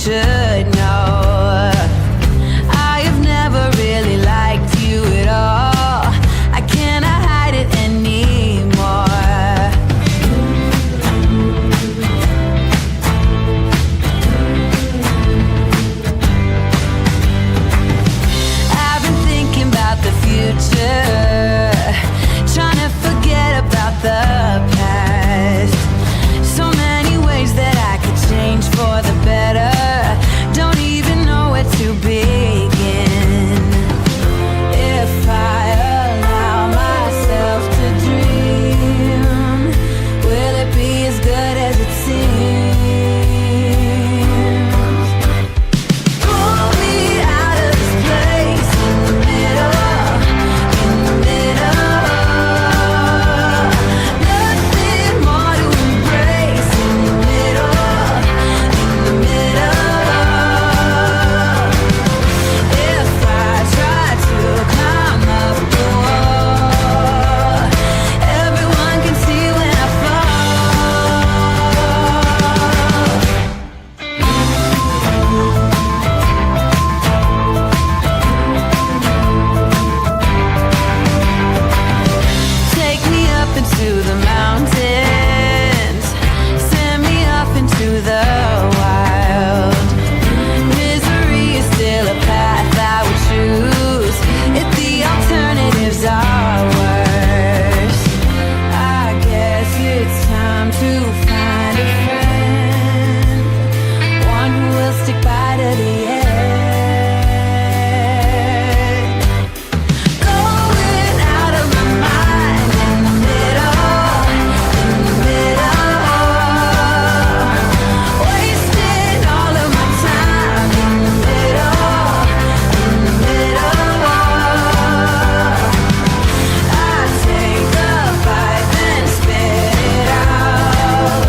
should know. I have never really liked you at all. I cannot hide it anymore. I've been thinking about the future, trying to forget about the past. So many ways that I could change for the better. Don't even know where to begin. If I allow myself to dream, will it be as good as it seems? Pull me out of this place in the middle, nothing more to embrace in the middle, If I try to climb up the wall, everyone can see when I fall. Take me up into the mountains, send me off into the wild. Misery is still a path I would choose if the alternatives are worse. I guess it's time to find a friend, one who will stick by to the end. Going out of my mind in the middle, wasting all of my time in the middle, I take a bite then spit it out,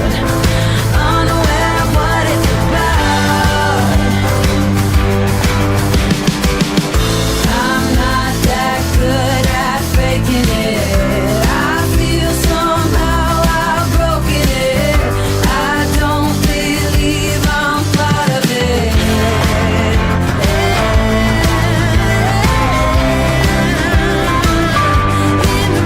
unaware of what it's about. I'm not that good at faking it. I feel somehow I've broken it. I don't believe I'm part of it. In the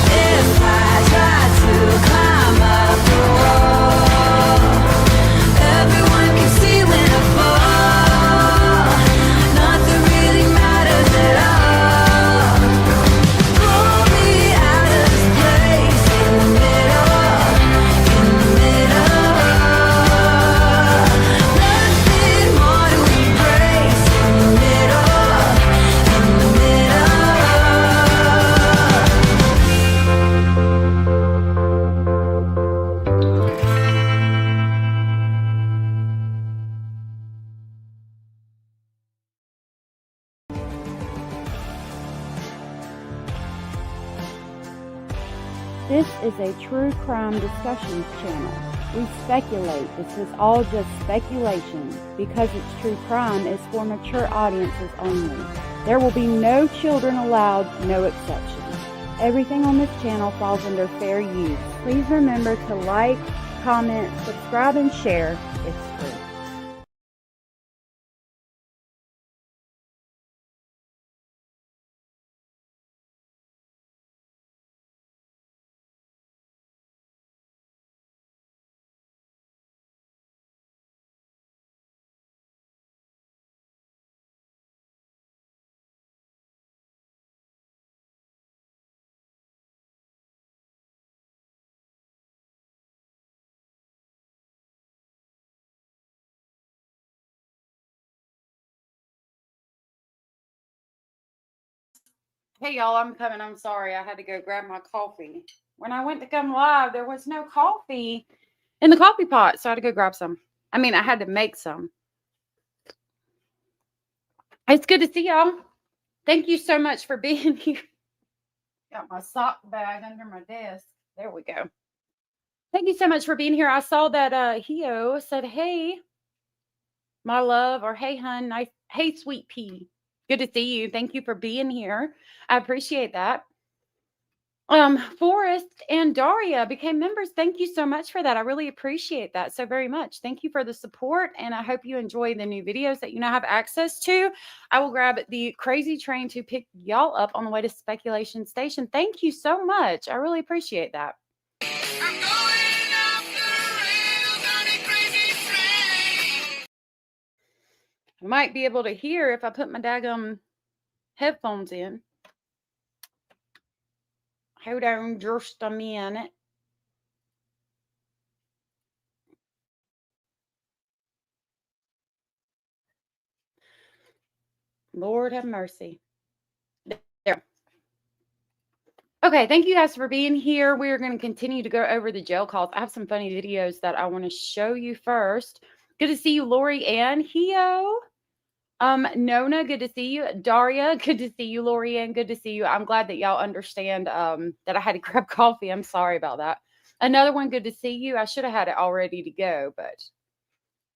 If I try to climb up the wall, everyone can see when I fall. Nothing really matters at all. Pull me out of this place in the middle, nothing more to embrace in the middle, This is a true crime discussions channel. We speculate. This is all just speculation. Because it's true crime, it's for mature audiences only. There will be no children allowed, no exceptions. Everything on this channel falls under fair use. Please remember to like, comment, subscribe, and share. It's free. Hey y'all, I'm coming. I'm sorry. I had to go grab my coffee. When I went to come live, there was no coffee in the coffee pot, so I had to go grab some. I mean, I had to make some. It's good to see y'all. Thank you so much for being here. Got my sock bag under my desk. There we go. Thank you so much for being here. I saw that Hio said, hey, my love, or hey, hun, nice, hey, sweet pea. Good to see you. Thank you for being here. I appreciate that. Forrest and Daria became members. Thank you so much for that. I really appreciate that so very much. Thank you for the support, and I hope you enjoy the new videos that you now have access to. I will grab the crazy train to pick y'all up on the way to Speculation Station. Thank you so much. I really appreciate that. I'm going off the rails on a crazy train. I might be able to hear if I put my daggum headphones in. Hold on just a minute. Lord have mercy. There. Okay, thank you guys for being here. We're going to continue to go over the jail calls. I have some funny videos that I want to show you first. Good to see you, Lori Ann. Hio. Nona, good to see you. Daria, good to see you. Lori Ann, good to see you. I'm glad that y'all understand that I had to grab coffee. I'm sorry about that. Another one, good to see you. I should have had it all ready to go, but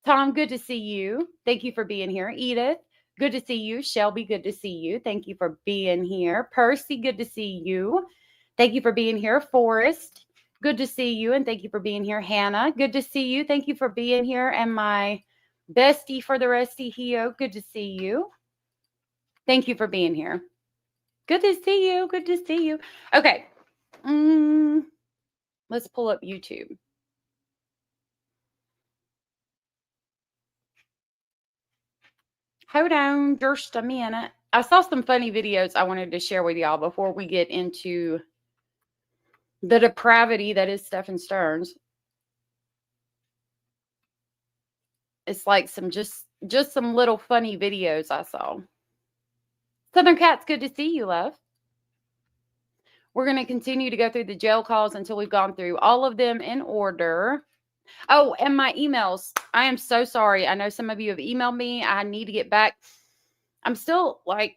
Tom, good to see you. Thank you for being here. Edith, good to see you. Shelby, good to see you. Thank you for being here. Percy, good to see you. Thank you for being here. Forrest, good to see you. And thank you for being here. Hannah, good to see you. Thank you for being here. And my bestie for the resty, Hio, good to see you. Thank you for being here. Good to see you. Good to see you. Okay. Let's pull up YouTube. Hold on just a minute. I saw some funny videos I wanted to share with y'all before we get into the depravity that is Stephan Sterns. It's like some just some little funny videos I saw. Southern Cat's good to see you, love. We're going to continue to go through the jail calls until we've gone through all of them in order. Oh, and my emails. I am so sorry. I know some of you have emailed me. I need to get back. I'm still like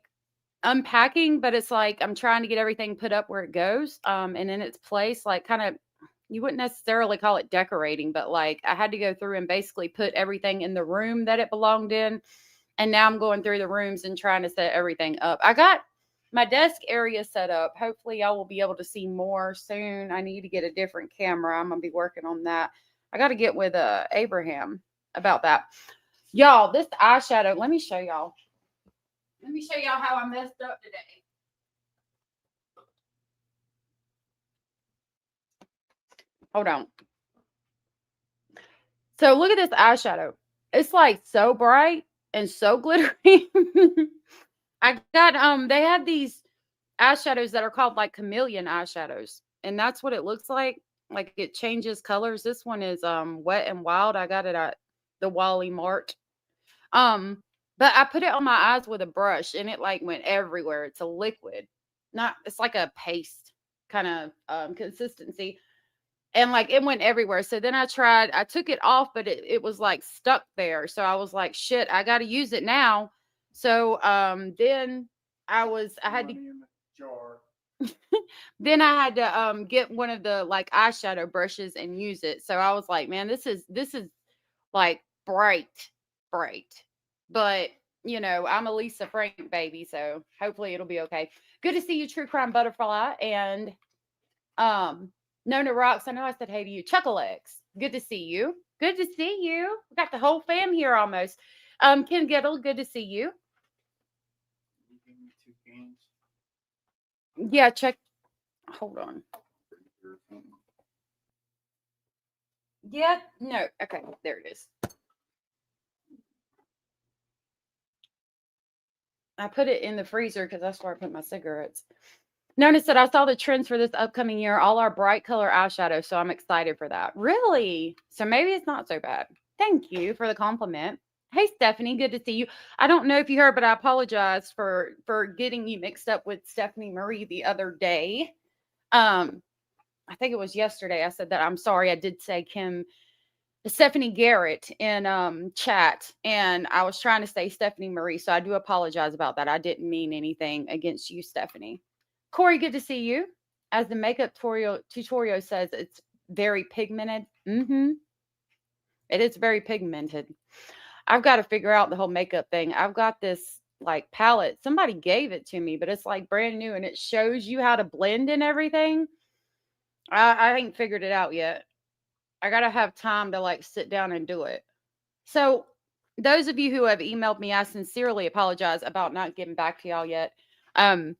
unpacking, but it's like I'm trying to get everything put up where it goes and in its place. Like kind of, you wouldn't necessarily call it decorating, but like I had to go through and basically put everything in the room that it belonged in. And now I'm going through the rooms and trying to set everything up. I got my desk area set up. Hopefully y'all will be able to see more soon. I need to get a different camera. I'm going to be working on that. I got to get with Abraham about that. Y'all, this eyeshadow, let me show y'all. Let me show y'all how I messed up today. Hold on. So look at this eyeshadow. It's like so bright and so glittery. I got they had these eyeshadows that are called like chameleon eyeshadows, and that's what it looks like. Like it changes colors. This one is Wet and Wild. I got it at the Wally Mart. But I put it on my eyes with a brush and it like went everywhere. It's a liquid. It's like a paste kind of consistency. And like it went everywhere. So then I took it off, but it was like stuck there. So I was like, shit, I got to use it now. So then I had to jar. Then I had to get one of the like eyeshadow brushes and use it. So I was like, man, this is like bright. But you know, I'm a Lisa Frank baby, so hopefully it'll be okay. Good to see you, True Crime Butterfly, and Nona Rocks. I know I said hey to you. Chuckle X. Good to see you. Good to see you. We got the whole fam here almost. Ken Gettle, good to see you. Yeah, check. Hold on. Yeah, no. Okay, there it is. I put it in the freezer because that's where I put my cigarettes. Nona said, I saw the trends for this upcoming year, all our bright color eyeshadow, so I'm excited for that. Really? So maybe it's not so bad. Thank you for the compliment. Hey, Stephanie, good to see you. I don't know if you heard, but I apologize for getting you mixed up with Stephanie Marie the other day. I think it was yesterday. I said that I'm sorry. I did say Stephanie Garrett in chat, and I was trying to say Stephanie Marie, so I do apologize about that. I didn't mean anything against you, Stephanie. Corey, good to see you. As the makeup tutorial says, it's very pigmented. It is very pigmented. I've got to figure out the whole makeup thing. I've got this like palette. Somebody gave it to me, but it's like brand new and it shows you how to blend and everything. I ain't figured it out yet. I gotta have time to like sit down and do it. So, those of you who have emailed me, I sincerely apologize about not getting back to y'all yet. Um,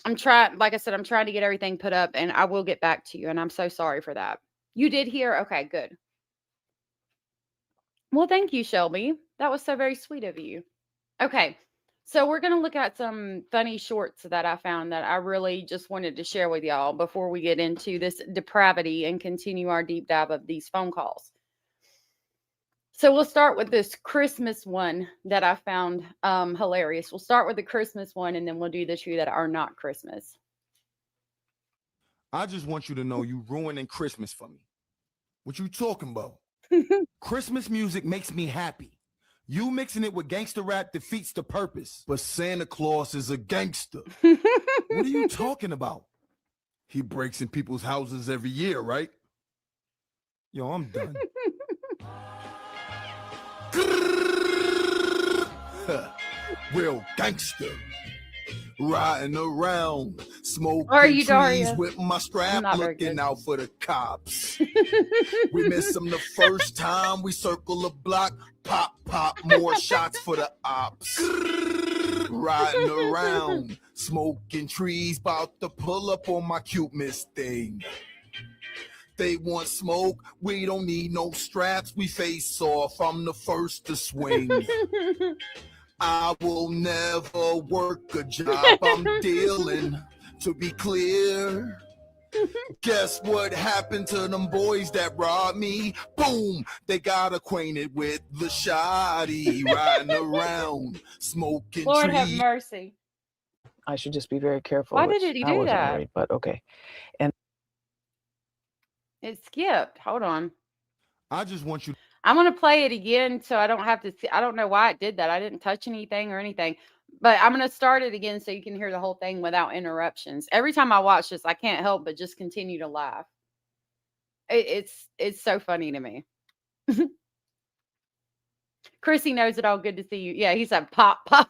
I'm trying, like I said, I'm trying to get everything put up and I will get back to you. And I'm so sorry for that. You did hear? Okay, good. Well, thank you, Shelby. That was so very sweet of you. Okay. So we're going to look at some funny shorts that I found that I really just wanted to share with y'all before we get into this depravity and continue our deep dive of these phone calls. So we'll start with this Christmas one that I found hilarious. We'll start with the Christmas one and then we'll do the two that are not Christmas. I just want you to know you ruining Christmas for me. What you talking about? Christmas music makes me happy. You mixing it with gangster rap defeats the purpose. But Santa Claus is a gangster. What are you talking about? He breaks in people's houses every year, right? Yo, I'm done. Real gangster. Riding around, smoking trees with my strap, looking out for the cops. We miss them the first time we circle the block, pop, more shots for the ops. Riding around, smoking trees, about to pull up on my cute miss thing. They want smoke, we don't need no straps, we face off, I'm the first to swing. I will never work a job I'm dealing, to be clear. Guess what happened to them boys that robbed me? Boom, they got acquainted with the shoddy, riding around, smoking Lord trees. have mercy. I should just be very careful. Why did he do that? Worried, but okay. And it skipped. Hold on. I just want you. I'm going to play it again so I don't have to see. I don't know why it did that. I didn't touch anything or anything. But I'm going to start it again so you can hear the whole thing without interruptions. Every time I watch this, I can't help but just continue to laugh. It's so funny to me. Chrissy knows it all. Good to see you. Yeah, he said pop, pop.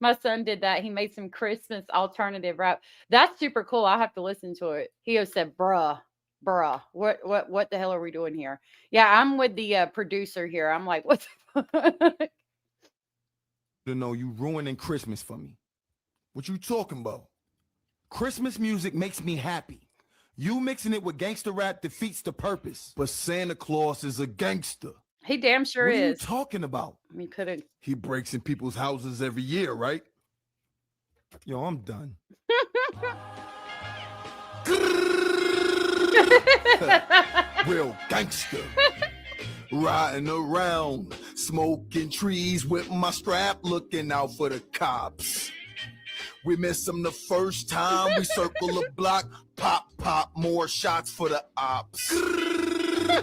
My son did that. He made some Christmas alternative rap. That's super cool. I'll have to listen to it. He said, bruh, what the hell are we doing here? Yeah, I'm with the producer here. I'm like, what the fuck? To know you ruining Christmas for me. What you talking about? Christmas music makes me happy. You mixing it with gangster rap defeats the purpose. But Santa Claus is a gangster. He damn sure is. What are you is. talking about? He couldn't. He breaks in people's houses every year, right? Yo, I'm done. Real gangster. Riding around, smoking trees with my strap, looking out for the cops. We miss them the first time we circle the block, pop, more shots for the ops.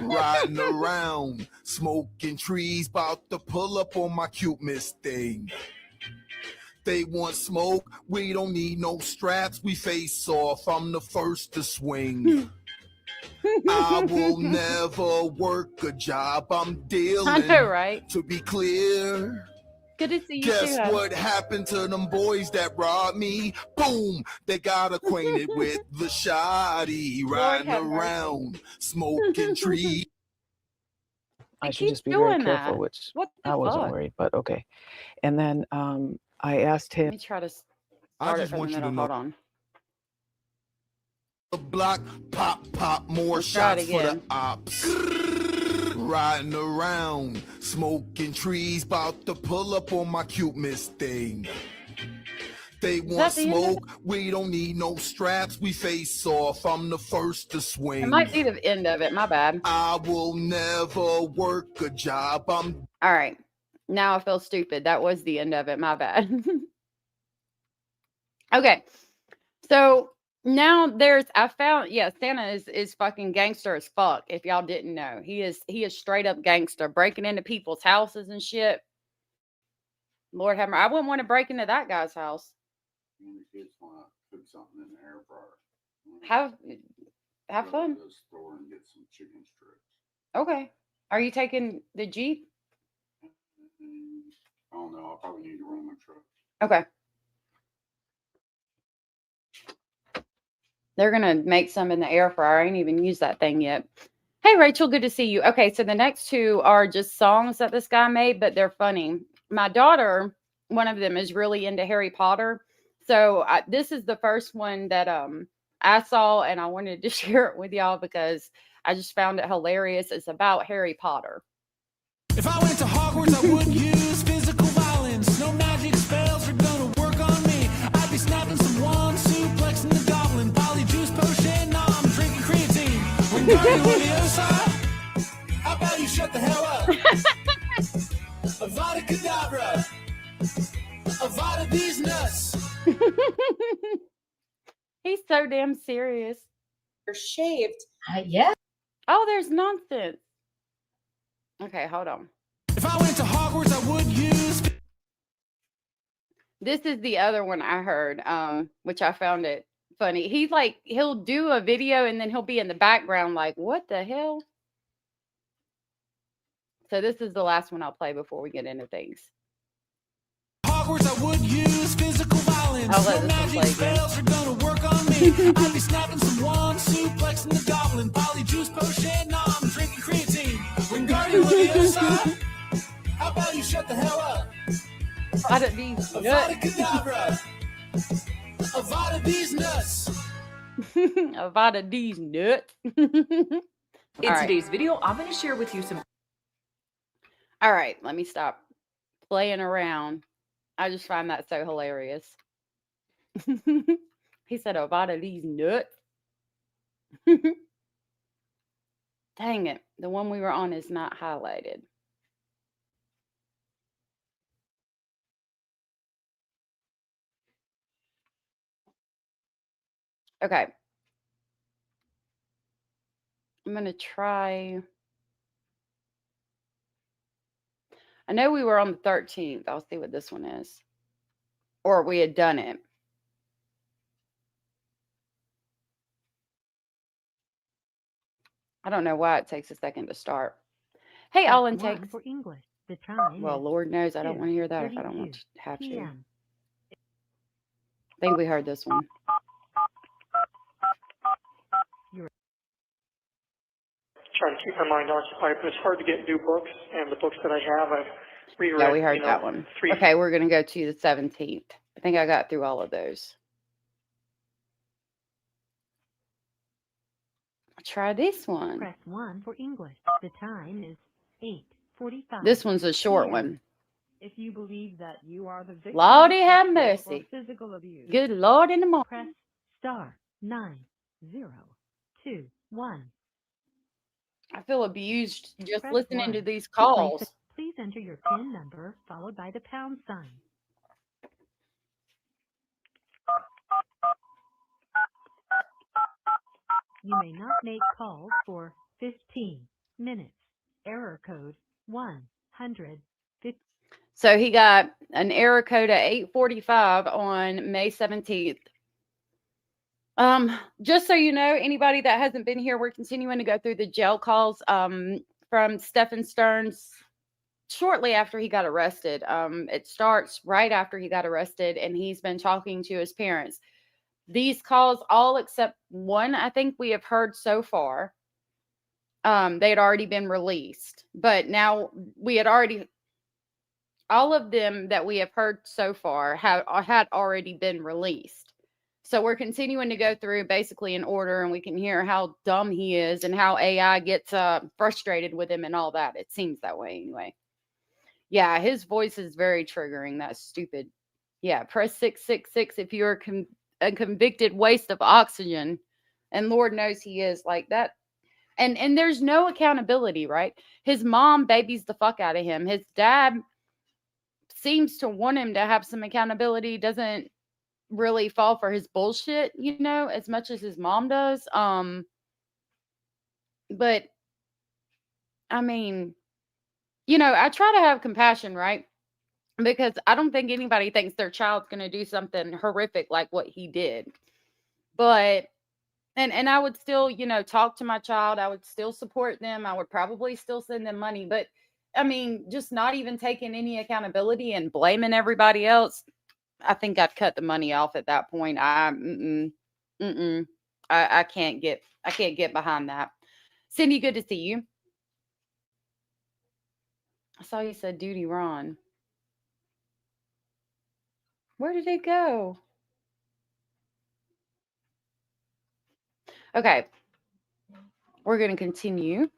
Riding around, smoking trees, about to pull up on my cute miss thing. They want smoke, we don't need no straps, we face off, I'm the first to swing. I will never work a job I'm dealing. I know, right? To be clear. Good to see you. Guess what happened to them boys that robbed me? Boom, they got acquainted with the shoddy, riding around, smoking trees. I should just be very careful, that. which I wasn't worried, but okay. And then I asked him. Let me try to start it from the middle. Hold on. The block, pop, more shots for the ops. Riding around, smoking trees, about to pull up on my cute miss thing. They want smoke, we don't need no straps, we face off, I'm the first to swing. It might be the end of it, my bad. I will never work a job I'm. All right, now I feel stupid. That was the end of it, my bad. Okay, so now I found, Santa is fucking gangster as fuck. If y'all didn't know, he is straight up gangster, breaking into people's houses and shit. Lord have mercy, I wouldn't want to break into that guy's house. Kids want to cook something in the air fryer. Have fun. Go to the store and get some chicken strips. Okay, are you taking the Jeep? Oh no, I'll probably need to run my truck. Okay. They're going to make some in the air fryer. I ain't even used that thing yet. Hey, Rachel, good to see you. Okay, so the next two are just songs that this guy made, but they're funny. My daughter, one of them, is really into Harry Potter. So this is the first one that I saw, and I wanted to share it with y'all because I just found it hilarious. It's about Harry Potter. If I went to Hogwarts, I would use physical violence. No magic spells are gonna work on me. I'd be snapping some wands, suplexing the goblin, polyjuice potion. Nah, I'm drinking creatine. When Guardian on the other side, how about you shut the hell up? Avada Kedavra. Avada these nuts. He's so damn serious. They're shaved. Yeah. Oh, there's nonsense. Okay, hold on. If I went to Hogwarts, I would use. This is the other one I heard, which I found it funny. He's like, he'll do a video and then he'll be in the background like, what the hell? So this is the last one I'll play before we get into things. Hogwarts, I would use physical violence. I'll let No this one magic play spells are gonna work on me. I'd be snapping some wands, suplexing the goblin, polyjuice potion. Nah, I'm drinking creatine. When Guardian on the other side, how about you shut the hell up? Avada these Avada Kedavra. Avada these nuts. Avada these nuts. In today's video, I'm going to share with you some. All right, let me stop playing around. I just find that so hilarious. He said, Avada these nuts. Dang it. The one we were on is not highlighted. Okay. I'm going to try. I know we were on the 13th. I'll see what this one is. Or we had done it. I don't know why it takes a second to start. Hey, all intakes. For English, the time. Well, Lord knows I don't want to hear that if I don't want to have to. I think we heard this one. Trying to keep my mind occupied, but it's hard to get new books, and the books that I have, I've reread. Yeah, we heard that one. Okay, we're going to go to the 17th. I think I got through all of those. I'll try this one. Press 1 for English. The time is 8:45. This one's a short one. If you believe that you are the victim Lordy of have sexual or mercy. physical abuse, Good Lord in the morning. press *902#1. I feel abused just Press listening 1 to these to place calls. a- Please enter your PIN number followed by the pound sign. You may not make calls for 15 minutes. Error code 150. So he got an error code at 8:45 on May 17th. Just so you know, anybody that hasn't been here, we're continuing to go through the jail calls from Stephan Sterns shortly after he got arrested. It starts right after he got arrested, and he's been talking to his parents. These calls, all except one, I think we have heard so far. They had already been released, but now we had already, all of them that we have heard so far had already been released. So we're continuing to go through basically in order, and we can hear how dumb he is and how AI gets frustrated with him and all that. It seems that way anyway. Yeah, his voice is very triggering. That's stupid. Yeah, press 666 if you're a convicted waste of oxygen. And Lord knows he is like that. And there's no accountability, right? His mom babies the fuck out of him. His dad seems to want him to have some accountability, doesn't really fall for his bullshit, you know, as much as his mom does. But I mean, you know, I try to have compassion, right? Because I don't think anybody thinks their child's going to do something horrific like what he did. But and I would still, you know, talk to my child. I would still support them. I would probably still send them money. But I mean, just not even taking any accountability and blaming everybody else, I think I'd cut the money off at that point. I can't get behind that. Cindy, good to see you. I saw you said Duty Ron. Where did it go? Okay. We're going to continue.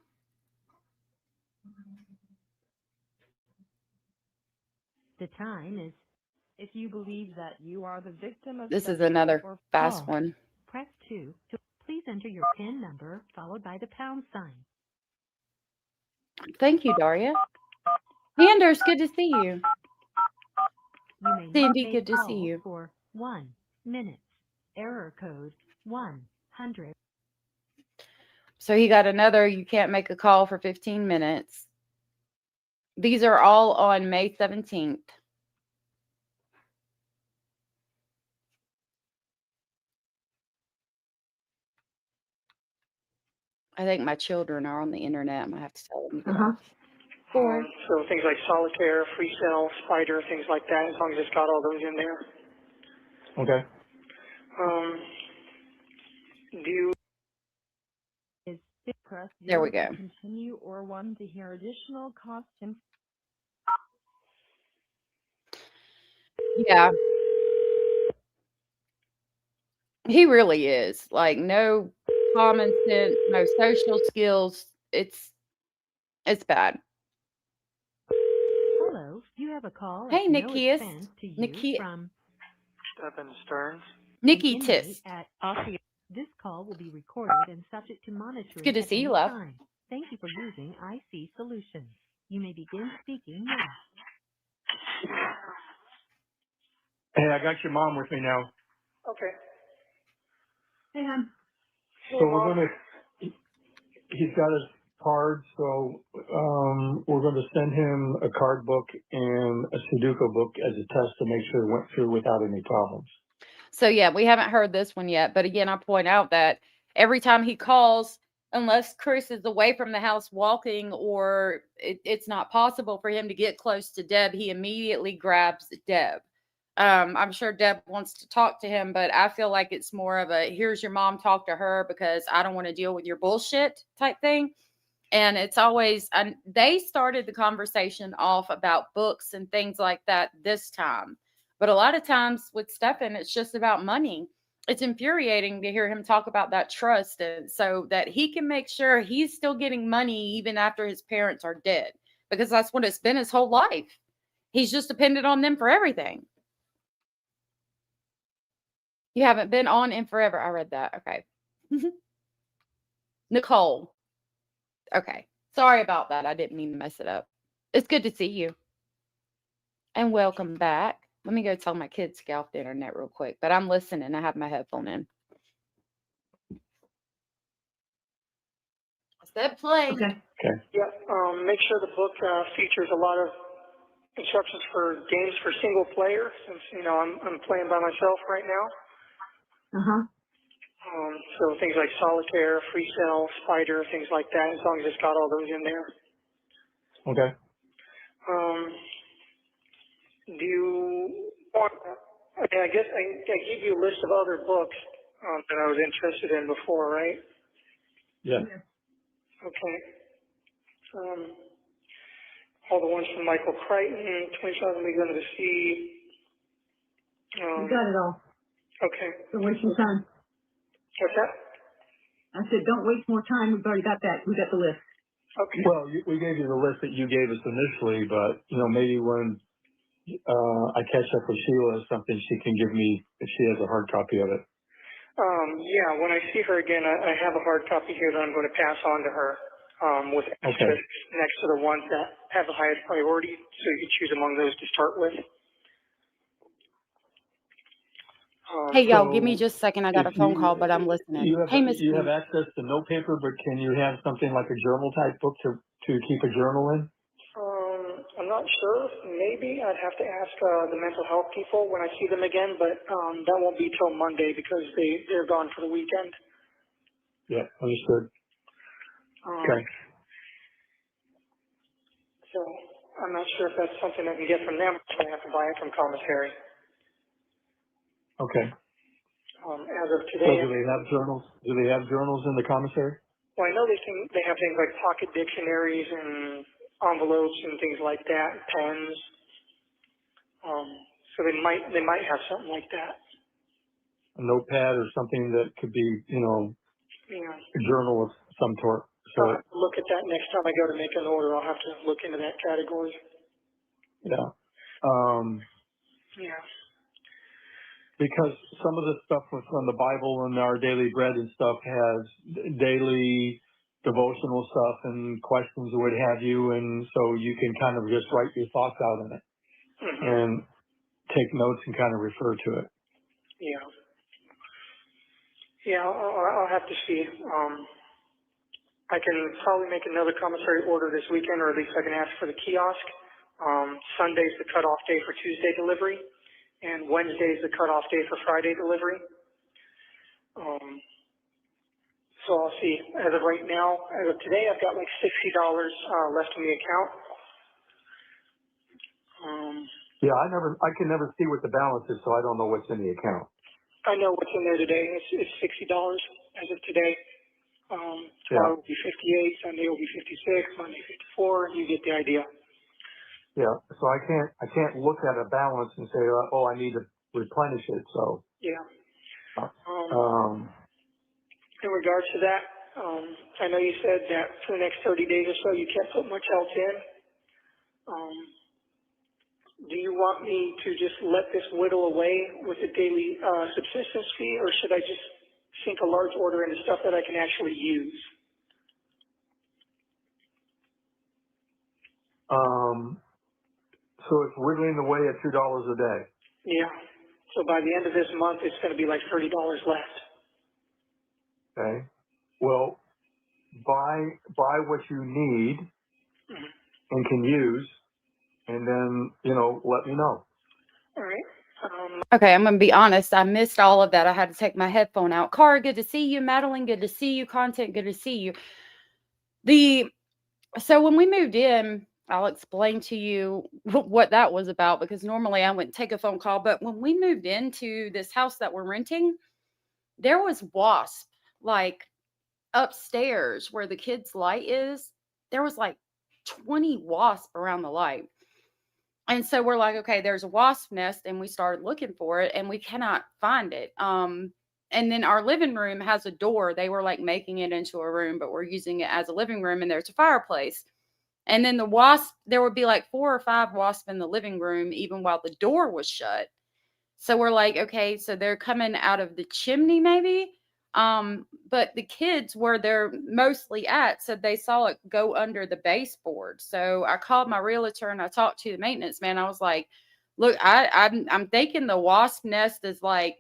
The time is, if you believe that you are the victim of This is sexual another or fast call, one. press 2 to please enter your PIN number followed by the pound sign. Thank you, Daria. Anders, good to see you. You may not Cindy, make good to see calls you. for 1 minute. Error code 100. So he got another, you can't make a call for 15 minutes. These are all on May 17th. I think my children are on the internet. I'm going to have to tell them to get off. So things like solitaire, free cell, spider, things like that, as long as it's got all those in there. Okay. Do you... Is press There we 0 go. to continue or 1 to hear additional cost and Yeah. He really is. Like, no common sense, no social skills. It's bad. Hello, you have a call Hey, at no Nikias. expense to you from Stephan Sterns. Nikki an Tis. inmate at Ossie. This call will be recorded and subject to monitoring good to at see you, any love. time. Thank you for using IC Solutions. You may begin speaking now. Hey, I got your mom with me now. Okay. Hey, hon. So we're going to, he's got his card, so we're going to send him a card book and a Sudoku book as a test to make sure it went through without any problems. So, yeah, we haven't heard this one yet. But again, I point out that every time he calls, unless Chris is away from the house walking or it's not possible for him to get close to Deb, he immediately grabs Deb. I'm sure Deb wants to talk to him, but I feel like it's more of a, here's your mom, talk to her because I don't want to deal with your bullshit type thing. And it's always, and they started the conversation off about books and things like that this time. But a lot of times with Stephan, it's just about money. It's infuriating to hear him talk about that trust, and so that he can make sure he's still getting money even after his parents are dead, because that's what it's been his whole life. He's just dependent on them for everything. You haven't been on in forever. I read that. Okay. Nicole. Okay. Sorry about that. I didn't mean to mess it up. It's good to see you. And welcome back. Let me go tell my kids to get off the internet real quick, but I'm listening. I have my headphone in. I said play. Okay. Yeah. Make sure the book features a lot of instructions for games for single player, since I'm playing by myself right now. So things like solitaire, free cell, spider, things like that. As long as it's got all those in there. Okay. Do you want? I guess I gave you a list of other books that I was interested in before, right? Yeah. Okay. All the ones from Michael Crichton, 27 Leagues Under the Sea. You got it all. Okay. Don't waste more time. What's that? I said, don't waste more time. We've already got that. We got the list. Okay. Well, we gave you the list that you gave us initially, but, maybe when I catch up with Sheila or something, she can give me, if she has a hard copy of it. Yeah, when I see her again, I have a hard copy here that I'm going to pass on to her with asterisks next to the ones that have the highest priority, so you can choose among those to start with. Hey, y'all, give me just a second. I got a phone call, but I'm listening. Hey, Miss You have Queen. access to no paper, but can you have something like a journal type book to keep a journal in? I'm not sure. Maybe I'd have to ask the mental health people when I see them again, but that won't be till Monday because they're gone for the weekend. Yeah, understood. Okay. So I'm not sure if that's something I can get from them. I have to buy it from commissary. Okay. As of So today. do they have journals? Do they have journals in the commissary? Well, I know they have things like pocket dictionaries and envelopes and things like that, pens. So they might have something like that. A notepad or something that could be, Yeah. a journal of some sort. So I'll have to look at that next time I go to make an order. I'll have to look into that category. yeah. Yeah. Because some of the stuff from the Bible and our daily bread and stuff has daily devotional stuff and questions or what have you, and so you can kind of just write your thoughts out in it and take notes and kind of refer to it. Yeah. Yeah, I'll have to see. I can probably make another commissary order this weekend, or at least I can ask for the kiosk. Sunday's the cutoff day for Tuesday delivery, and Wednesday's the cutoff day for Friday delivery. So I'll see. As of right now, as of today, I've got like $60 left in the account. Yeah, I can never see what the balance is, so I don't know what's in the account. I know what's in there today. It's $60 as of today. Tomorrow will be 58, Sunday will be 56, Monday 54. You get the idea. Yeah, so I can't look at a balance and say, oh, I need to replenish it. So yeah. In regards to that, I know you said that for the next 30 days or so you can't put much else in. Do you want me to just let this whittle away with a daily subsistence fee, or should I just sink a large order into stuff that I can actually use? So it's whittling away at $2 a day. Yeah. So by the end of this month, it's going to be like $30 left. Okay. Well, buy what you need and can use, and then, let me know. All right. Okay, I'm going to be honest. I missed all of that. I had to take my headphone out. Cara, good to see you. Madeline, good to see you. Content, good to see you. So when we moved in, I'll explain to you what that was about, because normally I wouldn't take a phone call. But when we moved into this house that we're renting, there was wasp, like upstairs where the kids' light is. There was like 20 wasp around the light. And so we're like, okay, there's a wasp nest, and we started looking for it, and we cannot find it. And then our living room has a door. They were like making it into a room, but we're using it as a living room, and there's a fireplace. And then the wasp, there would be like 4 or 5 wasps in the living room, even while the door was shut. So we're like, okay, so they're coming out of the chimney maybe. But the kids, where they're mostly at, said they saw it go under the baseboard. So I called my realtor and I talked to the maintenance man. I was like, look, I'm thinking the wasp nest is like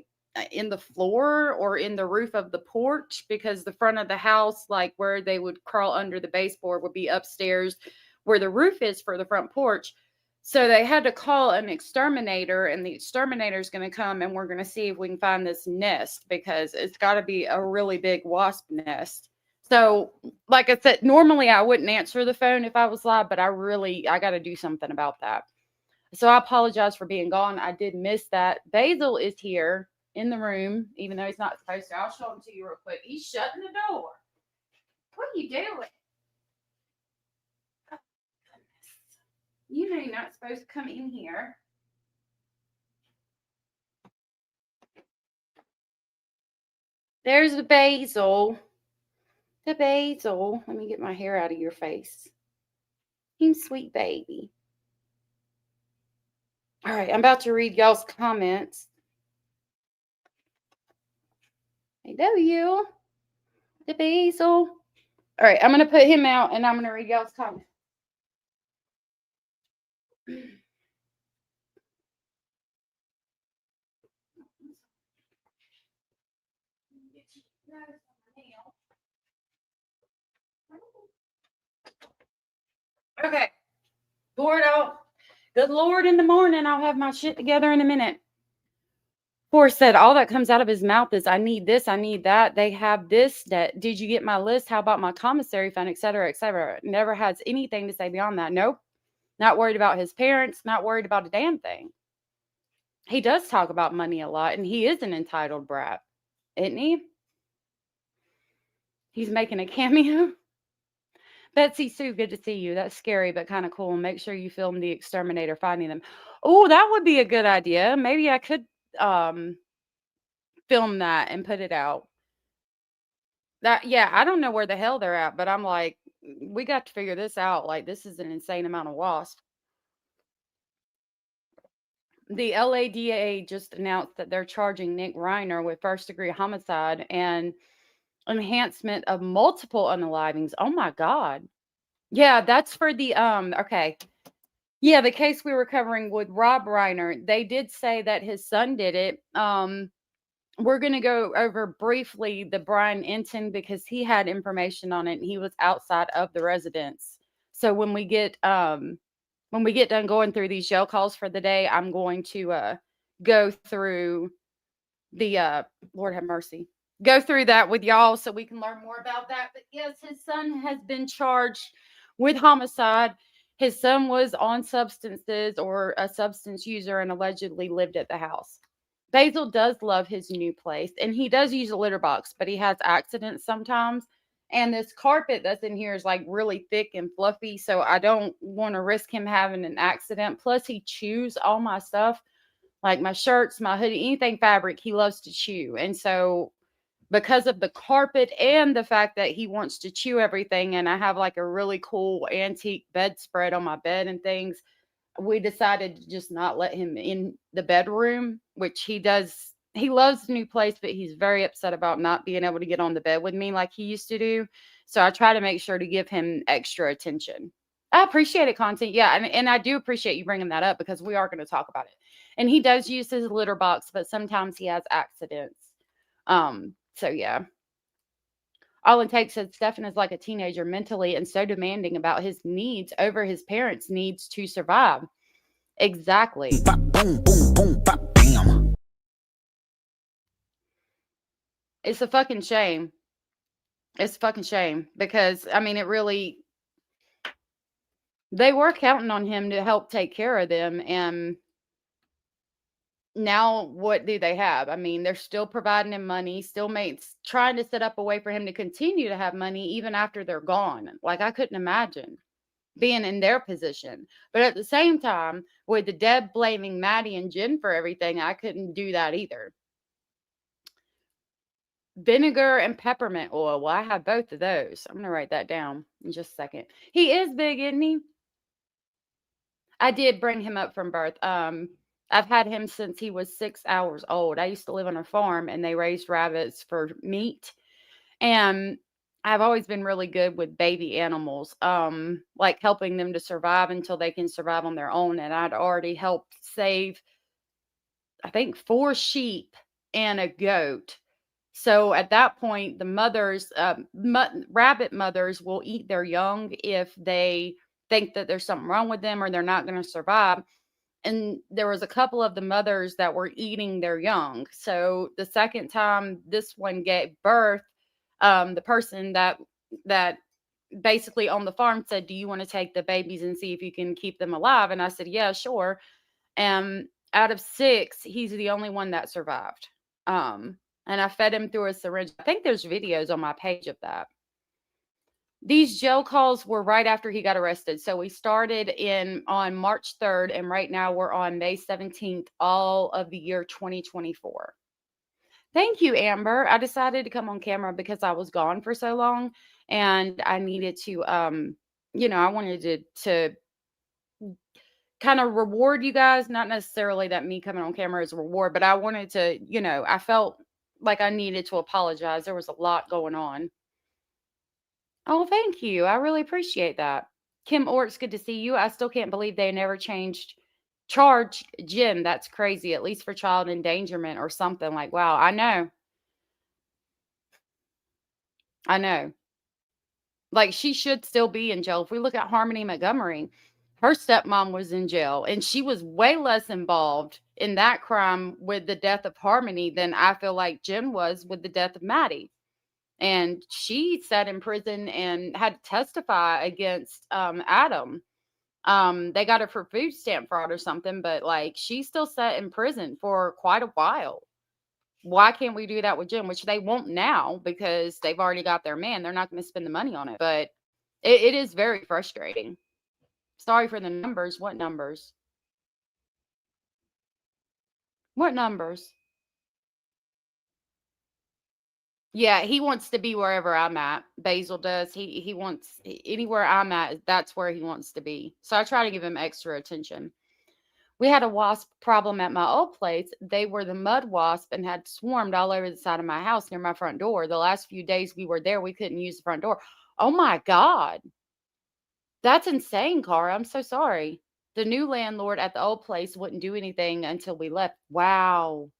in the floor or in the roof of the porch, because the front of the house, like where they would crawl under the baseboard, would be upstairs where the roof is for the front porch. So they had to call an exterminator, and the exterminator is going to come, and we're going to see if we can find this nest, because it's got to be a really big wasp nest. So like I said, normally I wouldn't answer the phone if I was live, but I got to do something about that. So I apologize for being gone. I did miss that. Basil is here in the room, even though he's not supposed to. I'll show him to you real quick. He's shutting the door. What are you doing? Oh, goodness. You know you're not supposed to come in here. There's the basil. The basil. Let me get my hair out of your face. You sweet baby. All right, I'm about to read y'all's comments. Hello, you. The basil. All right, I'm going to put him out, and I'm going to read y'all's comments. Okay. Good Lord, in the morning, I'll have my shit together in a minute. Forrest said all that comes out of his mouth is, I need this, I need that. They have this, that. Did you get my list? How about my commissary fund, et cetera, et cetera. Never has anything to say beyond that. Nope. Not worried about his parents, not worried about a damn thing. He does talk about money a lot, and he is an entitled brat, isn't he? He's making a cameo. Betsy Sue, good to see you. That's scary, but kind of cool. Make sure you film the exterminator finding them. Oh, that would be a good idea. Maybe I could film that and put it out. Yeah, I don't know where the hell they're at, but I'm like, we got to figure this out. Like, this is an insane amount of wasp. The LADA just announced that they're charging Nick Reiner with first-degree homicide and enhancement of multiple unalivings. Oh my God. Yeah, that's for the okay. Yeah, the case we were covering with Rob Reiner. They did say that his son did it. We're going to go over briefly the Brian Enton because he had information on it and he was outside of the residence. So when we get done going through these jail calls for the day, I'm going to go through the Lord have mercy. Go through that with y'all so we can learn more about that. But yes, his son has been charged with homicide. His son was on substances or a substance user and allegedly lived at the house. Basil does love his new place, and he does use a litter box, but he has accidents sometimes. And this carpet that's in here is like really thick and fluffy, so I don't want to risk him having an accident. Plus, he chews all my stuff, like my shirts, my hoodie, anything fabric, he loves to chew. And so because of the carpet and the fact that he wants to chew everything, and I have like a really cool antique bedspread on my bed and things, we decided to just not let him in the bedroom, which he does. He loves the new place, but he's very upset about not being able to get on the bed with me like he used to do. So I try to make sure to give him extra attention. I appreciate it, content. Yeah, and I do appreciate you bringing that up because we are going to talk about it. And he does use his litter box, but sometimes he has accidents. So yeah. All it takes said Stephan is like a teenager mentally and so demanding about his needs over his parents' needs to survive. Exactly. Boom, boom, boom, bam. It's a fucking shame. It's a fucking shame because, I mean, they were counting on him to help take care of them. And now what do they have? I mean, they're still providing him money, trying to set up a way for him to continue to have money even after they're gone. Like, I couldn't imagine being in their position. But at the same time, with the Deb blaming Maddie and Jen for everything, I couldn't do that either. Vinegar and peppermint oil. Well, I have both of those. I'm going to write that down in just a second. He is big, isn't he? I did bring him up from birth. I've had him since he was 6 hours old. I used to live on a farm and they raised rabbits for meat. And I've always been really good with baby animals, like helping them to survive until they can survive on their own. And I'd already helped save, I think, 4 sheep and a goat. So at that point, the mothers, rabbit mothers will eat their young if they think that there's something wrong with them or they're not going to survive. And there was a couple of the mothers that were eating their young. So the second time this one gave birth, the person that basically on the farm said, "Do you want to take the babies and see if you can keep them alive?" And I said, "Yeah, sure." And out of 6, he's the only one that survived. And I fed him through a syringe. I think there's videos on my page of that. These jail calls were right after he got arrested. So we started on March 3rd, and right now we're on May 17th, all of the year 2024. Thank you, Amber. I decided to come on camera because I was gone for so long, and I needed to, I wanted to kind of reward you guys. Not necessarily that me coming on camera is a reward, but I wanted to, I felt like I needed to apologize. There was a lot going on. Oh, thank you. I really appreciate that. Kim Orts, good to see you. I still can't believe they never charged Jen. That's crazy, at least for child endangerment or something. Like, wow, I know. Like, she should still be in jail. If we look at Harmony Montgomery, her stepmom was in jail, and she was way less involved in that crime with the death of Harmony than I feel like Jen was with the death of Maddie. And she sat in prison and had to testify against Adam They got her for food stamp fraud or something, but like she's still set in prison for quite a while. Why can't we do that with Jim? Which they won't now because they've already got their man. They're not going to spend the money on it, but it is very frustrating. Sorry for the numbers. What numbers? What numbers? Yeah, he wants to be wherever I'm at. Basil does. He wants anywhere I'm at. That's where he wants to be. So I try to give him extra attention. We had a wasp problem at my old place. They were the mud wasp and had swarmed all over the side of my house near my front door. The last few days we were there, we couldn't use the front door. Oh my God. That's insane, Cara. I'm so sorry. The new landlord at the old place wouldn't do anything until we left. Wow.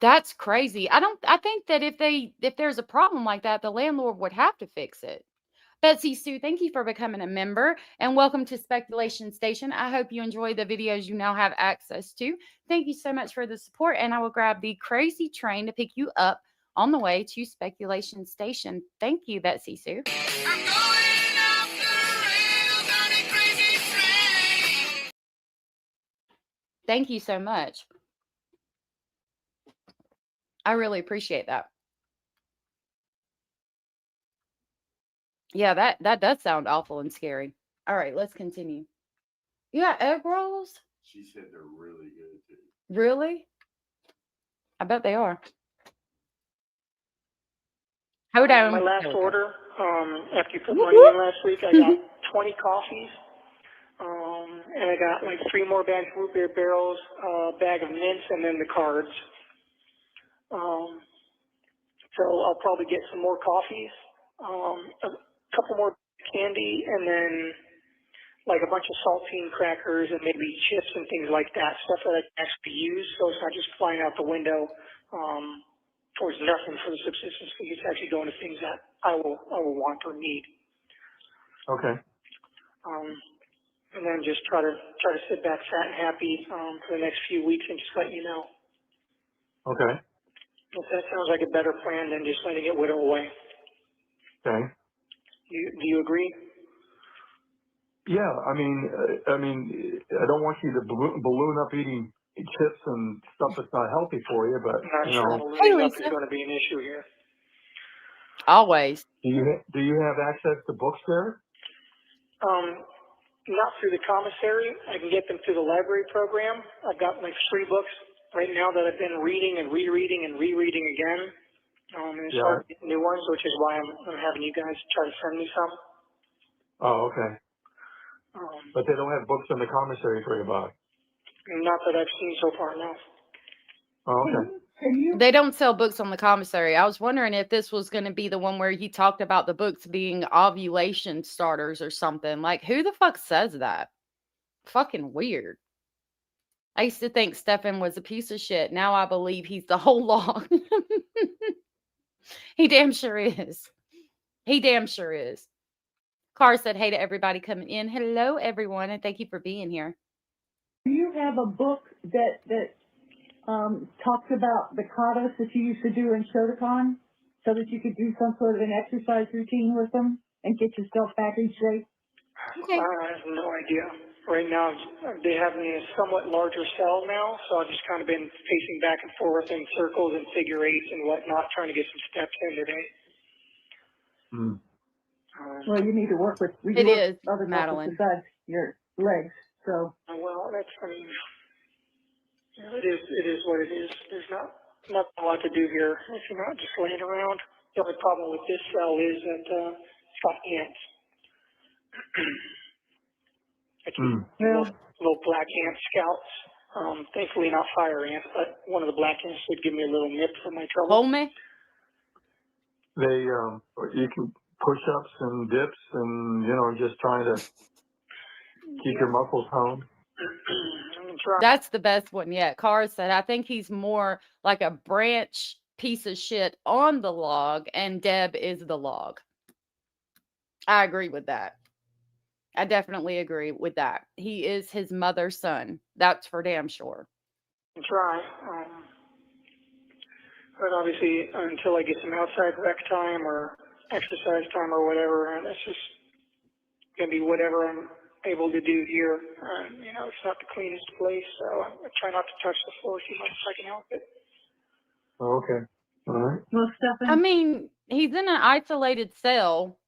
That's crazy. I think that if there's a problem like that, the landlord would have to fix it. Betsy Sue, thank you for becoming a member and welcome to Speculation Station. I hope you enjoy the videos you now have access to. Thank you so much for the support, and I will grab the crazy train to pick you up on the way to Speculation Station. Thank you, Betsy Sue. Thank you so much. I really appreciate that. Yeah, that does sound awful and scary. All right, let's continue. You got egg rolls? She said they're really good too. Really? I bet they are. Hold on. My last order, after you put money in last week, I got 20 coffees. And I got like 3 more bags of root beer barrels, a bag of mints, and then the cards. So I'll probably get some more coffees, a couple more candy, and then like a bunch of saltine crackers and maybe chips and things like that, stuff that I can actually use. So it's not just flying out the window towards nothing for the subsistence fee. It's actually going to things that I will want or need. Okay. And then just try to sit back fat and happy for the next few weeks and just let you know. Okay. If that sounds like a better plan than just letting it whittle away. Okay. Do you agree? Yeah, I mean, I don't want you to balloon up eating chips and stuff that's not healthy for you, but I'm not you sure know. ballooning up is going to be an issue here. Always. Do you have access to books there? Not through the commissary. I can get them through the library program. I've got like 3 books right now that I've been reading and rereading and rereading again. And it's hard to get new ones, which is why I'm having you guys try to send me some. Oh, okay. But they don't have books in the commissary for you to buy? Not that I've seen so far, no. Oh, okay. They don't sell books on the commissary. I was wondering if this was going to be the one where he talked about the books being ovulation starters or something. Like, who the fuck says that? Fucking weird. I used to think Stephan was a piece of shit. Now I believe he's the whole law. He damn sure is. He damn sure is. Car said, hey to everybody coming in. Hello, everyone, and thank you for being here. Do you have a book that talks about the katas that you used to do in Shotokan so that you could do some sort of an exercise routine with them and get yourself back in shape? Okay. I have no idea. Right now, they have me in a somewhat larger cell now, so I've just kind of been pacing back and forth in circles and figure eights and whatnot, trying to get some steps in today. Well, you need to work with other muscles besides your legs. So. Well, that's, I mean, it is what it is. There's not a lot to do here if you're not just laying around. The only problem with this cell is that it's got ants. Little black ant scouts. Thankfully not fire ants, but one of the black ants would give me a little nip for my trouble. They, you can push-ups and dips and, just trying to keep your muscles toned. That's the best one yet. Carr said, I think he's more like a branch piece of shit on the log, and Deb is the log. I agree with that. I definitely agree with that. He is his mother's son. That's for damn sure. Try. But obviously, until I get some outside rec time or exercise time or whatever, and it's just going to be whatever I'm able to do here. You know, it's not the cleanest place, so I try not to touch the floor too much if I can help it. Oh, okay. All right. Well, Stephan, I mean, he's in an isolated cell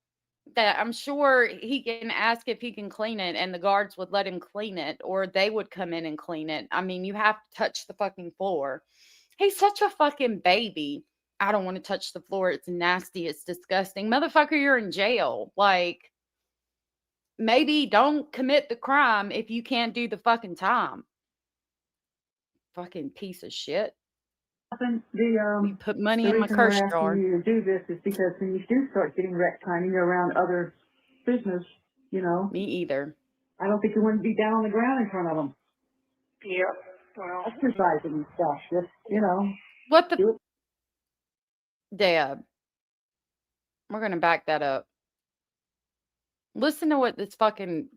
that I'm sure he can ask if he can clean it, and the guards would let him clean it, or they would come in and clean it. I mean, you have to touch the fucking floor. He's such a fucking baby. I don't want to touch the floor. It's nasty. It's disgusting. Motherfucker, you're in jail. Like, maybe don't commit the crime if you can't do the fucking time. Fucking piece of shit. You put money in my reason curse we're asking jar. you to do this is because when you do start getting rec time and you're around other prisoners, you know. Me either. I don't think you want to be down on the ground in front of them. Yeah, well. Exercising and stuff. Just, you know. What the? Deb. We're going to back that up. Listen to what this fucking...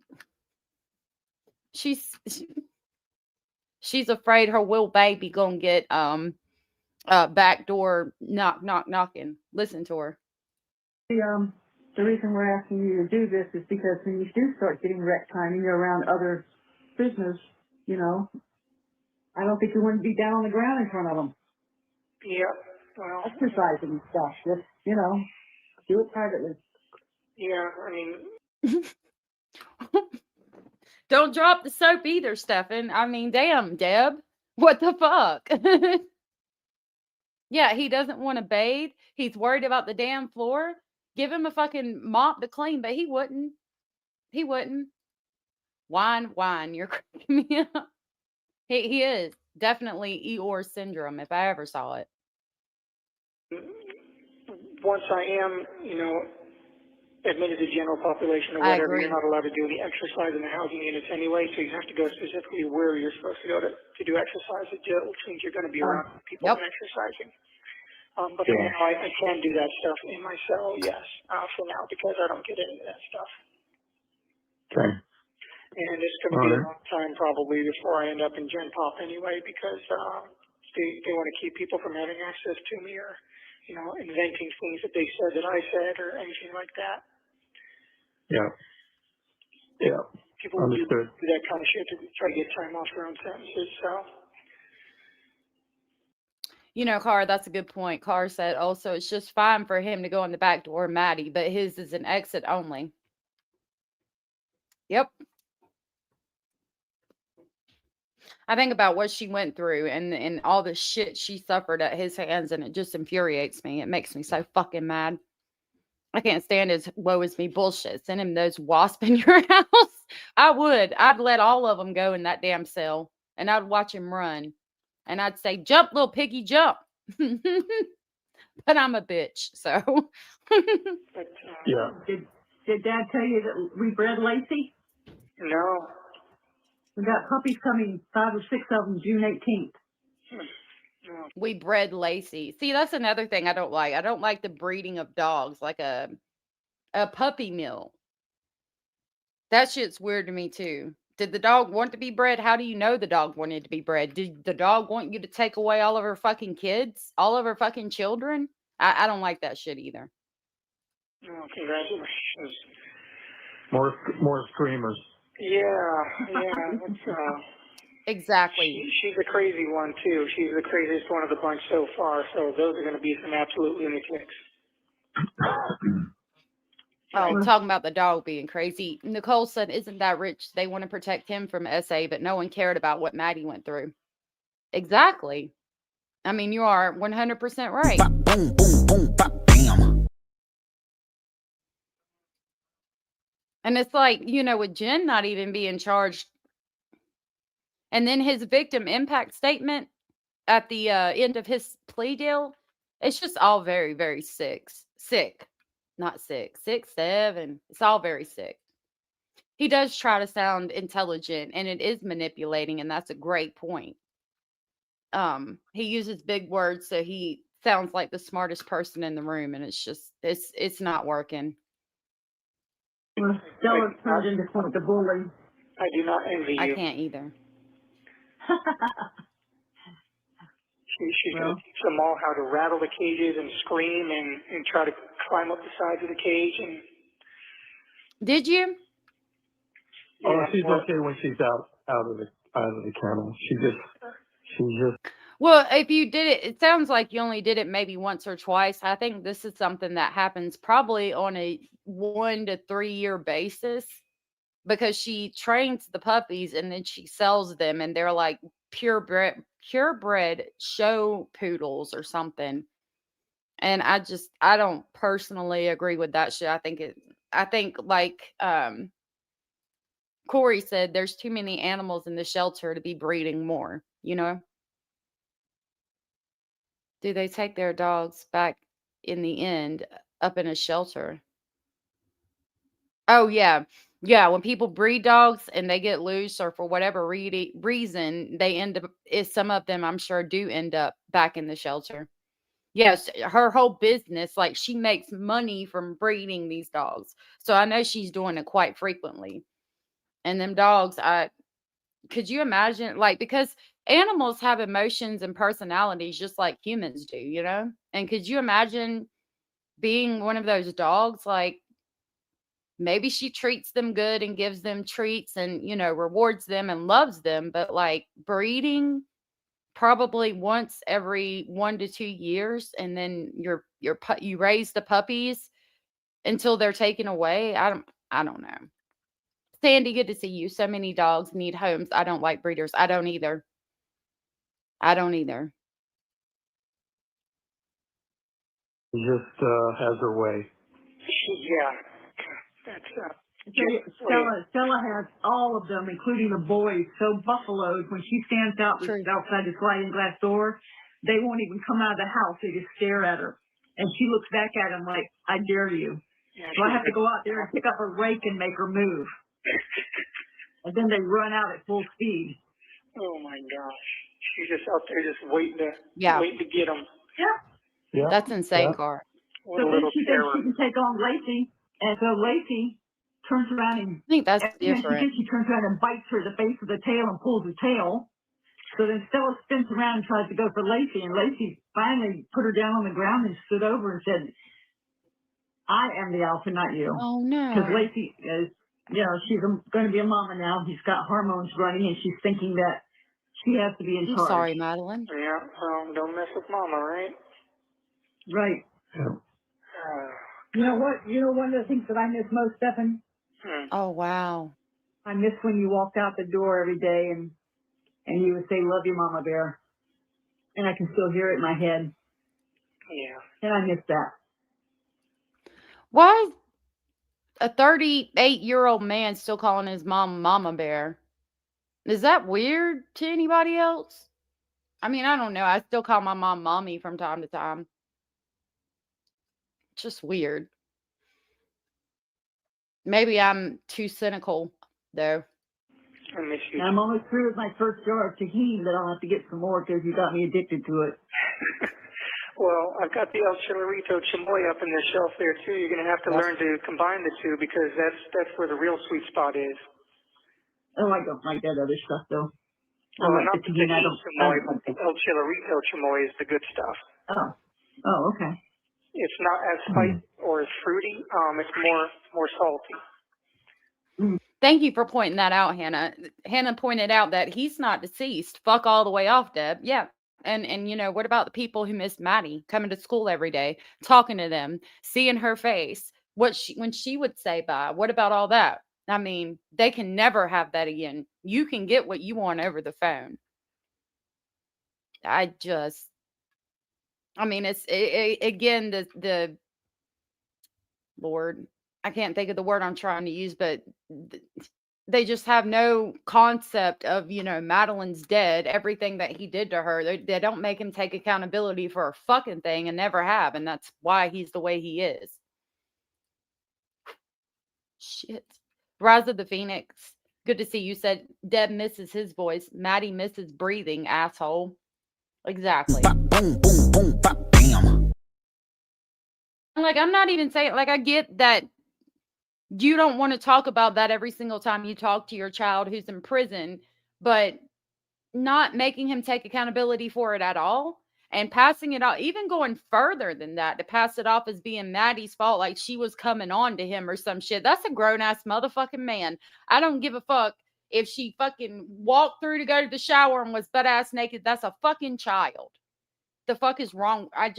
She's afraid her little baby gonna get back door knocking. Listen to her. The reason we're asking you to do this is because when you do start getting rec time and you're around other prisoners, you know, I don't think you want to be down on the ground in front of them. Yeah, well. Exercising and stuff. Just, you know, do it privately. Yeah, I mean. Don't drop the soap either, Stephan. I mean, damn, Deb. What the fuck? Yeah, he doesn't want to bathe. He's worried about the damn floor. Give him a fucking mop to clean, but he wouldn't. He wouldn't. Whine. You're cracking me up. He is definitely Eeyore syndrome, if I ever saw it. Once I am, you know, admitted to general population or I whatever, agree. you're not allowed to do the exercise in the housing units anyway, so you have to go specifically where you're supposed to go to do exercise, which means you're going to be around people exercising. But for now, I can do that stuff in my cell, yes, for now, because I don't get into that stuff. Okay. And it's going to be a long time probably before I end up in Gen Pop anyway, because they want to keep people from having access to me or, you know, inventing things that they said that I said or anything like that. Yeah. Yeah. People will do that kind of shit to try to get time off their own sentences, so. You know, Carr, that's a good point. Carr said also it's just fine for him to go in the back door, Maddie, but his is an exit only. Yep. I think about what she went through and all the shit she suffered at his hands, and it just infuriates me. It makes me so fucking mad. I can't stand his woe is me bullshit. Send him those wasps in your house. I would. I'd let all of them go in that damn cell, and I'd watch him run. And I'd say, jump, little piggy, jump. But I'm a bitch, so. Yeah. Did Dad tell you that we bred Lacey? No. We got puppies coming, 5 or 6 of them, June 18th. We bred Lacey. See, that's another thing I don't like. I don't like the breeding of dogs, like a puppy mill. That shit's weird to me too. Did the dog want to be bred? How do you know the dog wanted to be bred? Did the dog want you to take away all of her fucking kids? All of her fucking children? I don't like that shit either. Oh, congratulations. More screamers. Yeah. Exactly. She's a crazy one too. She's the craziest one of the bunch so far. So those are going to be some absolute lunatics. Oh, talking about the dog being crazy. Nicole said, isn't that rich? They want to protect him from SA, but no one cared about what Maddie went through. Exactly. I mean, you are 100% right. Boom, boom, boom, bam. And it's like, you know, with Jen not even being charged. And then his victim impact statement at the end of his plea deal, it's just all very, very sick. Not sick. 6, 7. It's all very sick. He does try to sound intelligent, and it is manipulating, and that's a great point. He uses big words, so he sounds like the smartest person in the room, and it's just it's not working. Well, Stella turned into quite the bully. I do not envy you. I can't either. She's going to teach them all how to rattle the cages and scream and try to climb up the sides of the cage. And did you? Oh, she's okay when she's out of the kennel. She's just. Well, if you did it, it sounds like you only did it maybe once or twice. I think this is something that happens probably on a 1 to 3 year basis, because she trains the puppies and then she sells them, and they're like purebred show poodles or something. And I don't personally agree with that shit. I think like Corey said, there's too many animals in the shelter to be breeding more, you know? Do they take their dogs back in the end up in a shelter? Oh, yeah. Yeah, when people breed dogs and they get loose, or for whatever reason, they end up, some of them I'm sure do end up back in the shelter. Yes, her whole business, like, she makes money from breeding these dogs. So I know she's doing it quite frequently. And them dogs, could you imagine, like, because animals have emotions and personalities just like humans do, you know? And could you imagine being one of those dogs? Like, maybe she treats them good and gives them treats and, rewards them and loves them, but like breeding probably once every 1 to 2 years, and then you raise the puppies until they're taken away. I don't know. Sandy, good to see you. So many dogs need homes. I don't like breeders. I don't either. She just has her way. Yeah. That's Stella has all of them, including the boys, so buffaloed. When she stands outside the sliding glass door, they won't even come out of the house. They just stare at her. And she looks back at them like, I dare you. Yeah, so I have to go out there and pick up a rake and make her move. And then they run out at full speed. Oh, my gosh. She's just out there just waiting to get them. Yeah. That's insane, Gar. So then she thinks she can take on Lacey. And so Lacey turns around and I think that's different. She turns around and bites her the base of the tail and pulls the tail. So then Stella spins around and tries to go for Lacey, and Lacey finally put her down on the ground and stood over and said, I am the alpha, not you. Oh, no. Because Lacey is, she's going to be a mama now. He's got hormones running, and she's thinking that she has to be in charge. I'm sorry, Madeline. Yeah, don't mess with mama, right? Right. Yeah. You know what? You know one of the things that I miss most, Stephan? Oh, wow. I miss when you walked out the door every day and you would say, love you, Mama Bear. And I can still hear it in my head. Yeah. And I miss that. Why is a 38-year-old man still calling his mom Mama Bear? Is that weird to anybody else? I mean, I don't know. I still call my mom Mommy from time to time. It's just weird. Maybe I'm too cynical, though. I miss you. I'm almost through with my first jar of tahini, but I'll have to get some more because you got me addicted to it. Well, I've got the El Chilarito Chamoy up in the shelf there, too. You're going to have to learn to combine the two, because that's where the real sweet spot is. Oh, I don't like that other stuff, though. Well, not the tahini chamoy, but the El Chilarito Chamoy is the good stuff. Oh, okay. It's not as spicy or as fruity. It's more salty. Thank you for pointing that out, Hannah. Hannah pointed out that he's not deceased. Fuck all the way off, Deb. Yeah. And what about the people who miss Maddie coming to school every day, talking to them, seeing her face, when she would say bye? What about all that? I mean, they can never have that again. You can get what you want over the phone. It's again, the Lord, I can't think of the word I'm trying to use, but they just have no concept of, Madeline's dead, everything that he did to her. They don't make him take accountability for a fucking thing, and never have. And that's why he's the way he is. Shit. Rise of the Phoenix. Good to see you. Said Deb misses his voice. Maddie misses breathing, asshole. Exactly. Boom, boom, boom, bam. Like, I'm not even saying, like, I get that you don't want to talk about that every single time you talk to your child who's in prison, but not making him take accountability for it at all. And passing it off, even going further than that, to pass it off as being Maddie's fault, like she was coming on to him or some shit. That's a grown-ass motherfucking man. I don't give a fuck if she fucking walked through to go to the shower and was butt-ass naked. That's a fucking child. The fuck is wrong? I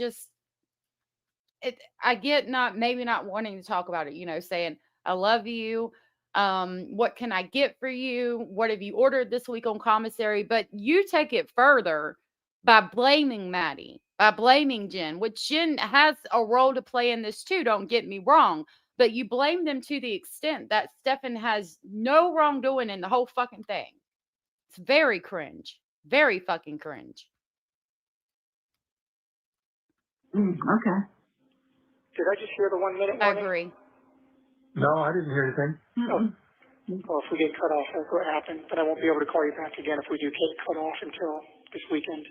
get maybe not wanting to talk about it, saying, I love you. What can I get for you? What have you ordered this week on commissary? But you take it further by blaming Maddie, by blaming Jen, which Jen has a role to play in this too. Don't get me wrong. But you blame them to the extent that Stephan has no wrongdoing in the whole fucking thing. It's very cringe. Very fucking cringe. Okay. Did I just hear the 1 minute I warning? agree. No, I didn't hear anything. Oh. Well, if we get cut off, that's what happened. But I won't be able to call you back again if we do get cut off until this weekend.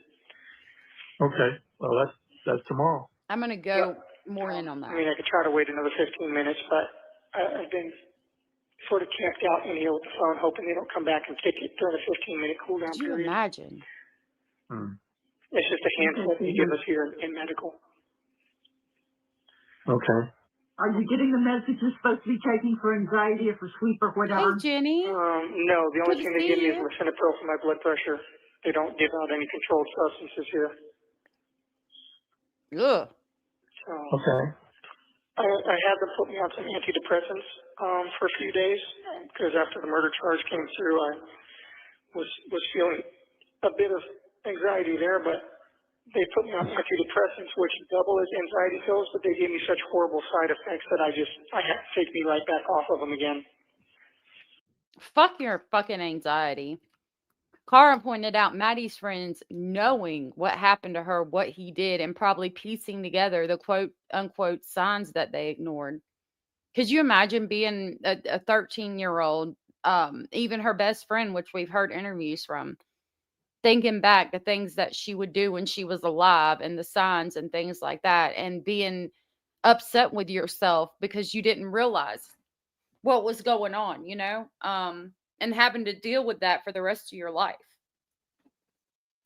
Okay. Well, that's tomorrow. I'm going to go more in on that. I mean, I could try to wait another 15 minutes, but I've been sort of camped out in here with the phone, hoping they don't come back and kick it during a 15-minute cooldown Could you period. imagine? It's just a handset they give us here in medical. Okay. Are you getting the message you're supposed to be taking for anxiety or for sleep or whatever? Hey, Jenny. No, the only thing they give me is lisinopril for my blood pressure. They don't give out any controlled substances here. Ugh. So, Okay. I had them put me on some antidepressants for a few days because after the murder charge came through, I was feeling a bit of anxiety there, but they put me on antidepressants, which double as anxiety pills, but they gave me such horrible side effects that I had to take me right back off of them again. Fuck your fucking anxiety. Cara pointed out Maddie's friends knowing what happened to her, what he did, and probably piecing together the quote unquote signs that they ignored. Could you imagine being a 13-year-old, even her best friend, which we've heard interviews from, thinking back to things that she would do when she was alive and the signs and things like that, and being upset with yourself because you didn't realize what was going on, and having to deal with that for the rest of your life.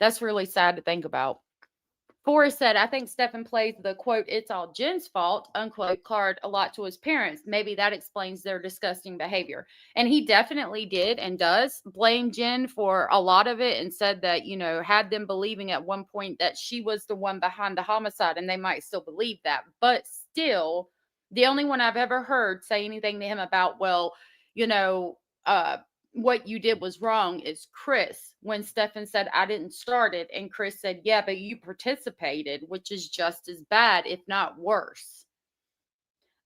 That's really sad to think about. Forrest said, I think Stephan plays the quote, it's all Jen's fault, unquote, card a lot to his parents. Maybe that explains their disgusting behavior. And he definitely did and does blame Jen for a lot of it and said that, had them believing at one point that she was the one behind the homicide, and they might still believe that. But still, the only one I've ever heard say anything to him about, what you did was wrong is Chris, when Stephan said, I didn't start it. And Chris said, yeah, but you participated, which is just as bad, if not worse.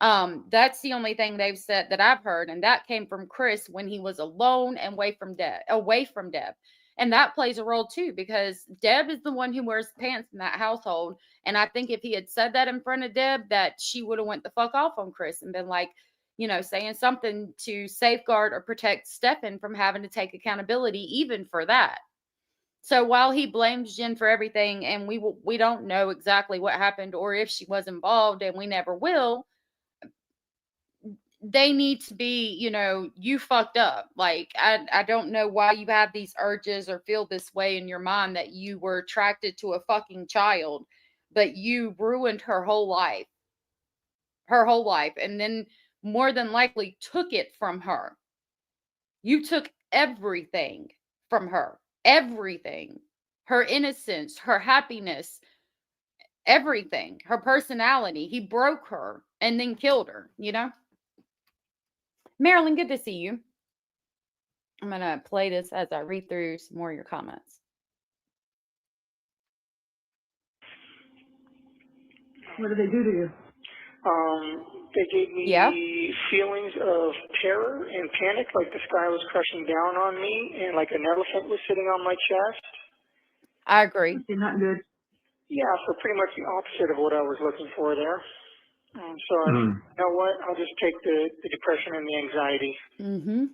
That's the only thing they've said that I've heard. And that came from Chris when he was alone and away from Deb. And that plays a role too, because Deb is the one who wears pants in that household. And I think if he had said that in front of Deb, that she would have went the fuck off on Chris and been like, saying something to safeguard or protect Stephan from having to take accountability even for that. So while he blames Jen for everything, and we don't know exactly what happened or if she was involved, and we never will, they need to be, you fucked up. Like, I don't know why you have these urges or feel this way in your mind that you were attracted to a fucking child, but you ruined her whole life. And then more than likely took it from her. You took everything from her. Everything. Her innocence, her happiness, everything. Her personality. He broke her and then killed her, Marilyn, good to see you. I'm going to play this as I read through some more of your comments. What did they do to you? They gave me feelings of terror and panic, like the sky was crushing down on me and like an elephant was sitting on my chest. I agree. You're not good. Yeah, so pretty much the opposite of what I was looking for there. So you know what? I'll just take the depression and the anxiety. Mm-hmm.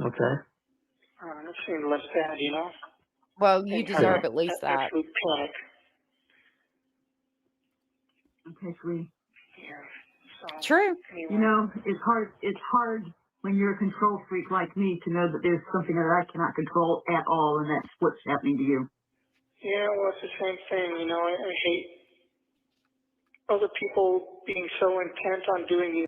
Okay. That seemed less bad, Well, you deserve at least that. Absolute panic. Okay, sweetie. Yeah. So, true. Anyway. It's hard when you're a control freak like me to know that there's something that I cannot control at all, and that's what's happening to you. Yeah, well, it's the same thing. You know, I hate other people being so intent on doing these.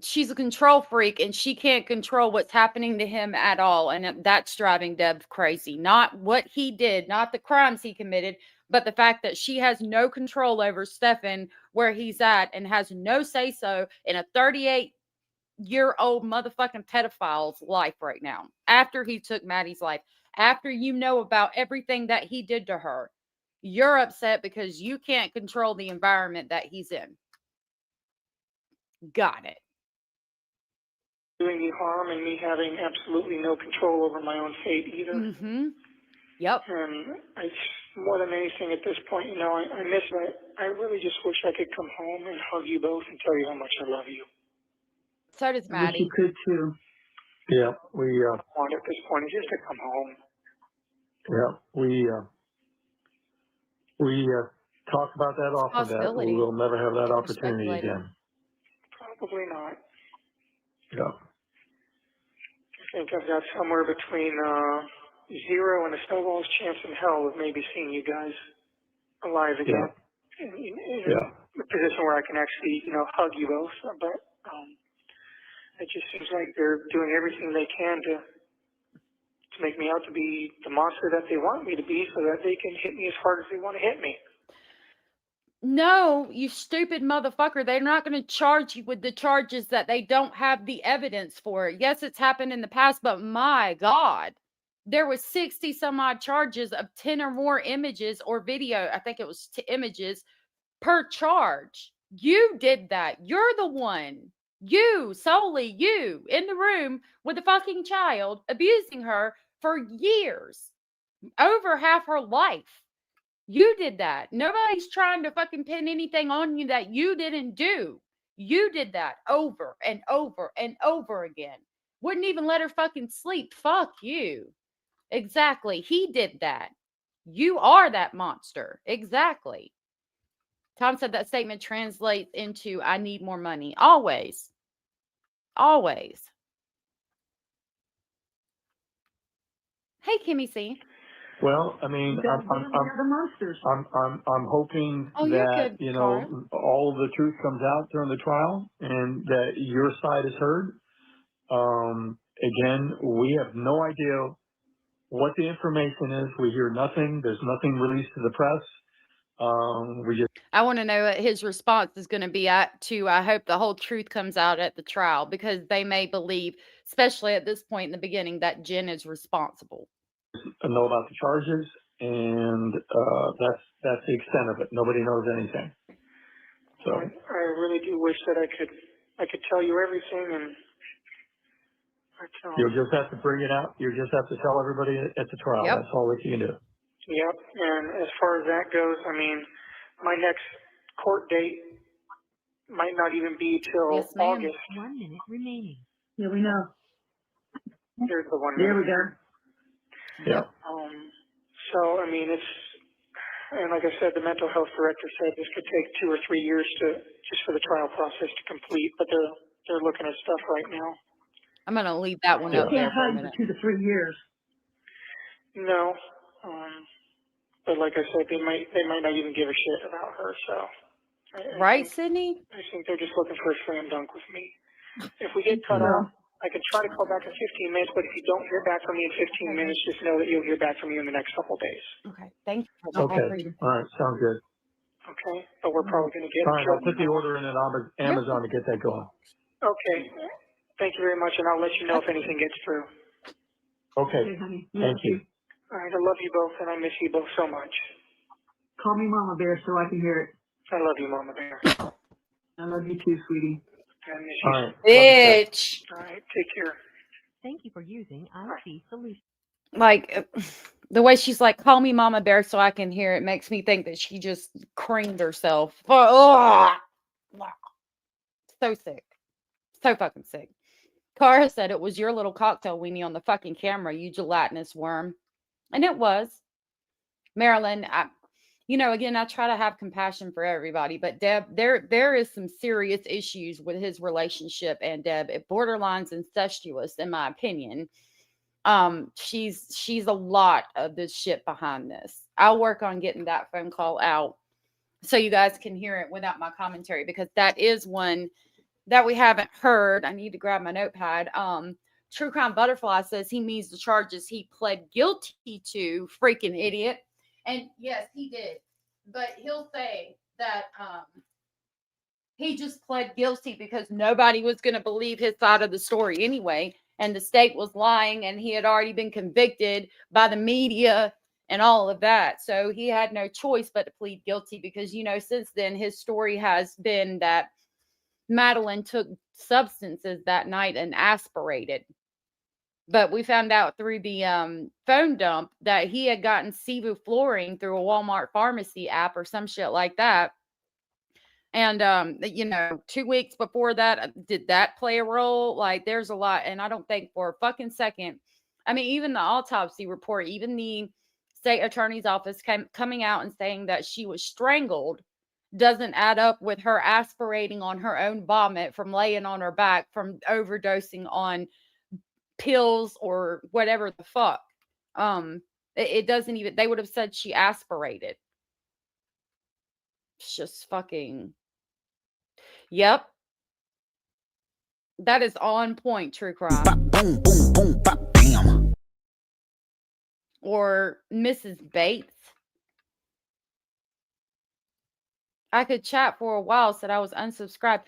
She's a control freak and she can't control what's happening to him at all. And that's driving Deb crazy. Not what he did, not the crimes he committed, but the fact that she has no control over Stephan, where he's at, and has no say-so in a 38-year-old motherfucking pedophile's life right now. After he took Maddie's life, after you know about everything that he did to her, you're upset because you can't control the environment that he's in. Got it. Doing me harm and me having absolutely no control over my own fate either. Mm-hmm. Yep. And I, more than anything at this point, you know, I miss it. I really just wish I could come home and hug you both and tell you how much I love you. So does I wish Maddie. you could too. Yeah, we want at this point is just to come home. Yeah, we talk about that often. That we will never have that opportunity again. Probably not. Yeah. I think I've got somewhere between 0 and a snowball's chance in hell of maybe seeing you guys alive again. Yeah. In a position where I can actually, you know, hug you both. But it just seems like they're doing everything they can to make me out to be the monster that they want me to be, so that they can hit me as hard as they want to hit me. No, you stupid motherfucker. They're not going to charge you with the charges that they don't have the evidence for. Yes, it's happened in the past, but my God, there was 60 some odd charges of 10 or more images or video. I think it was images per charge. You did that. You're the one. You, solely you, in the room with the fucking child, abusing her for years, over half her life. You did that. Nobody's trying to fucking pin anything on you that you didn't do. You did that over and over and over again. Wouldn't even let her fucking sleep. Fuck you. Exactly. He did that. You are that monster. Exactly. Tom said that statement translates into I need more money. Always. Always. Hey, Kimmy C. Well, I mean, I'm hoping that, you know, all of the truth comes out during the trial and that your side is heard. Again, we have no idea what the information is. We hear nothing. There's nothing released to the press. I want to know what his response is going to be I hope the whole truth comes out at the trial, because they may believe, especially at this point in the beginning, that Jen is responsible. Know about the charges, and that's the extent of it. Nobody knows anything. So I really do wish that I could tell you everything, and you'll just have to bring it out. You just have to tell everybody at the trial. Yep. That's all that you can do. Yep. And as far as that goes, I mean, my next court date might not even be till August. 1 minute remaining. Yeah, we know. There's the 1 minute. There we go. Yeah. So, I mean, and like I said, the mental health director said this could take 2 or 3 years just for the trial process to complete, but they're looking at stuff right now. I'm going to leave that one up there for a minute. You can't hide for 2 to 3 years. No. But like I said, they might not even give a shit about her, so. Right, Sydney? I think they're just looking for a slam dunk with me. If we get cut off, I can try to call back in 15 minutes, but if you don't hear back from me in 15 minutes, just know that you'll hear back from me in the next couple of days. Okay, thank you. Okay, all right, sounds good. Okay, but we're probably going to get... All right, I'll put the order in at Amazon to get that going. Okay, thank you very much, and I'll let you know if anything gets through. Okay, thank you. All right, I love you both, and I miss you both so much. Call me Mama Bear so I can hear it. I love you, Mama Bear. I love you too, sweetie. I miss you. All right. Bitch. All right, take care. Thank you for using IT Solutions. Like, the way she's like, call me Mama Bear so I can hear it, makes me think that she just creamed herself. So sick. So fucking sick. Cara said it was your little cocktail weenie on the fucking camera, you gelatinous worm. And it was. Marilyn, again, I try to have compassion for everybody, but Deb, there is some serious issues with his relationship, and Deb, it borderlines incestuous, in my opinion. She's a lot of this shit behind this. I'll work on getting that phone call out so you guys can hear it without my commentary, because that is one that we haven't heard. I need to grab my notepad. True Crime Butterfly says he means the charges he pled guilty to. Freaking idiot. And yes, he did. But he'll say that he just pled guilty because nobody was going to believe his side of the story anyway. And the state was lying, and he had already been convicted by the media and all of that. So he had no choice but to plead guilty because, since then his story has been that Madeline took substances that night and aspirated. But we found out through the phone dump that he had gotten sevoflurane through a Walmart pharmacy app or some shit like that. And, 2 weeks before that, did that play a role? Like, there's a lot. And I don't think for a fucking second, I mean, even the autopsy report, even the state attorney's office coming out and saying that she was strangled doesn't add up with her aspirating on her own vomit from laying on her back from overdosing on pills or whatever the fuck. It doesn't even, they would have said she aspirated. It's just fucking, yep. That is on point, true crime. Boom, boom, boom, bam, bam. Or Mrs. Bates. I could chat for a while, said I was unsubscribed.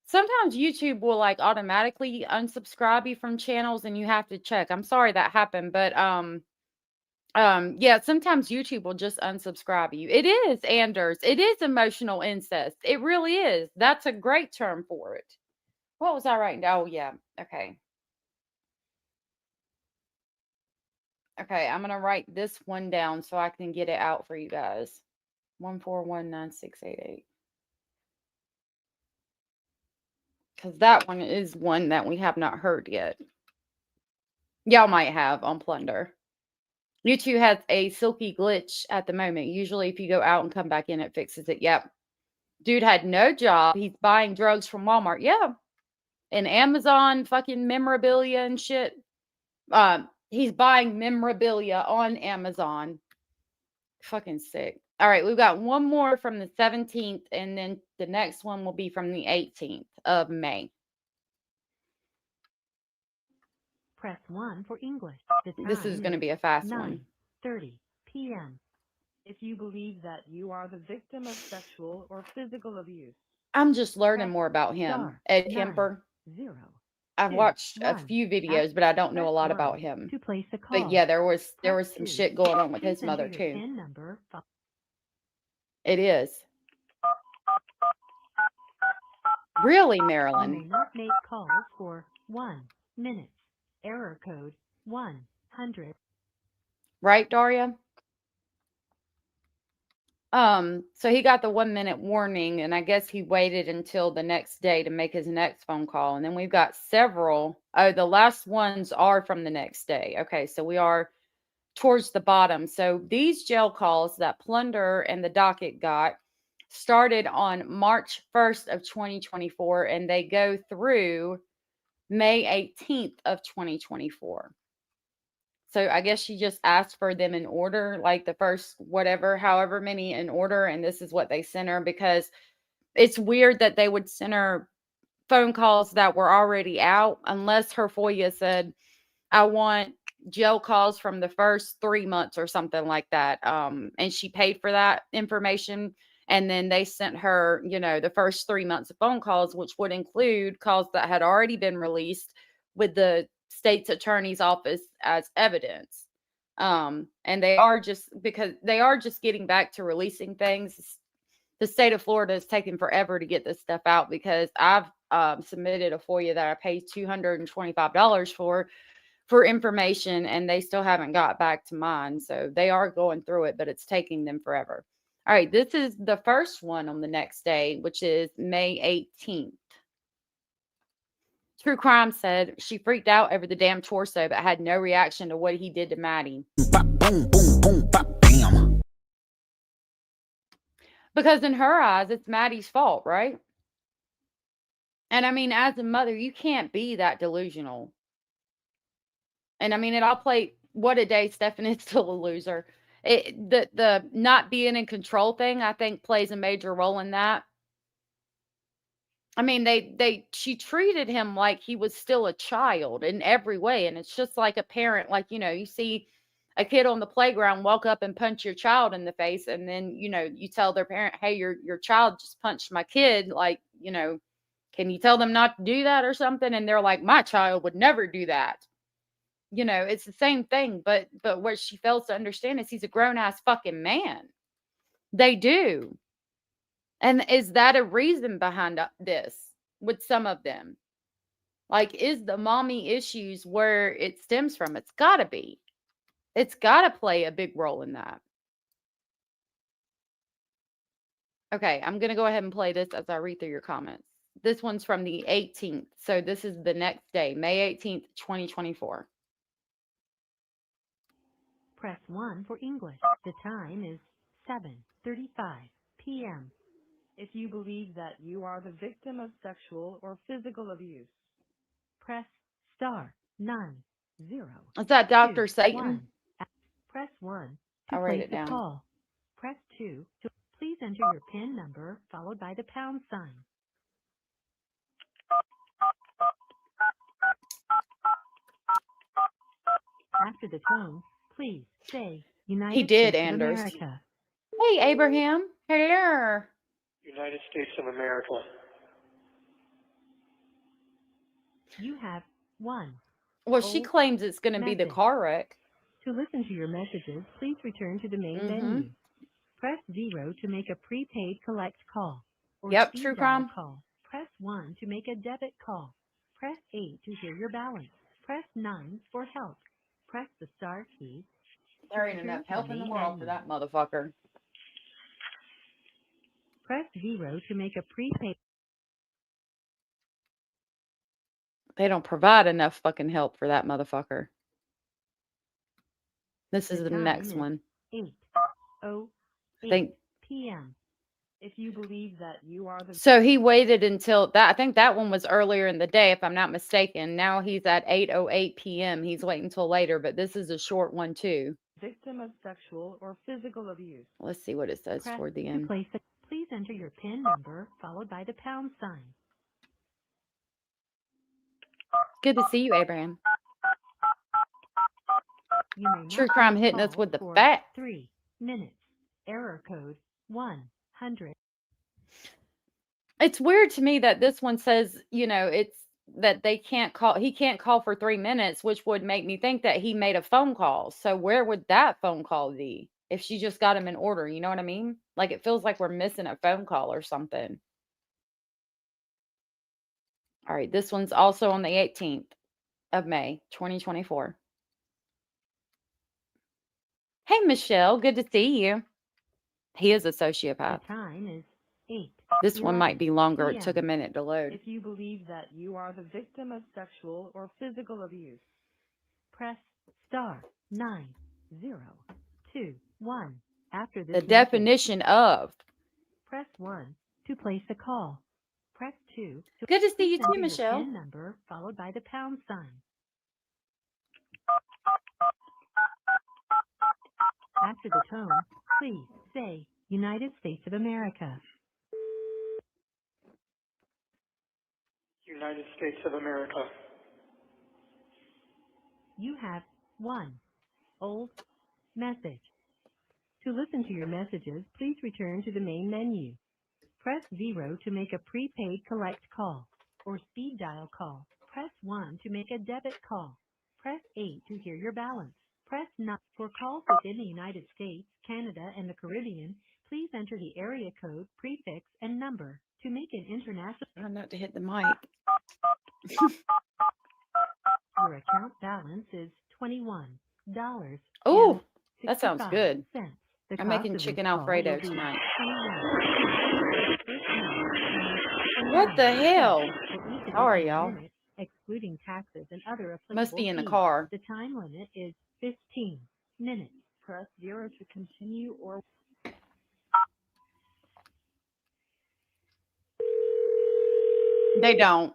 Sometimes YouTube will like automatically unsubscribe you from channels and you have to check. I'm sorry that happened, but yeah, sometimes YouTube will just unsubscribe you. It is, Anders. It is emotional incest. It really is. That's a great term for it. What was I writing down? Oh, yeah. Okay. Okay, I'm going to write this one down so I can get it out for you guys. 1419688. Because that one is one that we have not heard yet. Y'all might have on Plunder. YouTube has a silky glitch at the moment. Usually if you go out and come back in, it fixes it. Yep. Dude had no job. He's buying drugs from Walmart. Yeah. And Amazon fucking memorabilia and shit. He's buying memorabilia on Amazon. Fucking sick. All right, we've got one more from the 17th, and then the next one will be from the 18th of May. Press 1 for English. This is going to be a fast one. 9:30 p.m. If you believe that you are the victim of sexual or physical abuse. I'm just learning more about him. Ed Kemper. I've watched a few videos, but I don't know a lot about him. To place a call. But yeah, there was some shit going on with his mother too. It is. Really, Marilyn? You may not make calls for 1 minute. Error code 100. Right, Daria? So he got the 1 minute warning, and I guess he waited until the next day to make his next phone call. And then we've got several. Oh, the last ones are from the next day. Okay, so we are towards the bottom. So these jail calls that Plunder and the docket got started on March 1st of 2024, and they go through May 18th of 2024. So I guess she just asked for them in order, like the first however many in order, and this is what they sent her, because it's weird that they would send her phone calls that were already out, unless her FOIA said, I want jail calls from the first 3 months or something like that. And she paid for that information. And then they sent her, the first 3 months of phone calls, which would include calls that had already been released with the state's attorney's office as evidence. And they are just getting back to releasing things. The state of Florida is taking forever to get this stuff out, because I've submitted a FOIA that I paid $225 for information, and they still haven't got back to mine. So they are going through it, but it's taking them forever. All right, this is the first one on the next day, which is May 18th. True Crime said she freaked out over the damn torso, but had no reaction to what he did to Maddie. Boom, boom, boom, bam. Because in her eyes, it's Maddie's fault, right? And I mean, as a mother, you can't be that delusional. And I mean, I'll play What a Day, Stephan is still a loser. The not being in control thing, I think, plays a major role in that. I mean, she treated him like he was still a child in every way. And it's just like a parent, like, you see a kid on the playground walk up and punch your child in the face. And then, you tell their parent, hey, your child just punched my kid. Like, can you tell them not to do that or something? And they're like, my child would never do that. It's the same thing. But what she fails to understand is he's a grown ass fucking man. They do. And is that a reason behind this with some of them? Like, is the mommy issues where it stems from? It's got to be. It's got to play a big role in that. Okay, I'm going to go ahead and play this as I read through your comments. This one's from the 18th. So this is the next day, May 18th, 2024. Press 1 for English. The time is 7:35 p.m. If you believe that you are the victim of sexual or physical abuse, press star 90. Is that Dr. Satan? 1. Press 1 to I'll write place it a down. call. Press 2 to please enter your PIN number followed by the pound sign. After the tone, please say United States of Anders. America. Hey, Abraham. Hello. United States of America. You have 1. Well, she claims it's going to be the car wreck. To listen to your messages, please return to the main menu. Press 0 to make a prepaid collect call. Or speed True dial crime. call. Press 1 to make a debit call. Press 8 to hear your balance. Press 9 for help. Press the star key. There ain't enough help in the world for that motherfucker. Press 0 to make a prepaid. They don't provide enough fucking help for that motherfucker. This is the next one. 8:08 p.m. if you believe that you are the So he waited until that. I think that one was earlier in the day, if I'm not mistaken. Now he's at 8:08 p.m. He's waiting until later, but this is a short one too. victim of sexual or physical abuse, Let's see what it says Press toward the to end. place please enter your PIN number followed by the pound sign. Good to see you, Abraham. You may True not crime take hitting us calls with the for facts. 3 minutes. Error code 100. It's weird to me that this one says, it's that they can't call. He can't call for 3 minutes, which would make me think that he made a phone call. So where would that phone call be if she just got him in order? You know what I mean? Like, it feels like we're missing a phone call or something. All right. This one's also on the 18th of May, 2024. Hey, Michelle. Good to see you. He is a sociopath. The time is 8. This one might be longer. It took a minute to load. if you believe that you are the victim of sexual or physical abuse, press star 9021. After this The message, definition of. press 1 to place a call. Press 2 to Good to see you enter too, your Michelle. PIN number followed by the pound sign. After the tone, please say United States of America. United States of America. You have 1 old message. To listen to your messages, please return to the main menu. Press 0 to make a prepaid collect call or speed dial call. Press 1 to make a debit call. Press 8 to hear your balance. Press 9 for calls within the United States, Canada, and the Caribbean. Please enter the area code, prefix, and number. To make an international... Try not to hit the mic. Your account balance is $21. Oh, that sounds good. I'm making chicken Alfredo tonight. What the hell? Sorry, y'all. Excluding taxes and other applicable Must be in the fees. car. The time limit is 15 minutes. press 0 to continue or They don't.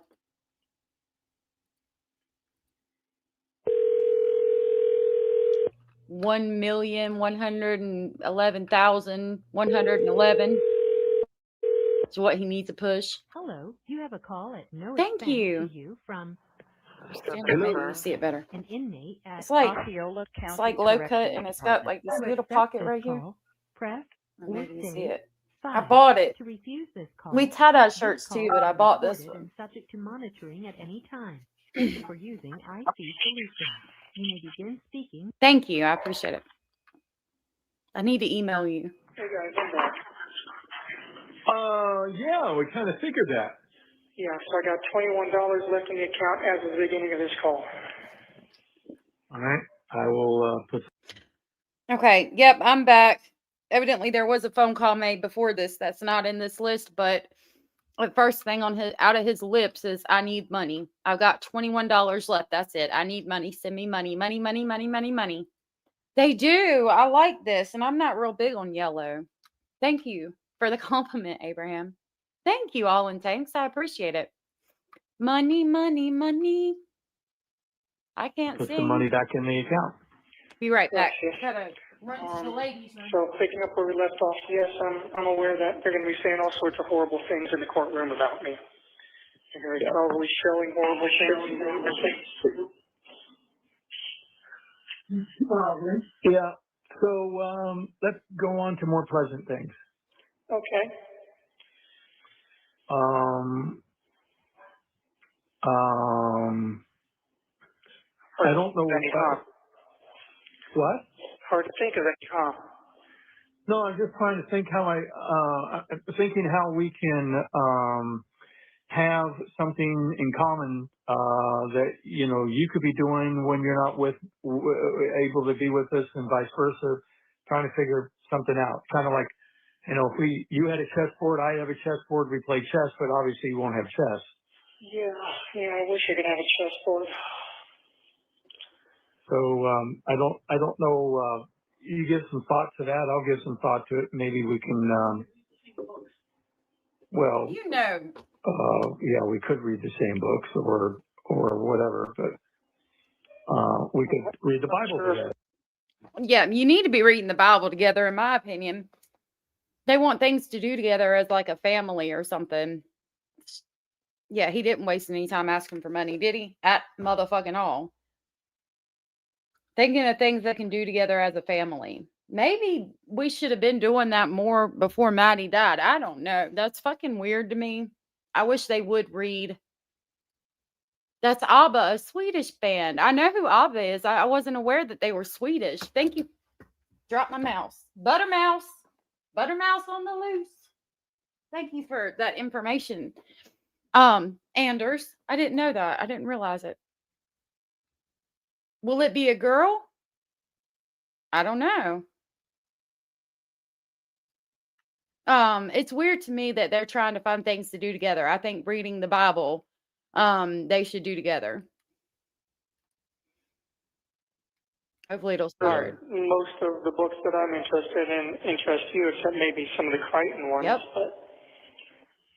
1,111,111 is what he needs to push. Hello, you have a call at no Thank expense you. to you from Maybe you see it better. an inmate at It's like Osceola County it's like low cut, Correctional and it's got Department. like this to little accept pocket this right here. call, press Or or maybe you see say it. I 5. bought it. To refuse this call, We tie-dye this shirts call too, but I is bought this recorded one. and subject to monitoring at any time. Thank you for using IC Solutions. You may begin speaking. Thank you. I appreciate it. I need to email you. Hey guys, I'm back. Yeah, we kind of figured that. Yeah, so I got $21 left in the account as of the beginning of this call. All right. I will put. Okay. Yep, I'm back. Evidently, there was a phone call made before this that's not in this list, but the first thing out of his lips is, "I need money. I've got $21 left. That's it. I need money. Send me money. Money, money, money, money, money." They do. I like this, and I'm not real big on yellow. Thank you for the compliment, Abraham. Thank you, all in thanks. I appreciate it. Money, money, money. I can't Put sing. some money back in the account. Be right back. Yes, yes. Gotta run to the ladies' room. So picking up where we left off, yes, I'm aware that they're going to be saying all sorts of horrible things in the courtroom about me. They're going to be probably showing horrible things. Yeah. So let's go on to more pleasant things. Okay. I don't know what. Hard to think of any, huh? No, I'm just trying to think how I'm thinking how we can have something in common that you could be doing when you're not able to be with us, and vice versa. Trying to figure something out, kind of like if you had a chessboard, I have a chessboard, we play chess, but obviously you won't have chess. Yeah, I wish I could have a chessboard. So I don't know. You give some thought to that. I'll give some thought to it. Maybe we can. Yeah, we could read the same books or whatever, but we could read the Bible together. Yeah, you need to be reading the Bible together, in my opinion. They want things to do together as like a family or something. Yeah, he didn't waste any time asking for money, did he? At motherfucking all. Thinking of things they can do together as a family. Maybe we should have been doing that more before Maddie died. I don't know. That's fucking weird to me. I wish they would read. That's ABBA, a Swedish band. I know who ABBA is. I wasn't aware that they were Swedish. Thank you. Drop my mouse. Buttermouse. Buttermouse on the loose. Thank you for that information. Anders, I didn't know that. I didn't realize it. Will it be a girl? I don't know. It's weird to me that they're trying to find things to do together. I think reading the Bible, they should do together. Hopefully it'll start. Most of the books that I'm interested in interest you, except maybe some of the Crichton ones. Yep. But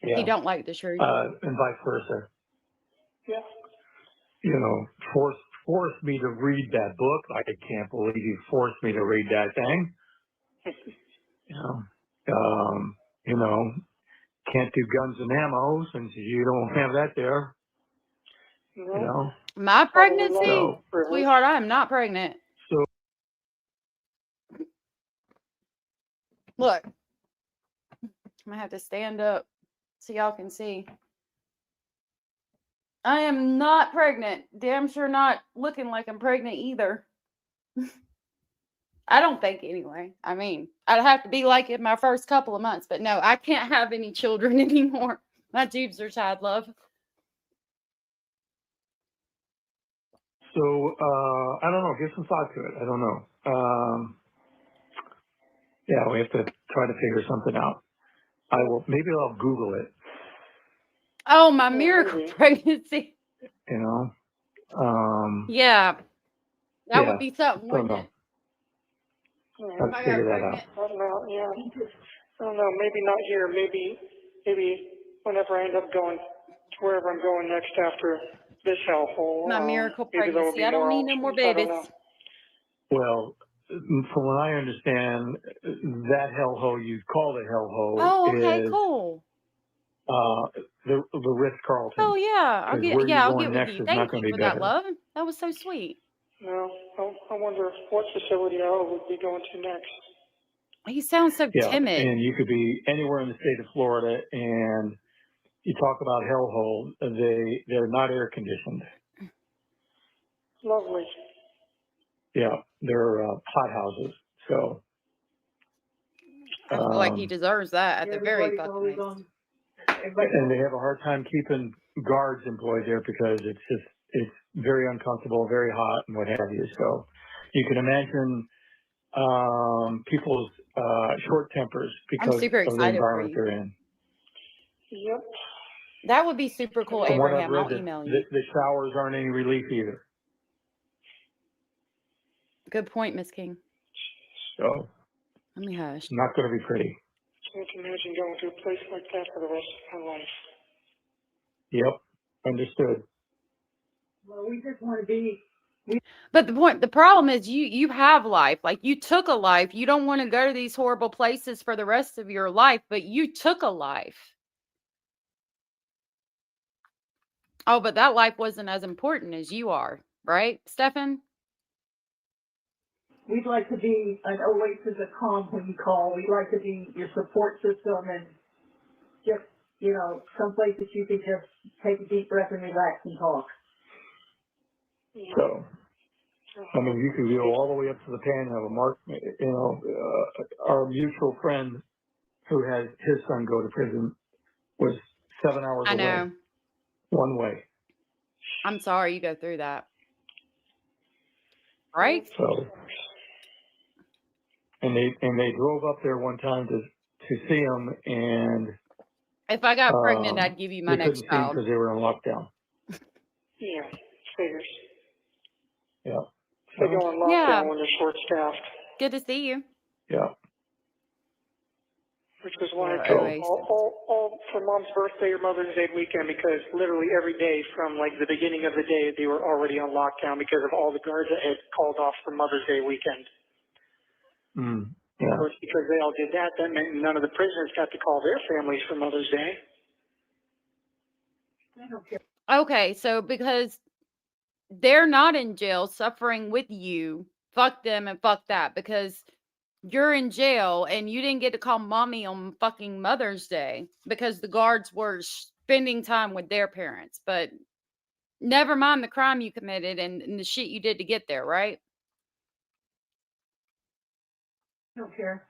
Yeah. You don't like the truth. And vice versa. Yeah. Force me to read that book. I can't believe you forced me to read that thing. Can't do guns and ammo since you don't have that there. My pregnancy, sweetheart, I am not pregnant. So look, I'm gonna have to stand up so y'all can see. I am not pregnant. Damn sure not looking like I'm pregnant either. I don't think anyway. I mean, I'd have to be like in my first couple of months, but no, I can't have any children anymore. My tubes are tied, love. So, I don't know. Give some thought to it. I don't know. Yeah, we have to try to figure something out. Maybe I'll Google it. Oh, my miracle pregnancy. Yeah. That would be something, wouldn't it? Let's figure that out. I don't know, yeah. I don't know, maybe not here. Maybe whenever I end up going to wherever I'm going next after this hellhole. My miracle pregnancy. I don't need no more babies. Well, from what I understand, that hellhole you'd call it hellhole Oh, okay, is cool. the Ritz-Carlton. Oh yeah, Because where you're I'll going get with next you. is Thank not going you to be for that, better. love. That was so sweet. No, I wonder what facility I would be going to next. He sounds so Yeah, timid. and you could be anywhere in the state of Florida, and you talk about hellhole, they're not air conditioned. Lovely. Yeah, they're hot houses. So I feel like he deserves that at the very fucking least. and they have a hard time keeping guards employed there because it's very uncomfortable, very hot, and what have you. So you can imagine people's short tempers I'm because super of the excited for environment you. they're in. Yep. That would be super cool, From what I've Abraham. read, I'll email you. the showers aren't any relief either. Good point, Miss King. So Let me hush. not going to be pretty. Can't imagine going to a place like that for the rest of my life. Yep, understood. Well, we just want to be. But the problem is you have life. Like you took a life. You don't want to go to these horrible places for the rest of your life, but you took a life. Oh, but that life wasn't as important as you are, right, Stephan? We'd like to be an oasis of calm when you call. We'd like to be your support system and just, someplace that you could just take a deep breath and relax and talk. So, I mean, you could go all the way up to the Panhandle. Mark, our mutual friend who had his son go to prison was 7 hours I away, know. one way. I'm sorry you go through that. Right? So, and they drove up there one time to see him, and If I got pregnant, I'd give you my they next couldn't see him child. because they were in lockdown. Yeah, figures. Yeah. They go on lockdown when they're short-staffed. Good to see you. Yeah. Which was why I Oasis. all for Mom's birthday or Mother's Day weekend, because literally every day from like the beginning of the day, they were already on lockdown because of all the guards that had called off for Mother's Day weekend. Yeah. Of course, because they all did that, that meant none of the prisoners got to call their families for Mother's Day. Okay, so because they're not in jail suffering with you, fuck them and fuck that, because you're in jail and you didn't get to call mommy on fucking Mother's Day because the guards were spending time with their parents. But never mind the crime you committed and the shit you did to get there, right? I don't care.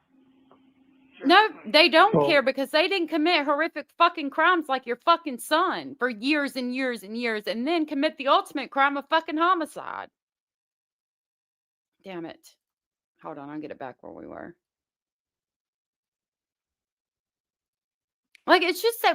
No, they don't care because they didn't commit horrific fucking crimes like your fucking son for years and years and years and then commit the ultimate crime of fucking homicide. Damn it. Hold on, I'll get it back where we were. Like, it's just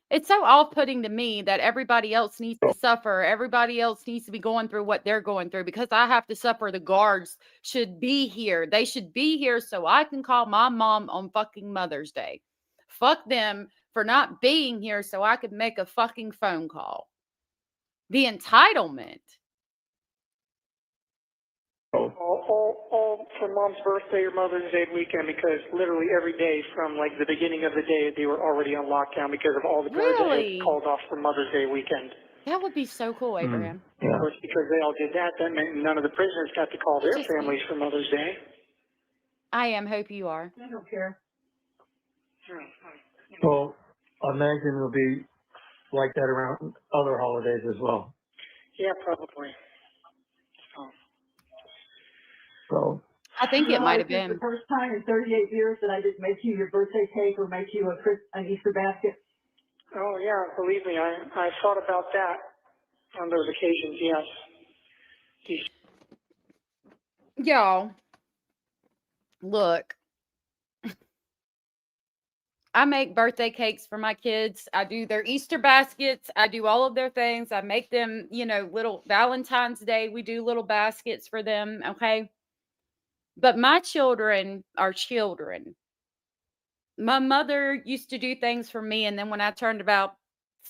it's so off-putting to me that everybody else needs to suffer. Everybody else needs to be going through what they're going through because I have to suffer. The guards should be here. They should be here so I can call my mom on fucking Mother's Day. Fuck them for not being here so I could make a fucking phone call. The entitlement. All for Mom's birthday or Mother's Day weekend, because literally every day from like the beginning of the day, they were already on lockdown because of all the guards that had called off for Mother's Day weekend. That would be so cool, Abraham. Of course, because they all did that, that meant none of the prisoners got to call their families for Mother's Day. I hope you are. I don't care. Well, I imagine it'll be like that around other holidays as well. Yeah, probably. So I think it might have This is been. the first time in 38 years that I didn't make you your birthday cake or make you an Easter basket. Oh yeah, believe me, I thought about that on those occasions. Yes. Y'all, look. I make birthday cakes for my kids. I do their Easter baskets. I do all of their things. I make them, little Valentine's Day. We do little baskets for them. Okay. But my children are children. My mother used to do things for me. And then when I turned about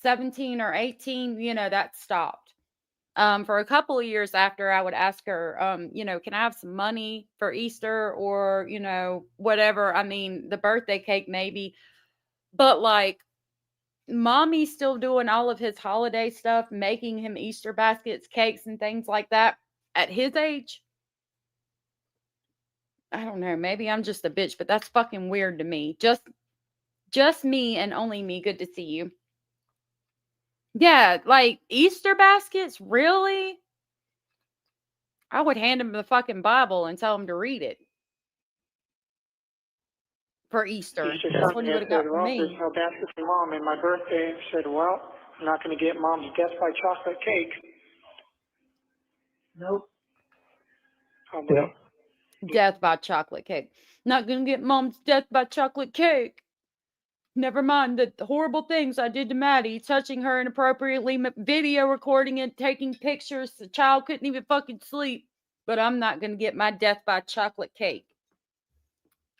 17 or 18, that stopped. For a couple of years after, I would ask her, can I have some money for Easter or, whatever. I mean, the birthday cake maybe. But like, Mommy's still doing all of his holiday stuff, making him Easter baskets, cakes, and things like that at his age. I don't know. Maybe I'm just a bitch, but that's fucking weird to me. Just me and only me. Good to see you. Yeah, like Easter baskets? Really? I would hand him the fucking Bible and tell him to read it. For Easter. That's what he would have got from me. There's no basket for Mom, and my birthday. I said, well, I'm not going to get Mom's death by chocolate cake. Nope. Yeah. Death by chocolate cake. Not going to get Mom's death by chocolate cake. Never mind the horrible things I did to Maddie, touching her inappropriately, video recording it, taking pictures. The child couldn't even fucking sleep. But I'm not going to get my death by chocolate cake.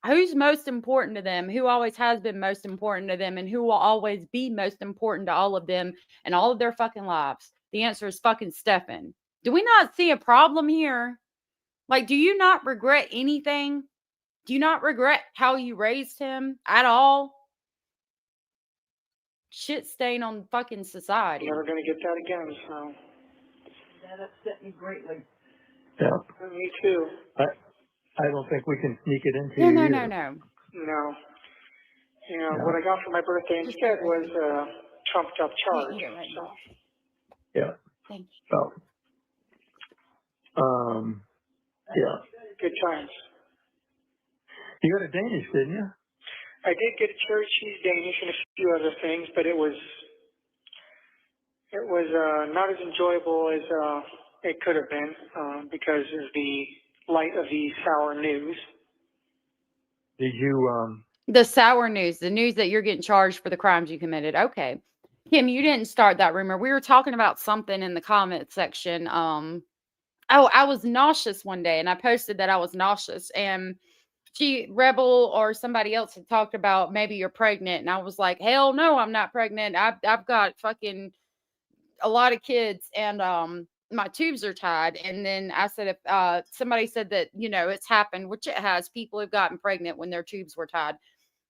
Who's most important to them? Who always has been most important to them? And who will always be most important to all of them and all of their fucking lives? The answer is fucking Stephan. Do we not see a problem here? Like, do you not regret anything? Do you not regret how you raised him at all? Shit stain on fucking society. Never going to get that again, so. That upset me greatly. Yeah. Me too. I don't think we can sneak it into No. No. What I got for my birthday instead was a trumped up charge. So. Yeah. Thank you. So, yeah. Good times. You got a Danish, didn't you? I did get a cherry cheese Danish and a few other things, but it was not as enjoyable as it could have been because of the light of the sour news. Did you the sour news, the news that you're getting charged for the crimes you committed? Okay, Kim, you didn't start that rumor. We were talking about something in the comment section. I was nauseous one day, and I posted that I was nauseous, and Rebel or somebody else had talked about maybe you're pregnant, and I was like, hell no, I'm not pregnant. I've got fucking a lot of kids, and my tubes are tied. And then I said, if somebody said that, it's happened, which it has, people have gotten pregnant when their tubes were tied.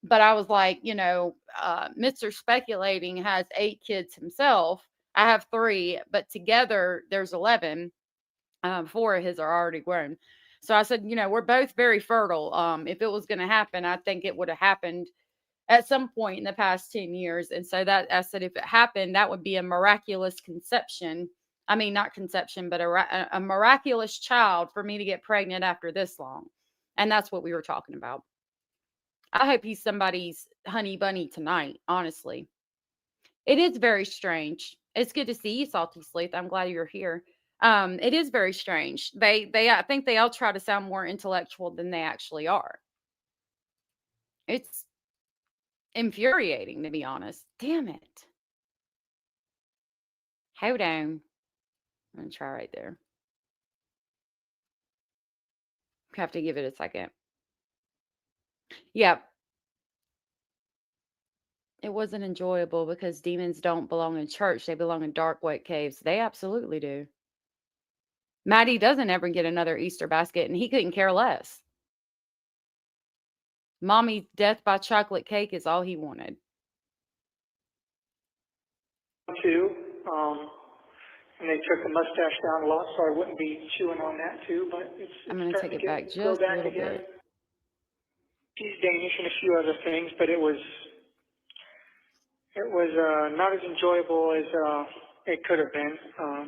But I was like, Mr. Speculating has 8 kids himself. I have 3, but together there's 11. 4 of his are already grown. So I said, we're both very fertile. If it was going to happen, I think it would have happened at some point in the past 10 years. And so that I said, if it happened, that would be a miraculous conception. I mean, not conception, but a miraculous child for me to get pregnant after this long. And that's what we were talking about. I hope he's somebody's honey bunny tonight, honestly. It is very strange. It's good to see you, Salty Sleuth. I'm glad you're here. It is very strange. I think they all try to sound more intellectual than they actually are. It's infuriating, to be honest. Damn it. Hold on. I'm going to try right there. Have to give it a second. Yep. It wasn't enjoyable because demons don't belong in church. They belong in dark, wet caves. They absolutely do. Maddie doesn't ever get another Easter basket, and he couldn't care less. Mommy's death by chocolate cake is all he wanted. Too, and they took the mustache down a lot, so I wouldn't be chewing on that too. But I'm going to take it back just a little bit. She's Danish and a few other things, but it was not as enjoyable as it could have been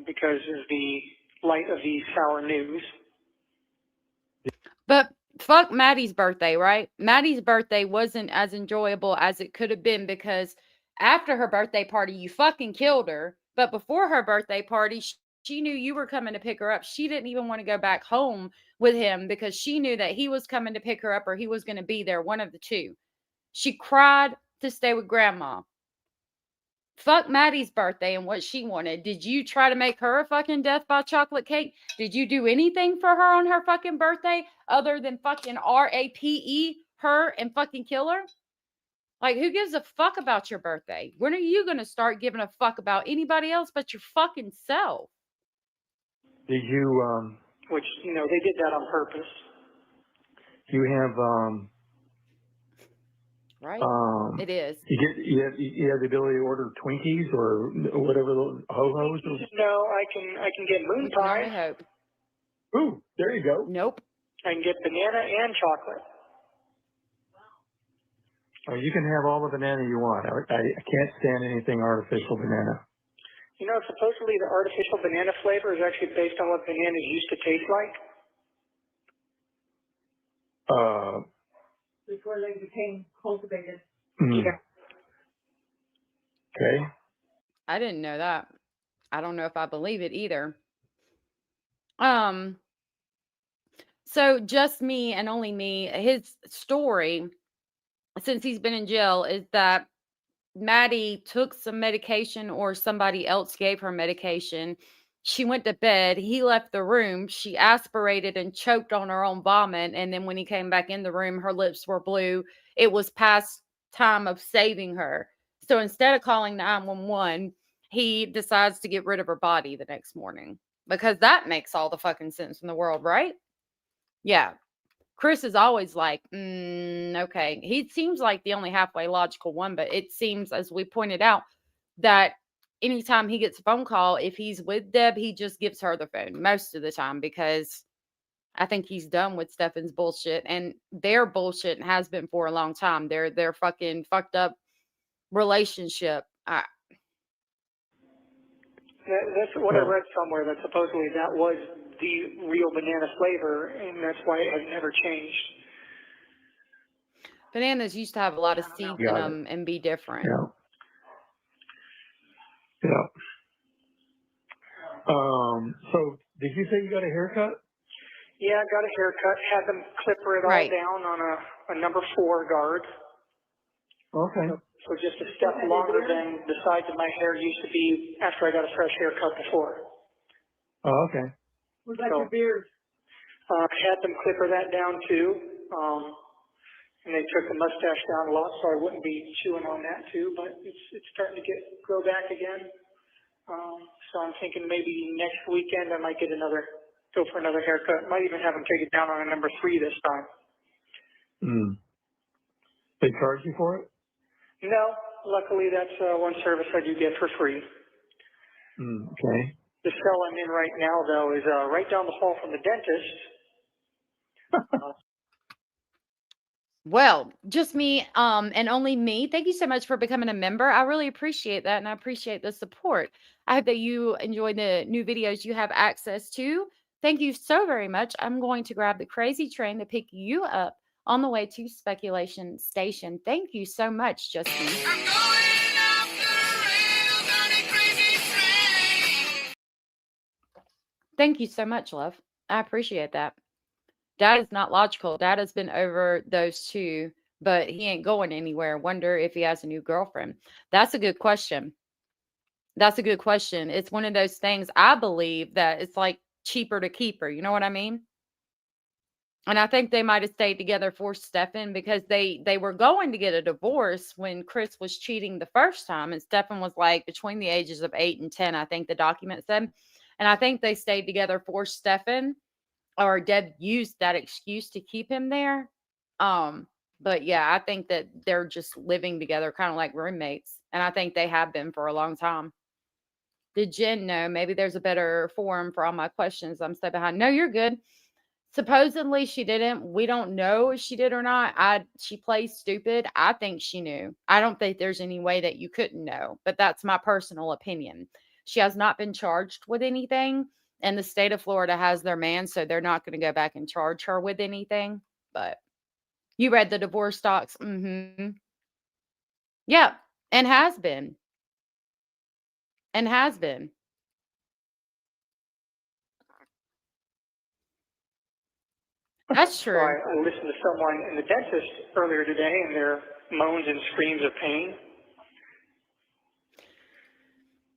because of the light of the sour news. But fuck Maddie's birthday, right? Maddie's birthday wasn't as enjoyable as it could have been because after her birthday party, you fucking killed her. But before her birthday party, she knew you were coming to pick her up. She didn't even want to go back home with him because she knew that he was coming to pick her up or he was going to be there, one of the two. She cried to stay with grandma. Fuck Maddie's birthday and what she wanted. Did you try to make her a fucking death by chocolate cake? Did you do anything for her on her fucking birthday other than fucking RAPE her and fucking kill her? Like, who gives a fuck about your birthday? When are you going to start giving a fuck about anybody else but your fucking self? Did you, which, you know, they did that on purpose. you have, Right? It is. you have the ability to order Twinkies or whatever those ho-hos? No, I can get moon We can pies. only hope. Ooh, there you go. Nope. I can get banana and chocolate. Oh, you can have all the banana you want. I can't stand anything artificial banana. You know, supposedly the artificial banana flavor is actually based on what bananas used to taste like. Before they became cultivated. Yeah. Okay. I didn't know that. I don't know if I believe it either. So just me and only me, his story, since he's been in jail, is that Maddie took some medication or somebody else gave her medication. She went to bed. He left the room. She aspirated and choked on her own vomit. And then when he came back in the room, her lips were blue. It was past time of saving her. So instead of calling 911, he decides to get rid of her body the next morning because that makes all the fucking sense in the world, right? Yeah. Chris is always like, okay. He seems like the only halfway logical one, but it seems, as we pointed out, that anytime he gets a phone call, if he's with Deb, he just gives her the phone most of the time because I think he's done with Stephan's bullshit, and their bullshit has been for a long time. Their fucking fucked up relationship. That's what I read somewhere, that supposedly that was the real banana flavor, and that's why it has never changed. Bananas used to have a lot of seeds in them and be different. Yeah. Yeah. So did you say you got a haircut? Yeah, I got a haircut, had them clipper it all down on a number 4 guard. Okay. So just a step longer than the size of my hair used to be after I got a fresh haircut before. Oh, okay. What about your beard? Had them clipper that down too. And they took the mustache down a lot, so I wouldn't be chewing on that too. But it's starting to grow back again. So I'm thinking maybe next weekend I might go for another haircut. Might even have them take it down on a number 3 this time. They charge you for it? No, luckily that's one service I do get for free. Okay. The cell I'm in right now, though, is right down the hall from the dentist. Well, just me, and only me. Thank you so much for becoming a member. I really appreciate that, and I appreciate the support. I hope that you enjoy the new videos you have access to. Thank you so very much. I'm going to grab the crazy train to pick you up on the way to Speculation Station. Thank you so much, Justin. Thank you so much, love. I appreciate that. Dad is not logical. Dad has been over those two, but he ain't going anywhere. Wonder if he has a new girlfriend. That's a good question. That's a good question. It's one of those things. I believe that it's like cheaper to keep her. You know what I mean? And I think they might have stayed together for Stephan because they were going to get a divorce when Chris was cheating the first time. And Stephan was like between the ages of 8 and 10, I think the document said. And I think they stayed together for Stephan, or Deb used that excuse to keep him there. But yeah, I think that they're just living together kind of like roommates. And I think they have been for a long time. Did Jen know? Maybe there's a better forum for all my questions. I'm so behind. No, you're good. Supposedly she didn't. We don't know if she did or not. She plays stupid. I think she knew. I don't think there's any way that you couldn't know, but that's my personal opinion. She has not been charged with anything, and the state of Florida has their man, so they're not going to go back and charge her with anything. But you read the divorce docs. Yeah, and has been. And has been. That's true. So I listened to someone in the dentist earlier today, and their moans and screams of pain.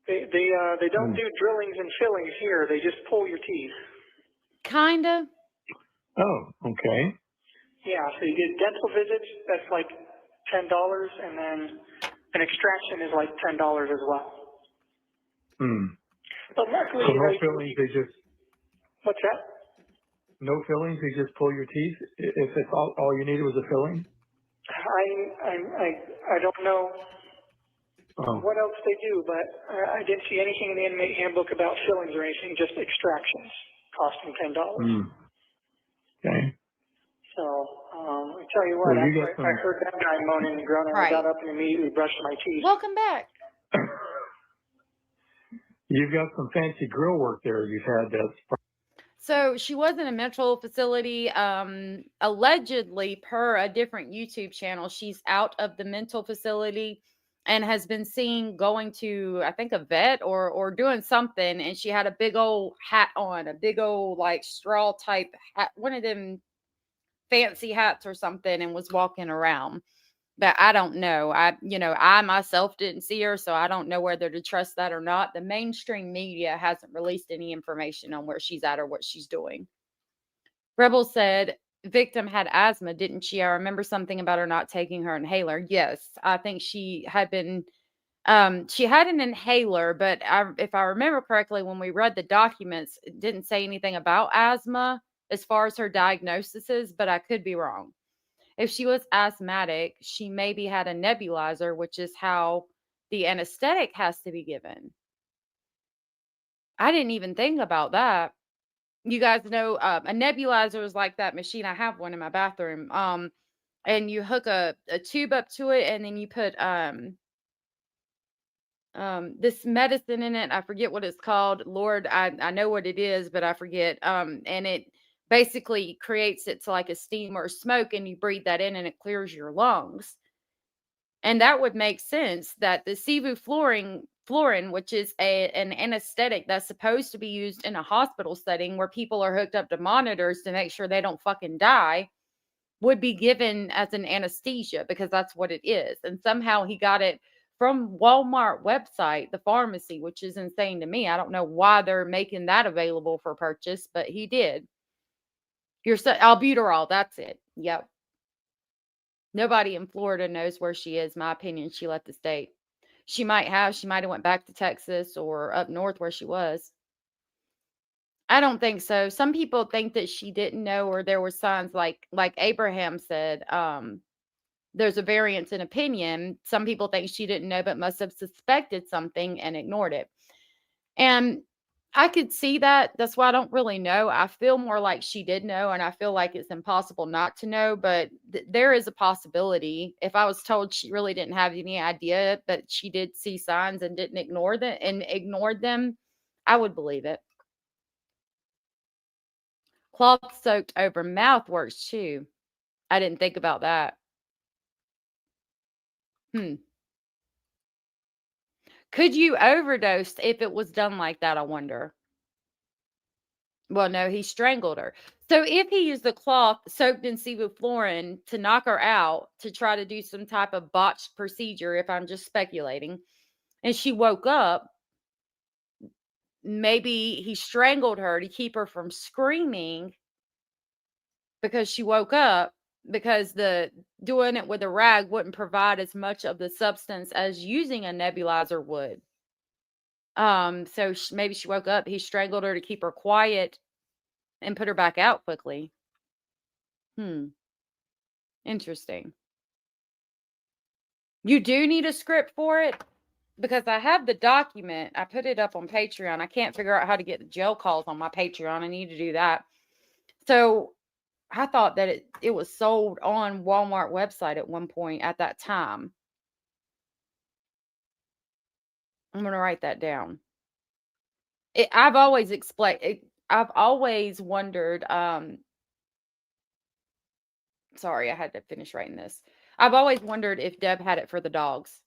They don't do drillings and fillings here. They just pull your teeth. Kinda. Oh, okay. Yeah, so you get dental visits, that's like $10, and then an extraction is like $10 as well. But luckily, so no fillings, What's that? No fillings, you just pull your teeth? If it's all you needed was a filling? I don't know what else they do, but I didn't see anything in the inmate handbook about fillings or anything, just extractions costing $10. Okay. So, I tell you what, I heard that guy moaning and groaning. Right. I got up and immediately brushed my teeth. Welcome back. You've got some fancy grill work there you've had that's... So she was in a mental facility. Allegedly, per a different YouTube channel, she's out of the mental facility and has been seen going to, I think, a vet or doing something. And she had a big old hat on, a big old like straw type hat, one of them fancy hats or something, and was walking around. But I don't know. I myself didn't see her, so I don't know whether to trust that or not. The mainstream media hasn't released any information on where she's at or what she's doing. Rebel said, victim had asthma, didn't she? I remember something about her not taking her inhaler. Yes, I think she had been, she had an inhaler, but if I remember correctly, when we read the documents, it didn't say anything about asthma as far as her diagnosis is, but I could be wrong. If she was asthmatic, she maybe had a nebulizer, which is how the anesthetic has to be given. I didn't even think about that. You guys know a nebulizer is like that machine. I have one in my bathroom. And you hook a tube up to it, and then you put this medicine in it. I forget what it's called. Lord, I know what it is, but I forget. And it basically creates it to like a steam or smoke, and you breathe that in and it clears your lungs. And that would make sense that the sevoflurane, which is an anesthetic that's supposed to be used in a hospital setting where people are hooked up to monitors to make sure they don't fucking die, would be given as an anesthesia, because that's what it is. And somehow he got it from Walmart website, the pharmacy, which is insane to me. I don't know why they're making that available for purchase, but he did. Albuterol, that's it. Yep. Nobody in Florida knows where she is. My opinion, she left the state. She might have went back to Texas or up north where she was. I don't think so. Some people think that she didn't know, or there were signs like Abraham said, there's a variance in opinion. Some people think she didn't know, but must have suspected something and ignored it. And I could see that. That's why I don't really know. I feel more like she did know, and I feel like it's impossible not to know, but there is a possibility. If I was told she really didn't have any idea, but she did see signs and didn't ignore them and ignored them, I would believe it. Cloth soaked over mouth works too. I didn't think about that. Could you overdose if it was done like that, I wonder? Well, no, he strangled her. So if he used the cloth soaked in sevoflurane to knock her out, to try to do some type of botched procedure, if I'm just speculating, and she woke up, maybe he strangled her to keep her from screaming because she woke up, because the doing it with a rag wouldn't provide as much of the substance as using a nebulizer would. So maybe she woke up, he strangled her to keep her quiet and put her back out quickly. Interesting. You do need a script for it, because I have the document. I put it up on Patreon. I can't figure out how to get the jail calls on my Patreon. I need to do that. So I thought that it was sold on Walmart website at one point at that time. I'm going to write that down. I've always wondered, sorry, I had to finish writing this. I've always wondered if Deb had it for the dogs.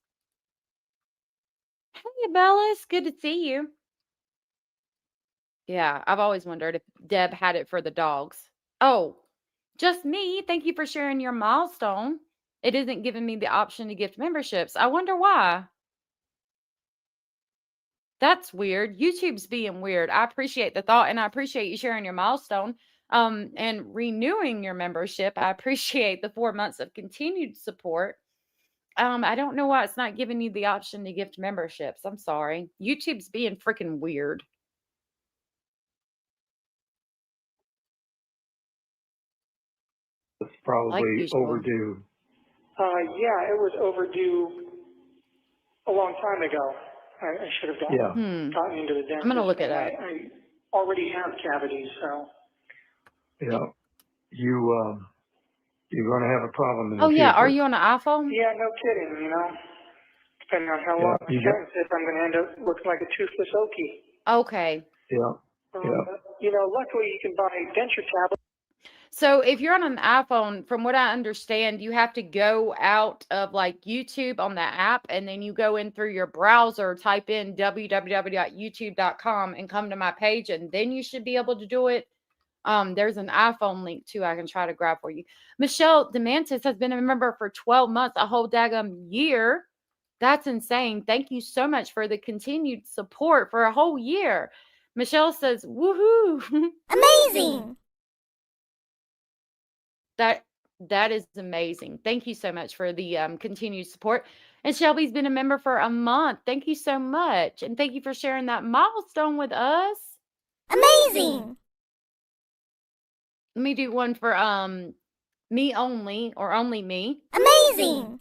Hey, Bellis, good to see you. Yeah, I've always wondered if Deb had it for the dogs. Oh, just me. Thank you for sharing your milestone. It isn't giving me the option to gift memberships. I wonder why. That's weird. YouTube's being weird. I appreciate the thought, and I appreciate you sharing your milestone and renewing your membership. I appreciate the 4 months of continued support. I don't know why it's not giving you the option to gift memberships. I'm sorry. YouTube's being freaking weird. It's probably overdue. Yeah, it was overdue a long time ago. I should have gotten into the dentist. I'm gonna look it up. I already have cavities, so. Yeah, you're going to have a problem in the Oh future. yeah, are you on an iPhone? Yeah, no kidding, you know. Depending on how long I practice, I'm going to end up looking like a toothless Okie. Okay. Yeah. You know, luckily you can buy denture tablets. So if you're on an iPhone, from what I understand, you have to go out of like YouTube on the app, and then you go in through your browser, type in www.youtube.com and come to my page, and then you should be able to do it. There's an iPhone link too. I can try to grab for you. Michelle Demantis has been a member for 12 months, a whole daggum year. That's insane. Thank you so much for the continued support for a whole year. Michelle says, woohoo. Amazing. That is amazing. Thank you so much for the continued support. And Shelby's been a member for a month. Thank you so much. And thank you for sharing that milestone with us. Amazing. Let me do one for me only, or only me. Amazing.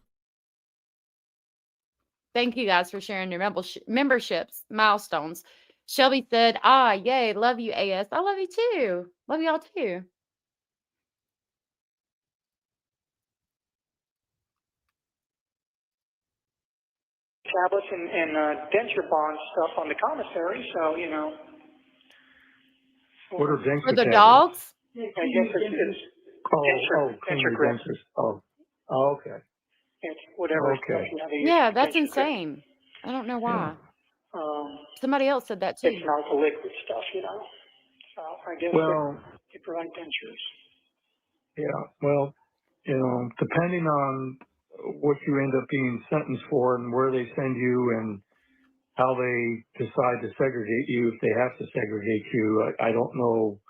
Thank you guys for sharing your memberships, milestones. Shelby said, yay, love you, AS. I love you too. Love y'all too. Tablets and denture bond stuff on the commissary, so, you know. What are denture For the tablets? dogs? I guess it's denture grips. Oh, okay. It's whatever. Okay. Yeah, that's insane. I don't know why. Somebody else said that too. It's not the liquid stuff, you know. So I guess they provide dentures. Yeah, well, you know, depending on what you end up being sentenced for and where they send you and how they decide to segregate you, if they have to segregate you, I don't know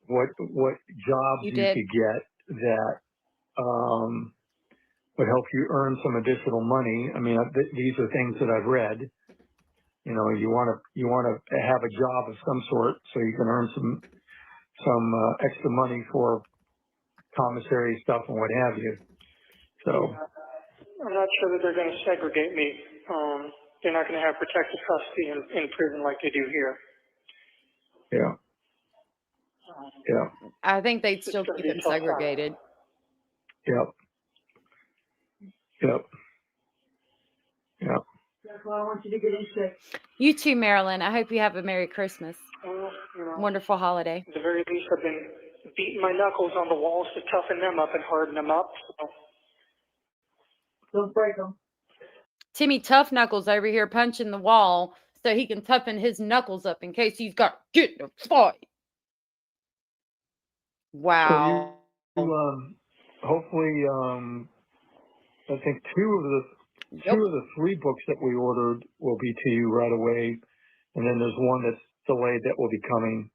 what jobs you could get that would help you earn some additional money. I mean, these are things that I've read. You know, you want to have a job of some sort so you can earn some extra money for commissary stuff and what have you. So I'm not sure that they're going to segregate me. They're not going to have protective custody in prison like they do here. Yeah. Yeah. I think they'd still keep them segregated. Yep. Yep. Yep. That's why I want you to get in shape. You too, Marilyn. I hope you have a Merry Christmas. Well, you know, wonderful holiday. At the very least, I've been beating my knuckles on the walls to toughen them up and harden them up. So. Don't break them. Timmy Tough Knuckles over here punching the wall so he can toughen his knuckles up in case he's got to get in a fight. Wow. So you hopefully, I think two of the three books that we ordered will be to you right away, and then there's one that's delayed that will be coming.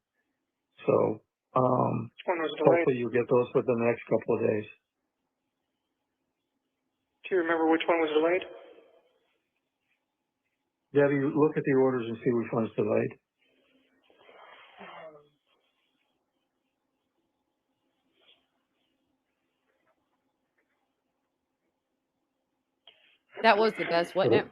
So hopefully you'll get those within the next couple of days. Do you remember which one was delayed? Debbie, look at the orders and see which one's delayed. That was the best, wasn't it?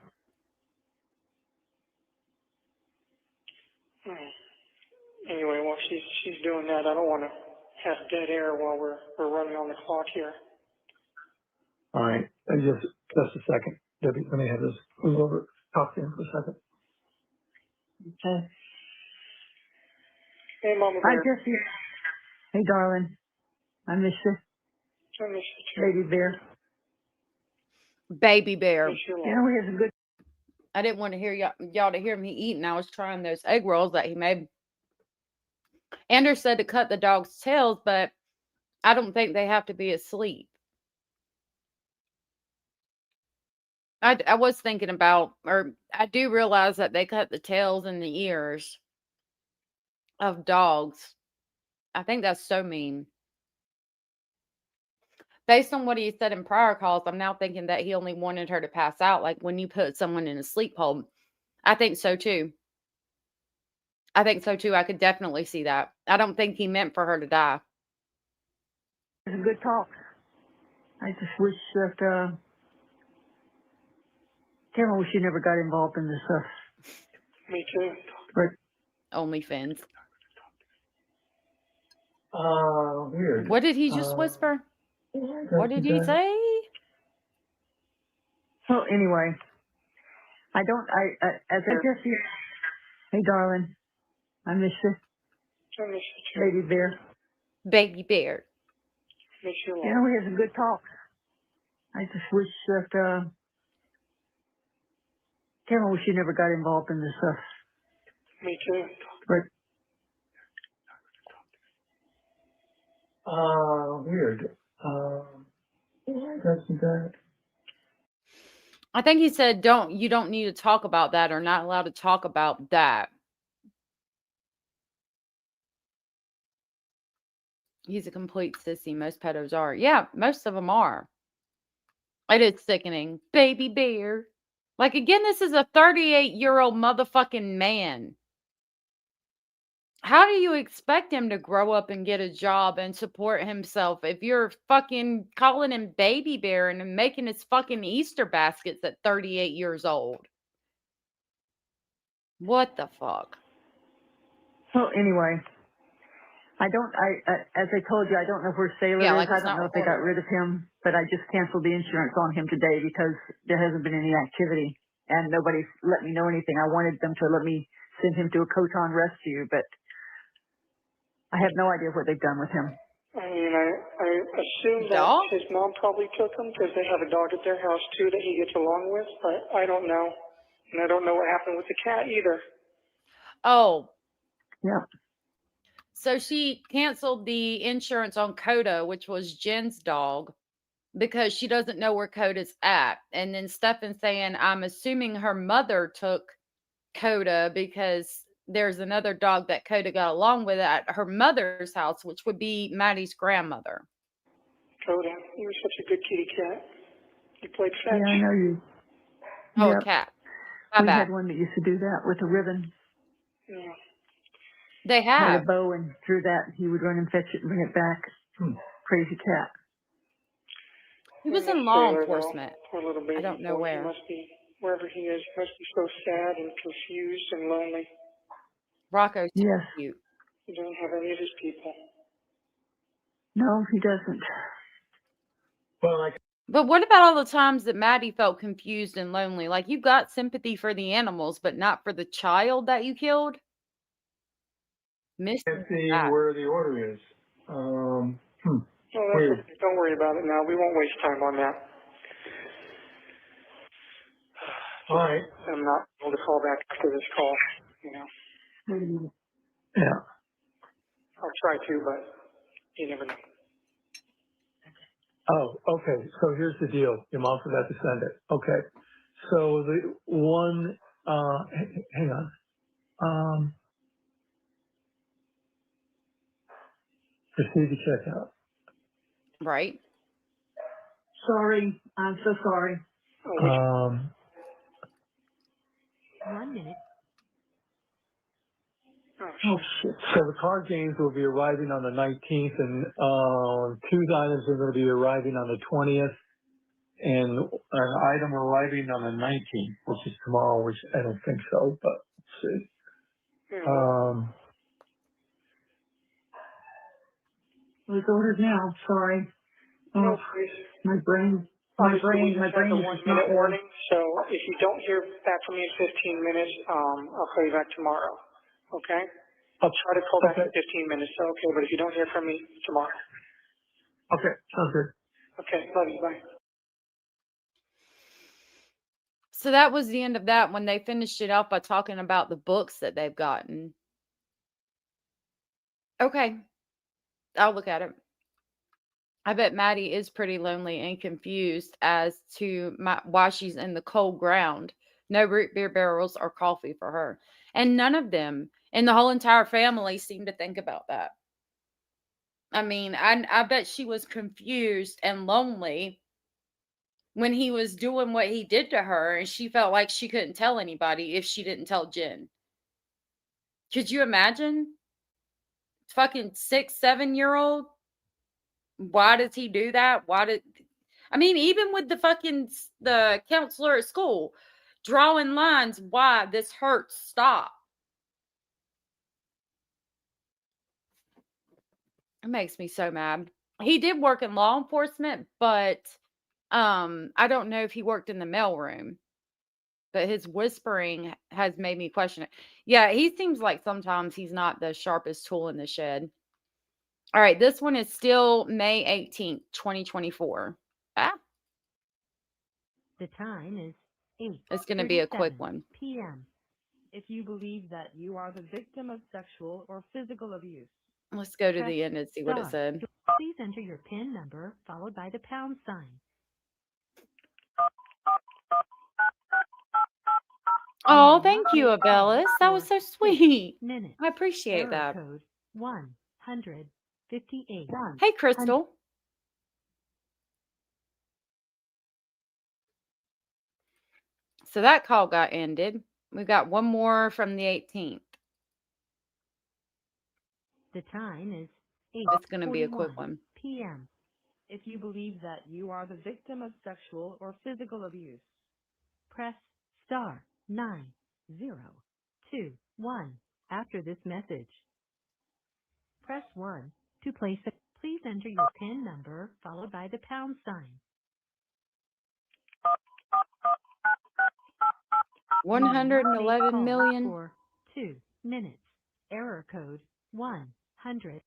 Anyway, while she's doing that, I don't want to have dead air while we're running on the clock here. All right, just a second, Debbie. Let me have this move over. Talk to him for a second. Okay. Hey, Mama Hi, Bear. Jesse. Hey, darling. I miss you. I miss you too. Baby bear. Baby bear. Yeah, we had some good. I didn't want to hear y'all to hear me eating. I was trying those egg rolls that he made. Anders said to cut the dog's tails, but I don't think they have to be asleep. I was thinking about, or I do realize that they cut the tails and the ears of dogs. I think that's so mean. Based on what he said in prior calls, I'm now thinking that he only wanted her to pass out, like when you put someone in a sleep hold. I think so too. I think so too. I could definitely see that. I don't think he meant for her to die. It's a good talk. I just wish that, Cameron wish you never got involved in this stuff. Me too. Right. OnlyFans. Weird. What did he just whisper? What did he say? So anyway, as I guess you, hey darling, I miss you. I miss you too. Baby bear. Baby bear. Miss you a lot. Yeah, we had some good talks. I just wish that, Cameron wish you never got involved in this stuff. Me too. Right. Weird. That's that. I think he said, you don't need to talk about that or not allowed to talk about that. He's a complete sissy. Most pedos are. Yeah, most of them are. It is sickening. Baby bear. Like, again, this is a 38-year-old motherfucking man. How do you expect him to grow up and get a job and support himself if you're fucking calling him baby bear and making his fucking Easter baskets at 38 years old? What the fuck? So anyway, as I told you, I don't know where Sailor is. I don't know if they got rid of him, but I just canceled the insurance on him today because there hasn't been any activity and nobody's let me know anything. I wanted them to let me send him to a Coton rescue, but I have no idea what they've done with him. I mean, I assume that his mom probably took him because they have a dog at their house too that he gets along with, but I don't know. And I don't know what happened with the cat either. Oh. Yeah. So she canceled the insurance on Coda, which was Jen's dog, because she doesn't know where Coda's at. And then Stephan saying, I'm assuming her mother took Coda because there's another dog that Coda got along with at her mother's house, which would be Maddie's grandmother. Coda, he was such a good kitty cat. He played fetch. Yeah, I know you. Oh, Yep. a cat. We had one that used to do that with a ribbon. Yeah. They have. Had a bow and through that he would run and fetch it and bring it back. Crazy cat. He was in law enforcement. Poor little baby. I don't know where. He must be, wherever he is, he must be so sad and confused and lonely. Rocco's yes. Cute. He doesn't have any of his people. No, he doesn't. Well, But what about all the times that Maddie felt confused and lonely? Like, you got sympathy for the animals, but not for the child that you killed? Let's see where the order is. Well, okay. Don't worry about it now. We won't waste time on that. All right. I'm not able to call back after this call, you know. Yeah. I'll try to, but you never know. Oh, okay. So here's the deal. Your mom forgot to send it. Okay. So the one, hang on. Proceed to checkout. Right. Sorry. I'm so sorry. 1 minute. Oh, shit. So the card games will be arriving on the 19th, and two items are going to be arriving on the 20th, and an item arriving on the 19th, which is tomorrow, which I don't think so, but let's see. It was ordered now. Sorry. No, Oh, please. my brain We is just have the not 1 minute there. warning, so if you don't hear back from me in 15 minutes, I'll call you back tomorrow. Okay? I'll try to call back in 15 minutes, okay, but if you don't hear from me, tomorrow. Okay, sounds good. Okay, love you, bye. So that was the end of that when they finished it off by talking about the books that they've gotten. Okay. I'll look at it. I bet Maddie is pretty lonely and confused as to why she's in the cold ground. No root beer barrels or coffee for her. And none of them in the whole entire family seem to think about that. I mean, I bet she was confused and lonely when he was doing what he did to her, and she felt like she couldn't tell anybody if she didn't tell Jen. Could you imagine? Fucking 6, 7-year-old Why does he do that? I mean, even with the counselor at school drawing lines, why this hurts, stop. It makes me so mad. He did work in law enforcement, but I don't know if he worked in the mailroom. But his whispering has made me question it. Yeah, he seems like sometimes he's not the sharpest tool in the shed. All right, this one is still May 18th, 2024. The time is 8. It's going to be a quick one. p.m. If you believe that you are the victim of sexual or physical abuse. Let's go to the end and see what it said. Please enter your PIN number followed by the pound sign. Oh, thank you, Abellis. That was so sweet. Minutes. I appreciate that. Code 158. Hey, Crystal. So that call got ended. We got one more from the 18th. The time is 8. It's going to be a quick one. p.m. If you believe that you are the victim of sexual or physical abuse. Press star 9021 after this message. Press 1 to place it. Please enter your PIN number followed by the pound sign. 111 million. For 2 minutes. Error code 100.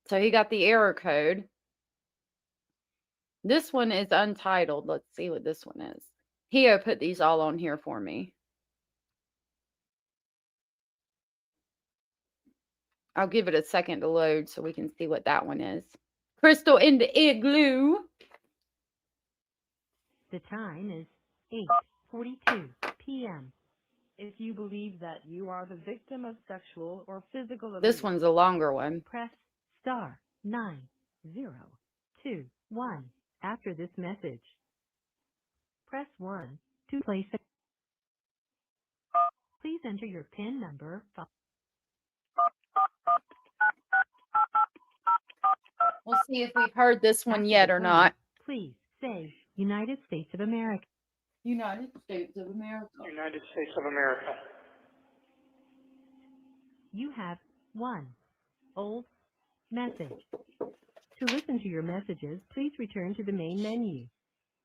So he got the error code. This one is untitled. Let's see what this one is. Hio put these all on here for me. I'll give it a second to load so we can see what that one is. Crystal in the igloo. The time is 8:42 p.m. If you believe that you are the victim of sexual or physical abuse. This one's a longer one. Press star 9021 after this message. Press 1 to place a. Please enter your PIN number. We'll see if we've heard this one yet or not. Please say United States of America. United States of America. United States of America. You have 1 old message. To listen to your messages, please return to the main menu.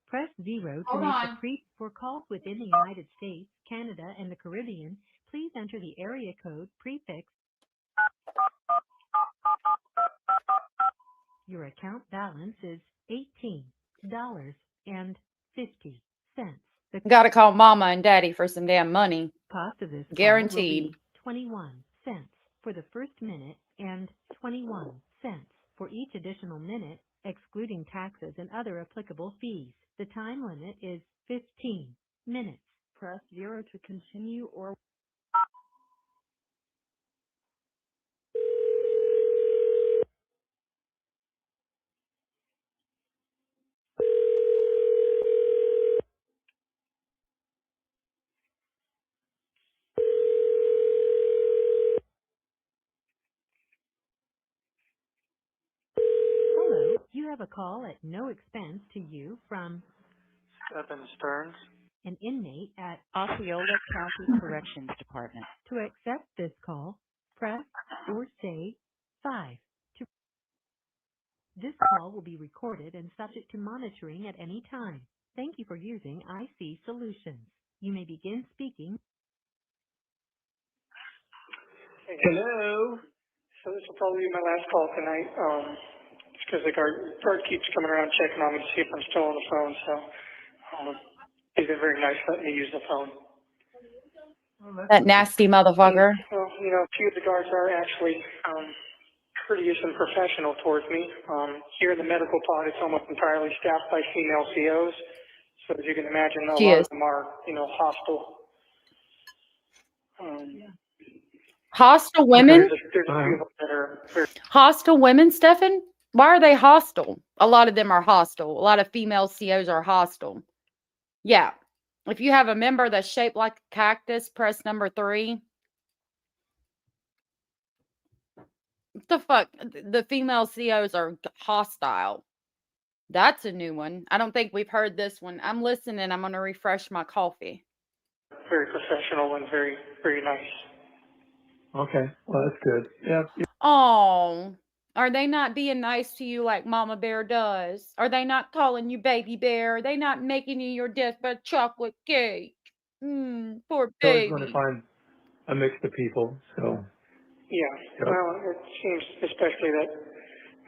Press 0 to make a for calls within the United States, Canada, and the Caribbean. Please enter the area code prefix. Your account balance is $18.50. Got to call Mama and Daddy for some damn money. Cost of this guaranteed. Will be 21 cents for the first minute and 21 cents for each additional minute, excluding taxes and other applicable fees. The time limit is 15 minutes. Press 0 to continue or. Hello, you have a call at no expense to you from Stephan Sterns. An inmate at Osceola County Corrections Department. To accept this call, press or say 5. This call will be recorded and subject to monitoring at any time. Thank you for using IC Solutions. You may begin speaking. Hello. So this will probably be my last call tonight. It's because the guard keeps coming around checking on me to see if I'm still on the phone. So he's been very nice letting me use the phone. That nasty motherfucker. Well, you know, a few of the guards are actually courteous and professional towards me. Here in the medical pod, it's almost entirely staffed by female COs. So as you can imagine, a lot of them are, you know, hostile. Hostile women? There's a few of them that are very... Hostile women, Stephan? Why are they hostile? A lot of them are hostile. A lot of female COs are hostile. Yeah. If you have a member that's shaped like a cactus, press number 3. What the fuck? The female COs are hostile. That's a new one. I don't think we've heard this one. I'm listening. I'm going to refresh my coffee. Very professional and very, very nice. Okay, well, that's good. Yeah. Oh, are they not being nice to you like Mama Bear does? Are they not calling you Baby Bear? Are they not making you your deathbed chocolate cake? Poor You're always going to baby. find a mix of people, so. Yeah, Yep. well, it seems especially that,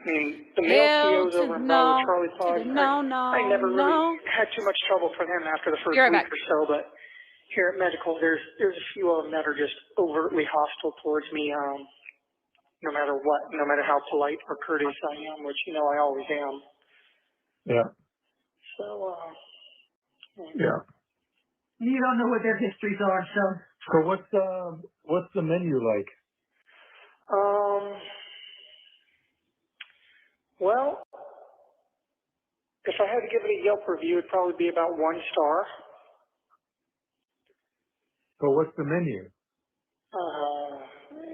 I mean, the male L COs to over in Bravo no, Charlie to Pod, the no, I never really no. had too much trouble for them after the first You're right week back. or so, but here at Medical, there's a few of them that are just overtly hostile towards me, no matter what, no matter how polite or courteous I am, which, you know, I always am. Yeah. So, Yeah. You don't know what their histories are, so. So what's the menu like? Well, if I had to give it a Yelp review, it'd probably be about 1 star. So what's the menu?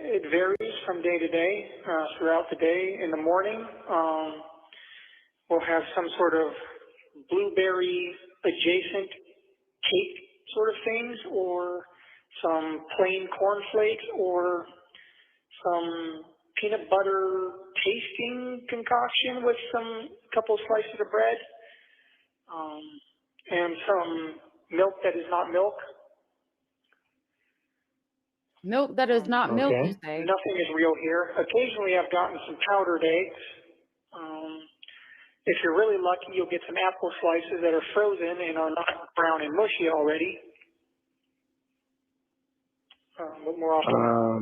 It varies from day to day, throughout the day. In the morning, we'll have some sort of blueberry adjacent cake sort of things, or some plain cornflakes, or some peanut butter tasting concoction with some couple slices of bread, and some milk that is not milk. Milk that is not milk, you say? Nothing is real here. Occasionally I've gotten some powdered eggs. If you're really lucky, you'll get some apple slices that are frozen and are not brown and mushy already. But more often,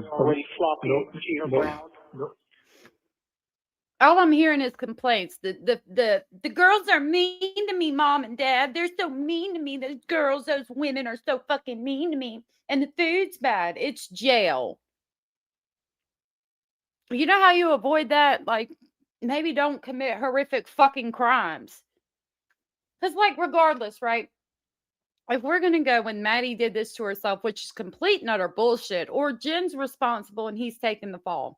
they're already floppy, mushy, or brown. All I'm hearing is complaints. The girls are mean to me, Mom and Dad. They're so mean to me. Those girls, those women are so fucking mean to me. And the food's bad. It's jail. You know how you avoid that? Like, maybe don't commit horrific fucking crimes. Because, like, regardless, right? If we're going to go when Maddie did this to herself, which is complete and utter bullshit, or Jen's responsible and he's taking the fall.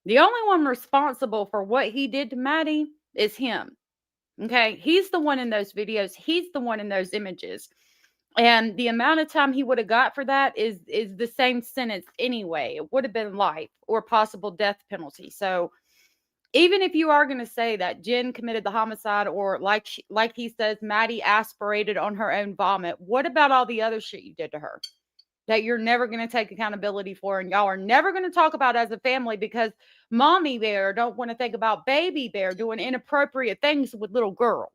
The only one responsible for what he did to Maddie is him. Okay? He's the one in those videos. He's the one in those images. And the amount of time he would have got for that is the same sentence anyway. It would have been life or possible death penalty. So even if you are going to say that Jen committed the homicide, or like he says, Maddie aspirated on her own vomit, what about all the other shit you did to her that you're never going to take accountability for, and y'all are never going to talk about as a family because Mommy Bear don't want to think about Baby Bear doing inappropriate things with little girls?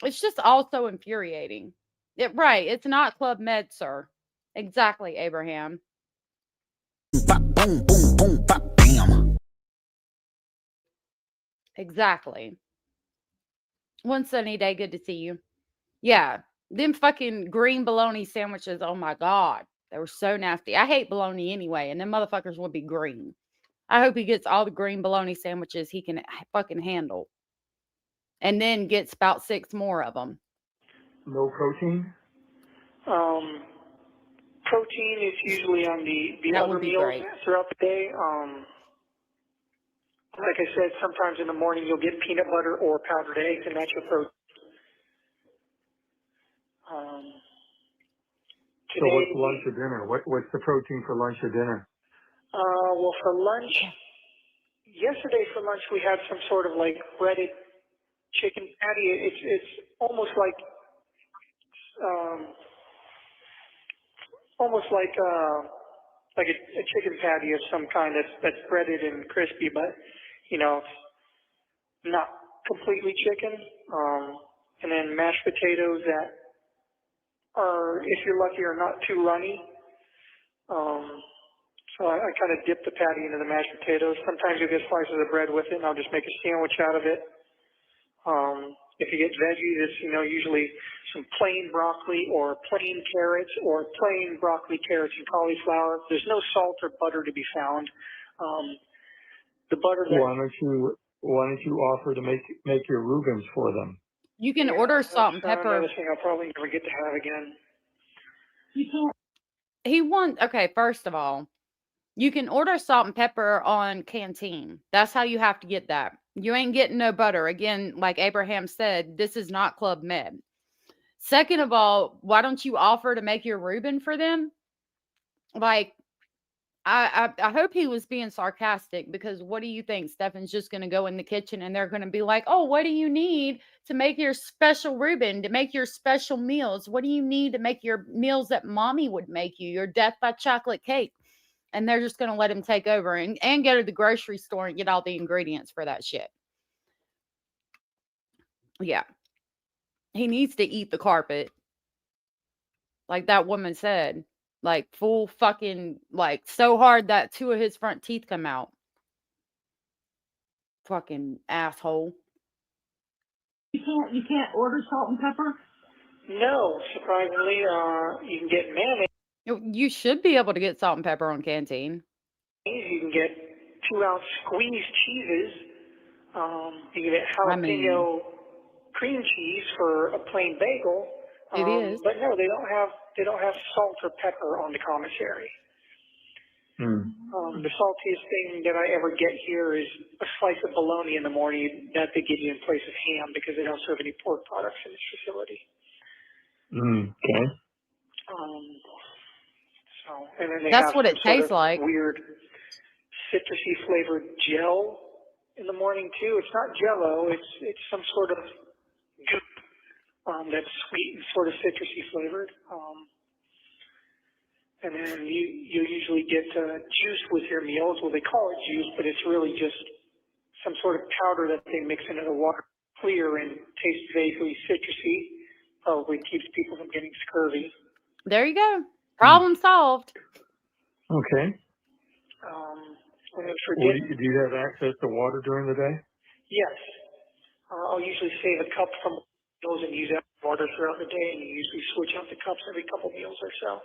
It's just also infuriating. Right. It's not Club Med, sir. Exactly, Abraham. Boom, boom, boom, bam. Exactly. One sunny day. Good to see you. Yeah. Them fucking green bologna sandwiches. Oh my God. They were so nasty. I hate bologna anyway, and them motherfuckers would be green. I hope he gets all the green bologna sandwiches he can fucking handle. And then gets about 6 more of them. No protein? Protein is usually on the That other would be meals great. throughout the day. Like I said, sometimes in the morning you'll get peanut butter or powdered eggs, and that's your protein. So what's lunch or dinner? What's the protein for lunch or dinner? Well, for lunch, yesterday for lunch we had some sort of like breaded chicken patty. It's almost like a chicken patty of some kind that's breaded and crispy, but you know, not completely chicken. And then mashed potatoes that are, if you're lucky, are not too runny. So I kind of dip the patty into the mashed potatoes. Sometimes you'll get slices of bread with it, and I'll just make a sandwich out of it. If you get veggies, it's, usually some plain broccoli or plain carrots or plain broccoli, carrots, and cauliflower. There's no salt or butter to be found. The butter that... Why don't you offer to make your Reubens for them? You can order salt and pepper. Another thing I'll probably never get to have again. He wants, okay, first of all, You can order salt and pepper on Canteen. That's how you have to get that. You ain't getting no butter. Again, like Abraham said, this is not Club Med. Second of all, why don't you offer to make your Reuben for them? Like, I hope he was being sarcastic, because what do you think? Stefan's just going to go in the kitchen and they're going to be like, oh, what do you need to make your special Reuben, to make your special meals? What do you need to make your meals that mommy would make you, your death by chocolate cake? And they're just going to let him take over and go to the grocery store and get all the ingredients for that shit. Yeah. He needs to eat the carpet. Like that woman said. Like full fucking, like so hard that 2 of his front teeth come out. Fucking asshole. You can't order salt and pepper? No, surprisingly, you can get mayonnaise. You should be able to get salt and pepper on Canteen. You can get 2-ounce squeezed cheeses. You can get jalapeno cream cheese for a plain bagel. It is. But no, they don't have salt or pepper on the commissary. The saltiest thing that I ever get here is a slice of bologna in the morning that they give you in place of ham, because they don't serve any pork products in this facility. Okay. And then they That's have what it tastes like. Weird citrusy flavored gel in the morning too. It's not Jell-O. It's some sort of goop that's sweet and sort of citrusy flavored. And then you usually get juice with your meals. Well, they call it juice, but it's really just some sort of powder that they mix into the water, clear and tastes vaguely citrusy. Probably keeps people from getting scurvy. There you go. Problem solved. Okay. And then for do you have access to water during the day? Yes. I'll usually save a cup from meals and use that water throughout the day, and you usually switch out the cups every couple meals or so.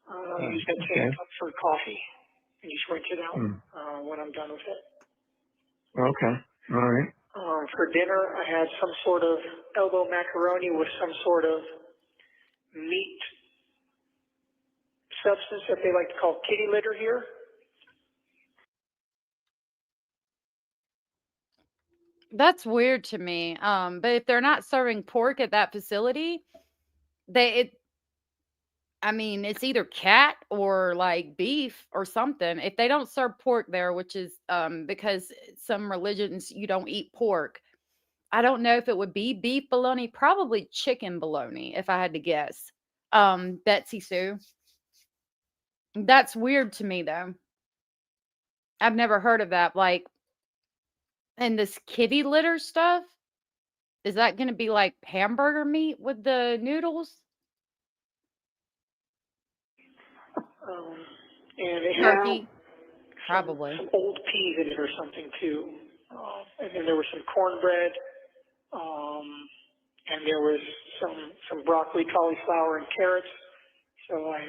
I'll use that same cup for coffee, and you switch it out when I'm done with it. Okay. All right. For dinner, I had some sort of elbow macaroni with some sort of meat substance that they like to call kitty litter here. That's weird to me. But if they're not serving pork at that facility, it's either cat or like beef or something. If they don't serve pork there, which is because some religions you don't eat pork. I don't know if it would be beef bologna, probably chicken bologna, if I had to guess. Betsy Sue. That's weird to me though. I've never heard of that. Like, and this kitty litter stuff, is that going to be like hamburger meat with the noodles? And it Turkey, had probably. some old peas in it or something too. And then there was some cornbread. And there was some broccoli, cauliflower, and carrots. So I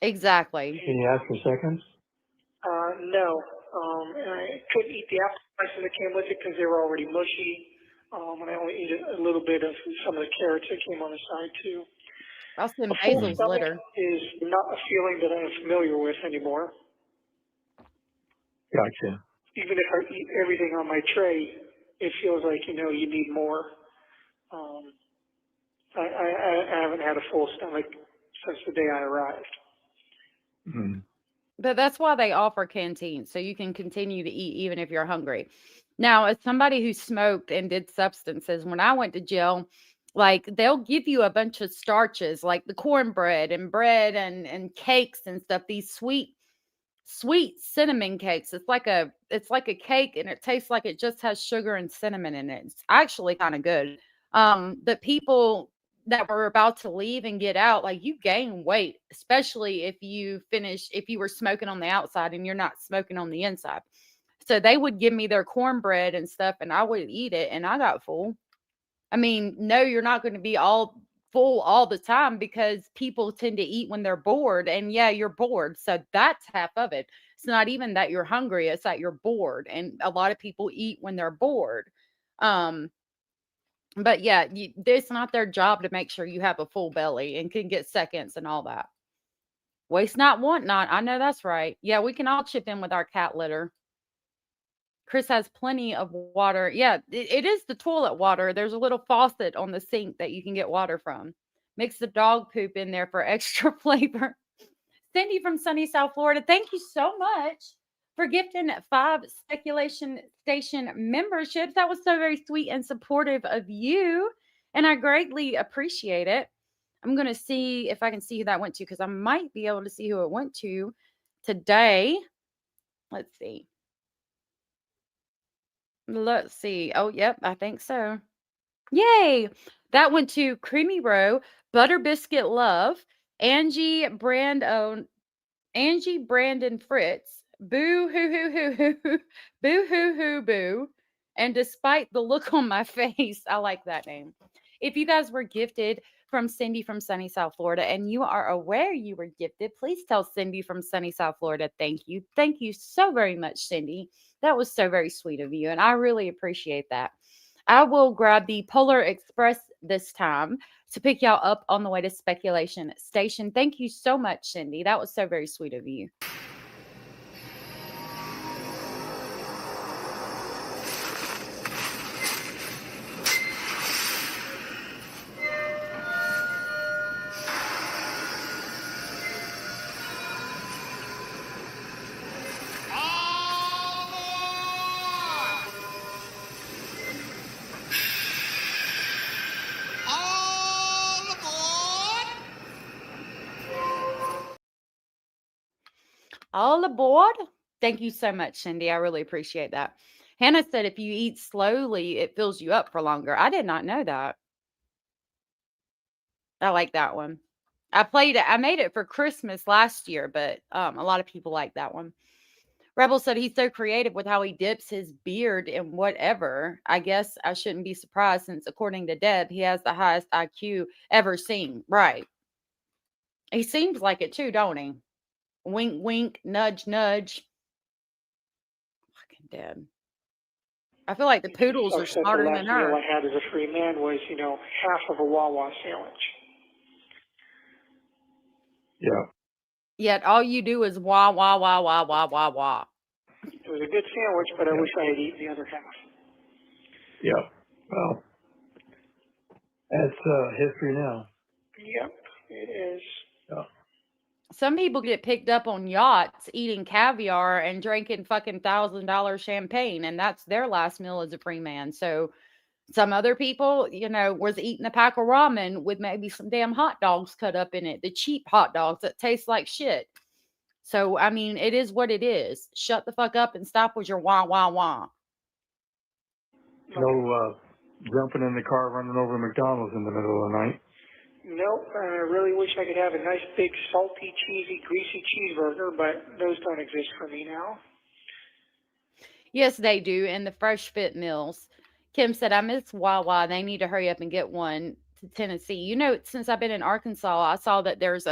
exactly. Can you ask for seconds? No. And I couldn't eat the appetizers that came with it because they were already mushy. And I only ate a little bit of some of the carrots that came on the side too. I'll send A full Basil's stomach litter. is not a feeling that I'm familiar with anymore. Gotcha. Even if I eat everything on my tray, it feels like, you need more. I haven't had a full stomach since the day I arrived. But that's why they offer canteens, so you can continue to eat even if you're hungry. Now, as somebody who smoked and did substances, when I went to jail, like they'll give you a bunch of starches, like the cornbread and bread and cakes and stuff. These sweet cinnamon cakes. It's like a cake, and it tastes like it just has sugar and cinnamon in it. It's actually kind of good. The people that were about to leave and get out, like you gain weight, especially if you were smoking on the outside and you're not smoking on the inside. So they would give me their cornbread and stuff, and I would eat it, and I got full. I mean, no, you're not going to be all full all the time because people tend to eat when they're bored, and yeah, you're bored. So that's half of it. It's not even that you're hungry, it's that you're bored, and a lot of people eat when they're bored. But yeah, it's not their job to make sure you have a full belly and can get seconds and all that. Waste not, want not. I know that's right. Yeah, we can all chip in with our cat litter. Chris has plenty of water. Yeah, it is the toilet water. There's a little faucet on the sink that you can get water from. Mix the dog poop in there for extra flavor. Cindy from sunny South Florida, thank you so much for gifting 5 Speculation Station memberships. That was so very sweet and supportive of you, and I greatly appreciate it. I'm going to see if I can see who that went to, because I might be able to see who it went to today. Let's see. Let's see. Oh, yep, I think so. Yay! That went to Creamy Row, Butter Biscuit Love, Angie Brandon Fritz, Boo hoo hoo hoo hoo hoo, Boo hoo hoo boo, and Despite the Look on My Face. I like that name. If you guys were gifted from Cindy from sunny South Florida and you are aware you were gifted, please tell Cindy from sunny South Florida thank you. Thank you so very much, Cindy. That was so very sweet of you, and I really appreciate that. I will grab the Polar Express this time to pick y'all up on the way to Speculation Station. Thank you so much, Cindy. That was so very sweet of you. All aboard. Thank you so much, Cindy. I really appreciate that. Hannah said if you eat slowly, it fills you up for longer. I did not know that. I like that one. I made it for Christmas last year, but a lot of people like that one. Rebel said he's so creative with how he dips his beard in whatever. I guess I shouldn't be surprised since, according to Deb, he has the highest IQ ever seen. Right. He seems like it too, don't he? Wink, wink, nudge, nudge. Fucking Deb. I feel like the poodles are smarter than her. The last meal I had as a free man was, half of a Wawa sandwich. Yeah. Yet all you do is wah, wah, wah, wah, wah, wah, wah. It was a good sandwich, but I wish I had eaten the other half. Yeah. Well, that's history now. Yep, it is. Yeah. Some people get picked up on yachts eating caviar and drinking fucking $1,000 champagne, and that's their last meal as a free man. So some other people, was eating a pack of ramen with maybe some damn hot dogs cut up in it, the cheap hot dogs that taste like shit. So, I mean, it is what it is. Shut the fuck up and stop with your wah, wah, wah. No jumping in the car, running over McDonald's in the middle of the night. Nope, I really wish I could have a nice big salty, cheesy, greasy cheeseburger, but those don't exist for me now. Yes, they do, in the Fresh Fit meals. Kim said, I miss Wawa. They need to hurry up and get one to Tennessee. Since I've been in Arkansas, I saw that there was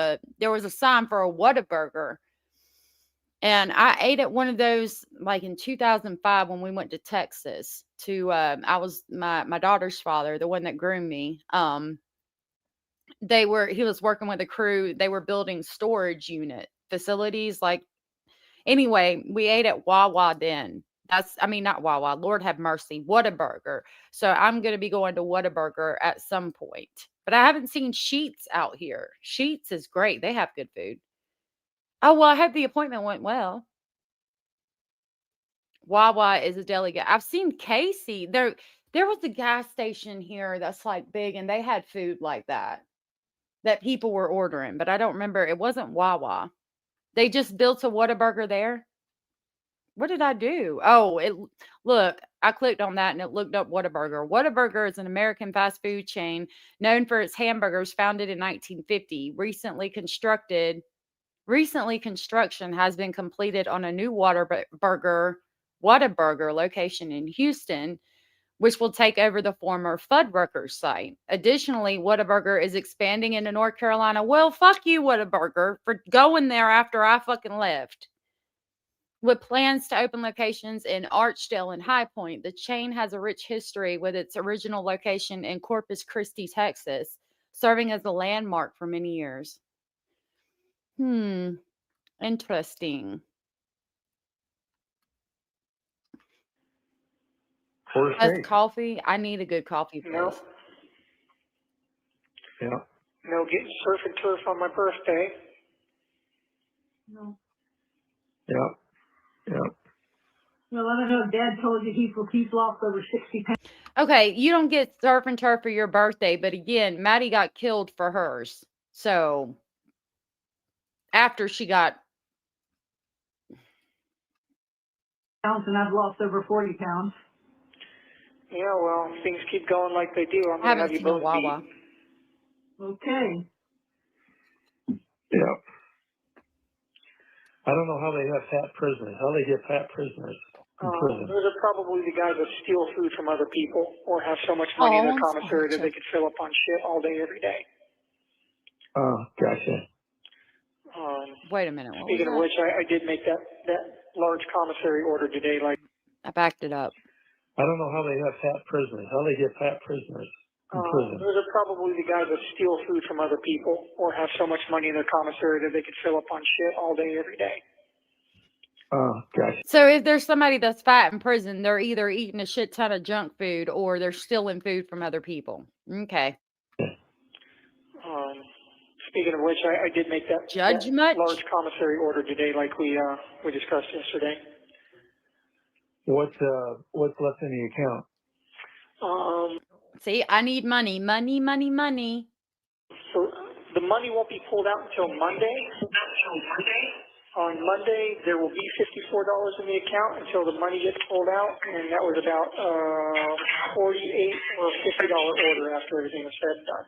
a sign for a Whataburger. And I ate at one of those like in 2005 when we went to Texas to, I was my daughter's father, the one that groomed me. He was working with a crew. They were building storage unit facilities. Anyway, we ate at Wawa then. Not Wawa, Lord have mercy, Whataburger. So I'm going to be going to Whataburger at some point. But I haven't seen Sheetz out here. Sheetz is great. They have good food. Oh, well, I hope the appointment went well. Wawa is a deli. I've seen Casey. There was a gas station here that's like big, and they had food like that people were ordering. But I don't remember. It wasn't Wawa. They just built a Whataburger there. What did I do? Oh, look, I clicked on that and it looked up Whataburger. Whataburger is an American fast food chain known for its hamburgers, founded in 1950. Recently, construction has been completed on a new Whataburger location in Houston, which will take over the former Fuddruckers site. Additionally, Whataburger is expanding into North Carolina. Well, fuck you, Whataburger, for going there after I fucking left. With plans to open locations in Archdale and High Point, the chain has a rich history with its original location in Corpus Christi, Texas, serving as a landmark for many years. Interesting. First coffee. I need a good coffee place. No. Yeah. No getting surf and turf on my birthday. No. Yeah. Yeah. Well, I don't know. Dad told you he's lost over 60 pounds. Okay, you don't get surf and turf for your birthday, but again, Maddie got killed for hers. So after she got pounds, and I've lost over 40 pounds. Yeah, well, things keep going like they do. I'm I going to have haven't you seen a both Wawa. beat. Okay. Yeah. I don't know how they have fat prisoners. How they get fat prisoners in prison? Those are probably the guys that steal food from other people or have so much money in their commissary that they could fill up on shit all day, every day. Oh, gotcha. Wait a minute. What Speaking was of that? which, I did make that large commissary order today. Like, I backed it up. I don't know how they have fat prisoners. How they get fat prisoners in prison? those are probably the guys that steal food from other people or have so much money in their commissary that they could fill up on shit all day, every day. Oh, gotcha. So if there's somebody that's fat in prison, they're either eating a shit ton of junk food or they're stealing food from other people. Okay. Speaking of which, I did make that large commissary order today, like we discussed yesterday. What's left in the account? See, I need money. So the money won't be pulled out until Monday. On Monday, there will be $54 in the account until the money gets pulled out, and that was about $48 or $50 order after everything was said and done.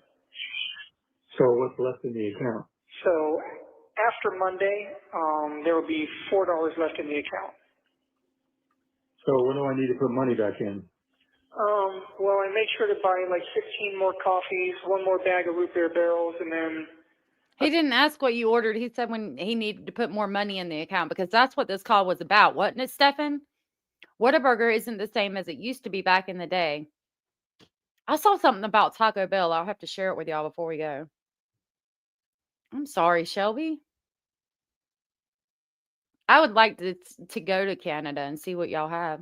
So what's left in the account? So after Monday, there will be $4 left in the account. So when do I need to put money back in? Well, I made sure to buy like 15 more coffees, one more bag of root beer barrels, and then... He didn't ask what you ordered. He said when he needed to put more money in the account, because that's what this call was about, wasn't it, Stephan? Whataburger isn't the same as it used to be back in the day. I saw something about Taco Bell. I'll have to share it with y'all before we go. I'm sorry, Shelby. I would like to go to Canada and see what y'all have.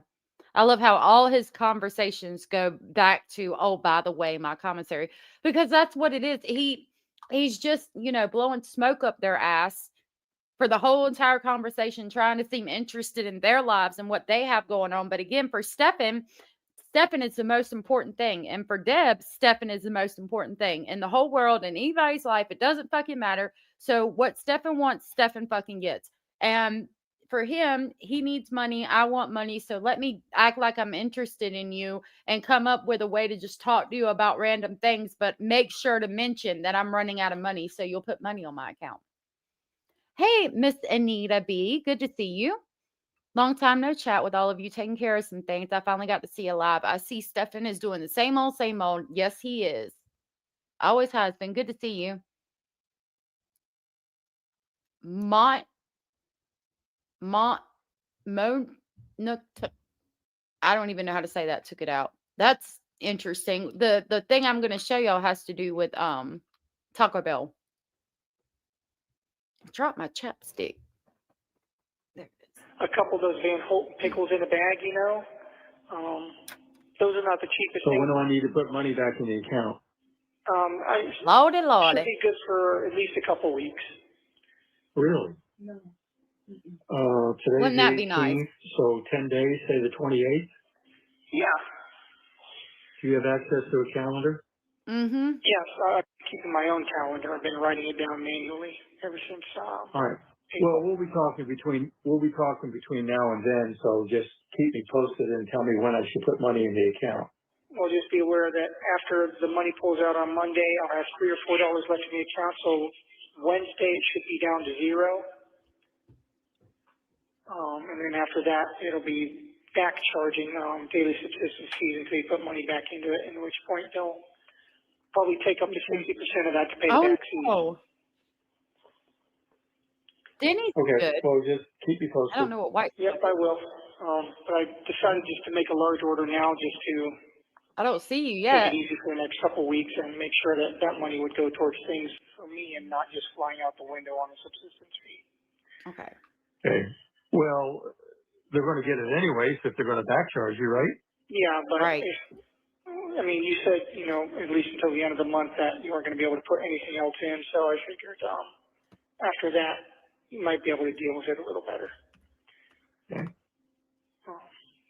I love how all his conversations go back to, oh, by the way, my commissary, because that's what it is. He's just, blowing smoke up their ass for the whole entire conversation, trying to seem interested in their lives and what they have going on. But again, for Stephan is the most important thing. And for Deb, Stephan is the most important thing in the whole world, in anybody's life. It doesn't fucking matter. So what Stephan wants, Stephan fucking gets. And for him, he needs money. I want money. So let me act like I'm interested in you and come up with a way to just talk to you about random things, but make sure to mention that I'm running out of money. So you'll put money on my account. Hey, Miss Anita B. Good to see you. Long time no chat with all of you, taking care of some things. I finally got to see you live. I see Stephan is doing the same old, same old. Yes, he is. Always has been. Good to see you. I don't even know how to say that. Took it out. That's interesting. The thing I'm going to show y'all has to do with Taco Bell. Drop my chapstick. There it is. A couple of those Van Houten pickles in a bag, those are not the cheapest So things. when do I need to put money back in the account? Lordy. Should be good for at least a couple weeks. Really? No. Today's Wouldn't the that be 18th, nice? so 10 days, say the 28th. Yeah. Do you have access to a calendar? Mm-hmm. Yes, I'm keeping my own calendar. I've been writing it down manually ever since. All right. Well, we'll be talking between now and then, so just keep me posted and tell me when I should put money in the account. Well, just be aware that after the money pulls out on Monday, I'll have $3 or $4 left in the account. So Wednesday it should be down to zero. And then after that, it'll be back charging daily subsistence fees until you put money back into it, at which point they'll probably take up to 60% of that to pay the back fees. Oh. Denny's Okay, good. well, just keep me posted. I don't know what white. Yep, I will. But I decided just to make a large order now just to I don't see you take yet. it easy for the next couple of weeks and make sure that that money would go towards things for me and not just flying out the window on a subsistence fee. Okay. Okay. Well, they're going to get it anyways if they're going to back charge you, right? Yeah, but Right. I mean, you said, at least until the end of the month that you weren't going to be able to put anything else in, so I figured after that, you might be able to deal with it a little better. Okay.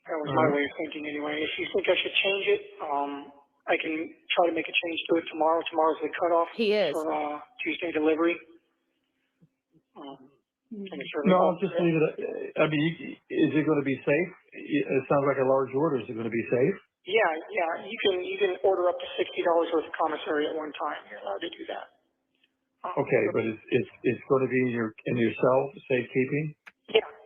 That was my way of thinking anyway. If you think I should change it, I can try to make a change to it tomorrow. Tomorrow's the cutoff for Tuesday delivery. No, I'll just leave it. I mean, is it going to be safe? It sounds like a large order. Is it going to be safe? Yeah. You can order up to $60 worth of commissary at one time. You're allowed to do that. Okay, but it's going to be in your cell, safekeeping?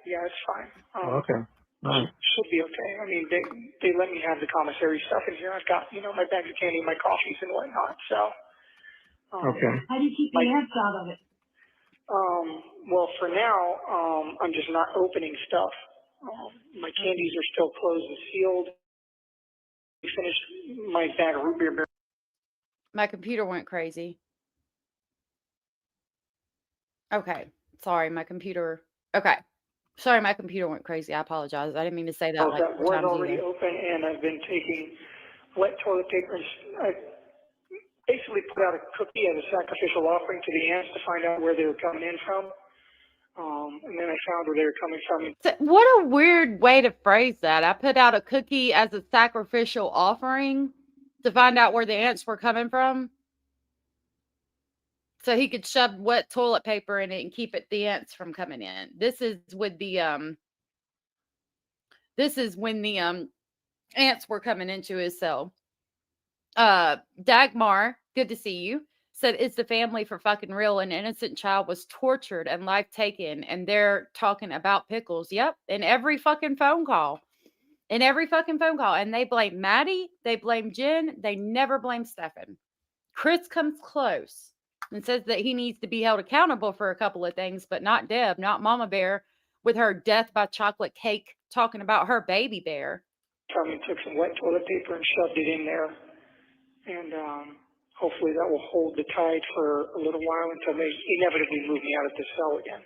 Yeah, it's fine. Okay. All right. Should be okay. I mean, they let me have the commissary stuff in here. I've got, my bags of candy, my coffees and whatnot. So. Okay. How do you keep the ants out of it? Well, for now, I'm just not opening stuff. My candies are still closed and sealed. We finished my bag of root beer. My computer went crazy. Okay. Sorry, my computer. Okay. Sorry, my computer went crazy. I apologize. I didn't mean to say that like That 4 was times already either. open, and I've been taking wet toilet paper. I basically put out a cookie as a sacrificial offering to the ants to find out where they were coming in from. And then I found where they were coming from. So, what a weird way to phrase that. I put out a cookie as a sacrificial offering to find out where the ants were coming from. So he could shove wet toilet paper in it and keep the ants from coming in. This is when the ants were coming into his cell. Dagmar, good to see you, said, "Is the family for fucking real? An innocent child was tortured and life taken, and they're talking about pickles." Yep, in every fucking phone call. And they blame Maddie, they blame Jen, they never blame Stephan. Chris comes close and says that he needs to be held accountable for a couple of things, but not Deb, not Mama Bear, with her death by chocolate cake talking about her baby bear. Tommy took some wet toilet paper and shoved it in there. And hopefully that will hold the tide for a little while until they inevitably move me out of the cell again.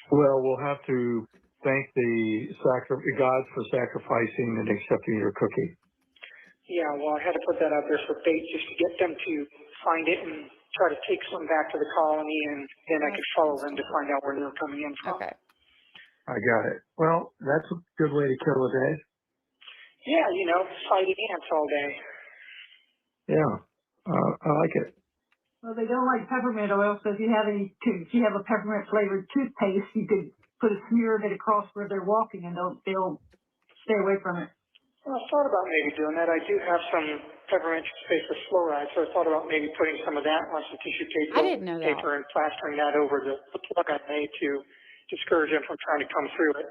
Well, we'll have to thank the gods for sacrificing and accepting your cookie. Yeah, well, I had to put that out there for bait just to get them to find it and try to take some back to the colony, and then I could follow them to find out where they're coming in from. Okay. I got it. Well, that's a good way to kill a day. Yeah, fighting ants all day. Yeah, I like it. Well, they don't like peppermint oil, so if you have a peppermint flavored toothpaste, you could put a smear of it across where they're walking, and they'll stay away from it. Well, I thought about maybe doing that. I do have some peppermint toothpaste with fluoride, so I thought about maybe putting some of that on some tissue paper, I didn't know that. and plastering that over the plug I made to discourage them from trying to come through it.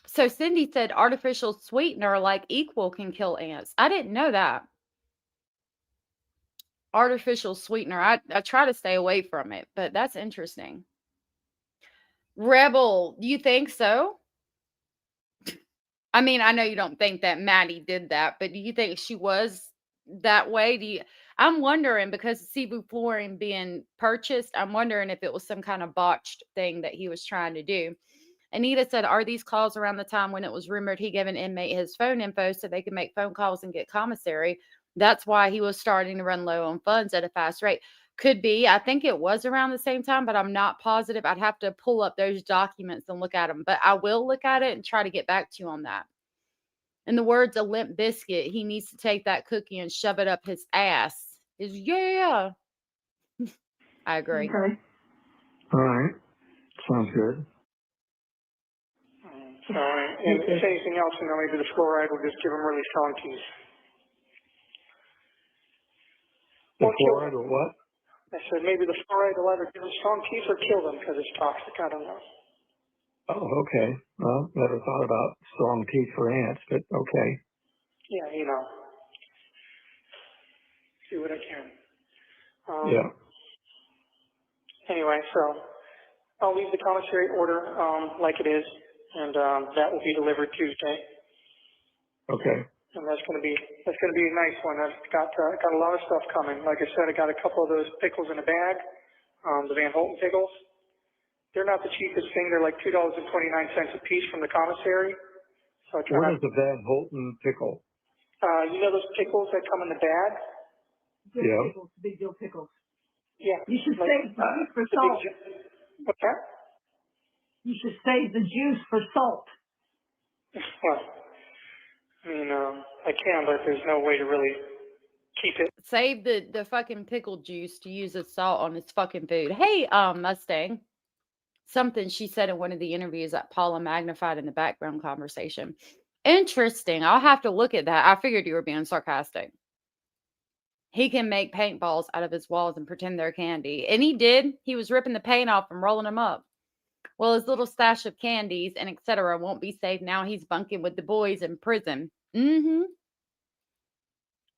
So Cindy said artificial sweetener like equal can kill ants. I didn't know that. Artificial sweetener. I try to stay away from it, but that's interesting. Rebel, do you think so? I mean, I know you don't think that Maddie did that, but do you think she was that way? I'm wondering, because sevoflurane being purchased, I'm wondering if it was some kind of botched thing that he was trying to do. Anita said, "Are these calls around the time when it was rumored he gave an inmate his phone info so they could make phone calls and get commissary? That's why he was starting to run low on funds at a fast rate." Could be. I think it was around the same time, but I'm not positive. I'd have to pull up those documents and look at them. But I will look at it and try to get back to you on that. In the words of Limp Bizkit, he needs to take that cookie and shove it up his ass. Yeah. I agree. Okay. All right. Sounds good. So, and if anything else, maybe the fluoride will just give them really strong teeth. The fluoride or what? I said maybe the fluoride will either give them strong teeth or kill them because it's toxic. I don't know. Oh, okay. Well, never thought about strong teeth for ants, but okay. Yeah, see what I can. Yeah. Anyway, so I'll leave the commissary order like it is, and that will be delivered Tuesday. Okay. And that's going to be a nice one. I've got a lot of stuff coming. Like I said, I got a couple of those pickles in a bag, the Van Holten pickles. They're not the cheapest thing. They're like $2.29 a piece from the commissary. So what is the Van Holten pickle? You know those pickles that come in the bag? Yeah. Pickles, big deal pickles. Yeah. You should save the juice for salt. What's that? You should save the juice for salt. Well, I mean, I can, but there's no way to really keep it. Save the fucking pickle juice to use as salt on his fucking food. Hey, Mustang. Something she said in one of the interviews that Paula magnified in the background conversation. Interesting. I'll have to look at that. I figured you were being sarcastic. He can make paintballs out of his walls and pretend they're candy. And he did. He was ripping the paint off and rolling them up. Well, his little stash of candies and etc. won't be safe now. He's bunking with the boys in prison. Mm-hmm.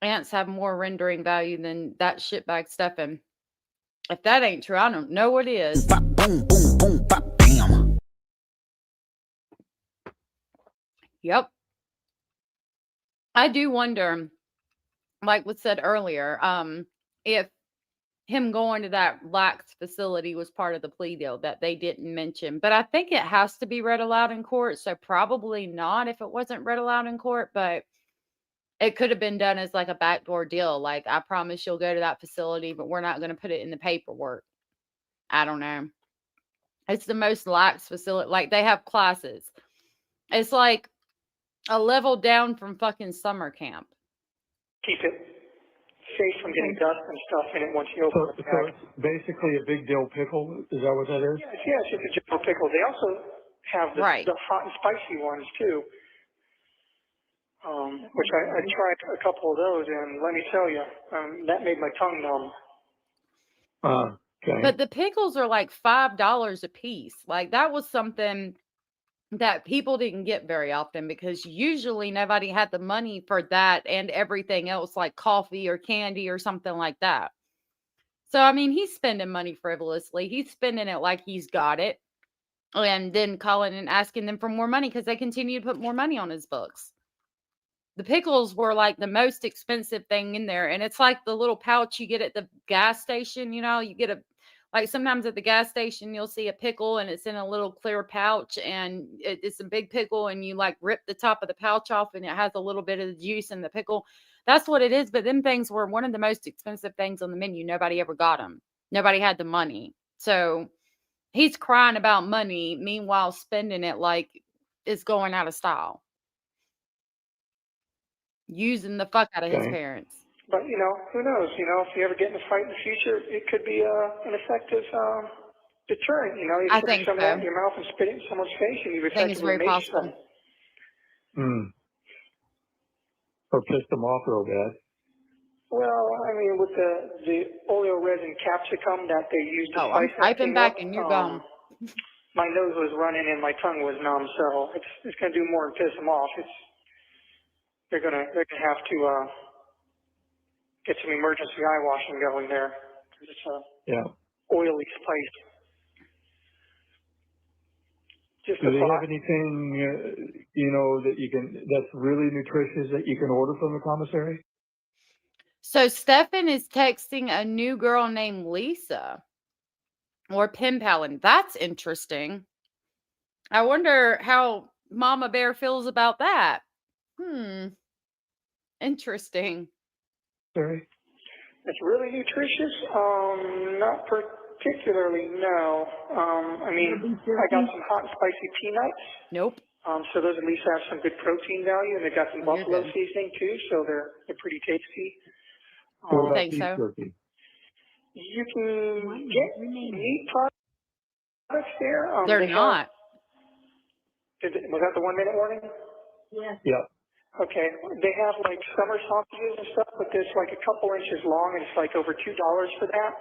Ants have more rendering value than that shitbag Stephan. If that ain't true, I don't know what is. Boom, boom, boom, bop, bam. Yep. I do wonder, like was said earlier, if him going to that lax facility was part of the plea deal that they didn't mention. But I think it has to be read aloud in court. So probably not if it wasn't read aloud in court. But it could have been done as like a backdoor deal. Like, I promise you'll go to that facility, but we're not going to put it in the paperwork. I don't know. It's the most lax facility. Like, they have classes. It's like a level down from fucking summer camp. Keep it safe from getting dust and stuff in it once you open the bag. So it's basically a big dill pickle. Is that what that is? Yes, it's a general pickle. They also have the hot and spicy ones too, which I tried a couple of those, and let me tell you, that made my tongue numb. Okay. But the pickles are like $5 a piece. Like, that was something that people didn't get very often because usually nobody had the money for that and everything else like coffee or candy or something like that. So, I mean, he's spending money frivolously. He's spending it like he's got it and then calling and asking them for more money because they continue to put more money on his books. The pickles were like the most expensive thing in there. And it's like the little pouch you get at the gas station. You know, you get like sometimes at the gas station, you'll see a pickle and it's in a little clear pouch and it's a big pickle and you like rip the top of the pouch off and it has a little bit of the juice in the pickle. That's what it is. But them things were one of the most expensive things on the menu. Nobody ever got them. Nobody had the money. So he's crying about money. Meanwhile, spending it like it's going out of style. Using the fuck out of his parents. But, you know, who knows? You know, if you ever get in a fight in the future, it could be an effective deterrent. You know, you stick some of that in your mouth and spit it in someone's face, and you effectively mace them. Or piss them off real bad. Well, I mean, with the oil resin capsicum that they use to spice I'm typing back and you're gone. My nose was running and my tongue was numb, so it's going to do more than piss them off. They're gonna have to get some emergency eye washing going there. It's oily spice. Just do they have anything that's really nutritious that you can order from the commissary? So Stephan is texting a new girl named Lisa or pen paling. That's interesting. I wonder how Mama Bear feels about that. Interesting. Sorry. It's really nutritious. Not particularly, no. I mean, I got some hot and spicy peanuts. Nope. So those at least have some good protein value, and they got some buffalo seasoning too, so they're pretty tasty. What about beef jerky? You can get meat products there. They're not. Was that the 1 minute warning? Yes. Yeah. Okay, they have like summer sausages and stuff, but there's like a couple inches long, and it's like over $2 for that.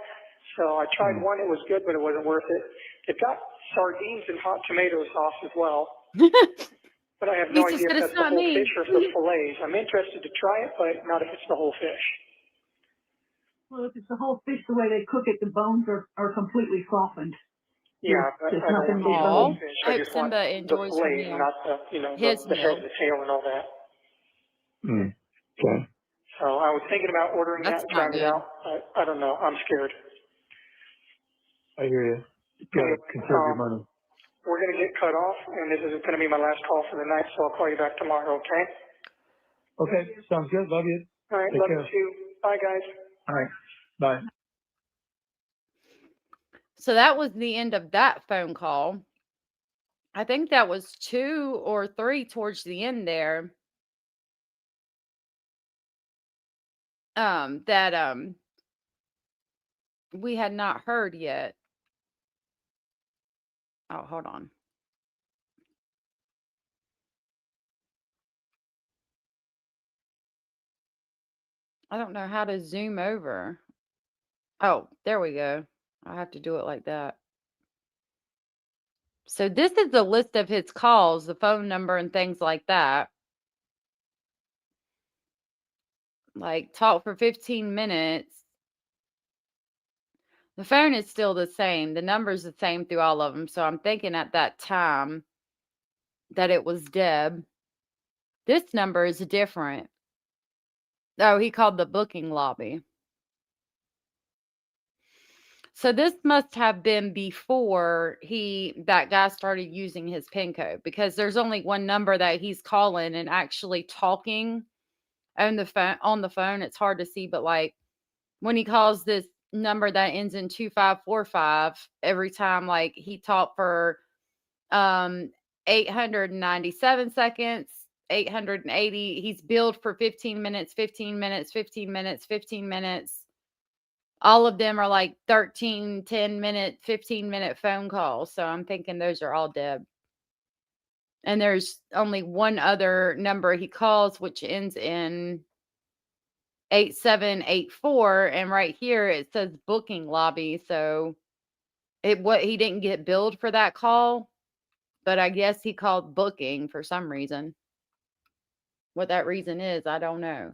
So I tried one; it was good, but it wasn't worth it. They've got sardines and hot tomato sauce as well, but I have no idea if that's the whole fish or if the fillets. I'm interested to try it, but not if it's the whole fish. Well, if it's the whole fish, the way they cook it, the bones are completely softened. Yeah, but There's I don't nothing want the to whole eat. fish. I I hope just want Simba the enjoys her fillet, meal. not the, His the head, meal. the tail, and all that. Okay. So I was thinking about ordering That's that and not trying it good. out. I don't know. I'm scared. I hear you. You gotta conserve your money. We're going to get cut off, and this is going to be my last call for the night, so I'll call you back tomorrow, okay? Okay, sounds good. Love you. All right, Take love care. you too. Bye, guys. All right. Bye. So that was the end of that phone call. I think that was 2 or 3 towards the end there. That we had not heard yet. Oh, hold on. I don't know how to zoom over. Oh, there we go. I have to do it like that. So this is the list of his calls, the phone number and things like that. Like talk for 15 minutes. The phone is still the same. The number's the same through all of them. So I'm thinking at that time that it was Deb. This number is different. Oh, he called the booking lobby. So this must have been before that guy started using his PIN code, because there's only one number that he's calling and actually talking on the phone. It's hard to see, but like when he calls this number that ends in 2545, every time like he talked for 897 seconds, 880, he's billed for 15 minutes, 15 minutes, 15 minutes, 15 minutes. All of them are like 13, 10-minute, 15-minute phone calls. So I'm thinking those are all Deb. And there's only one other number he calls, which ends in 8784. And right here it says booking lobby. So he didn't get billed for that call, but I guess he called booking for some reason. What that reason is, I don't know.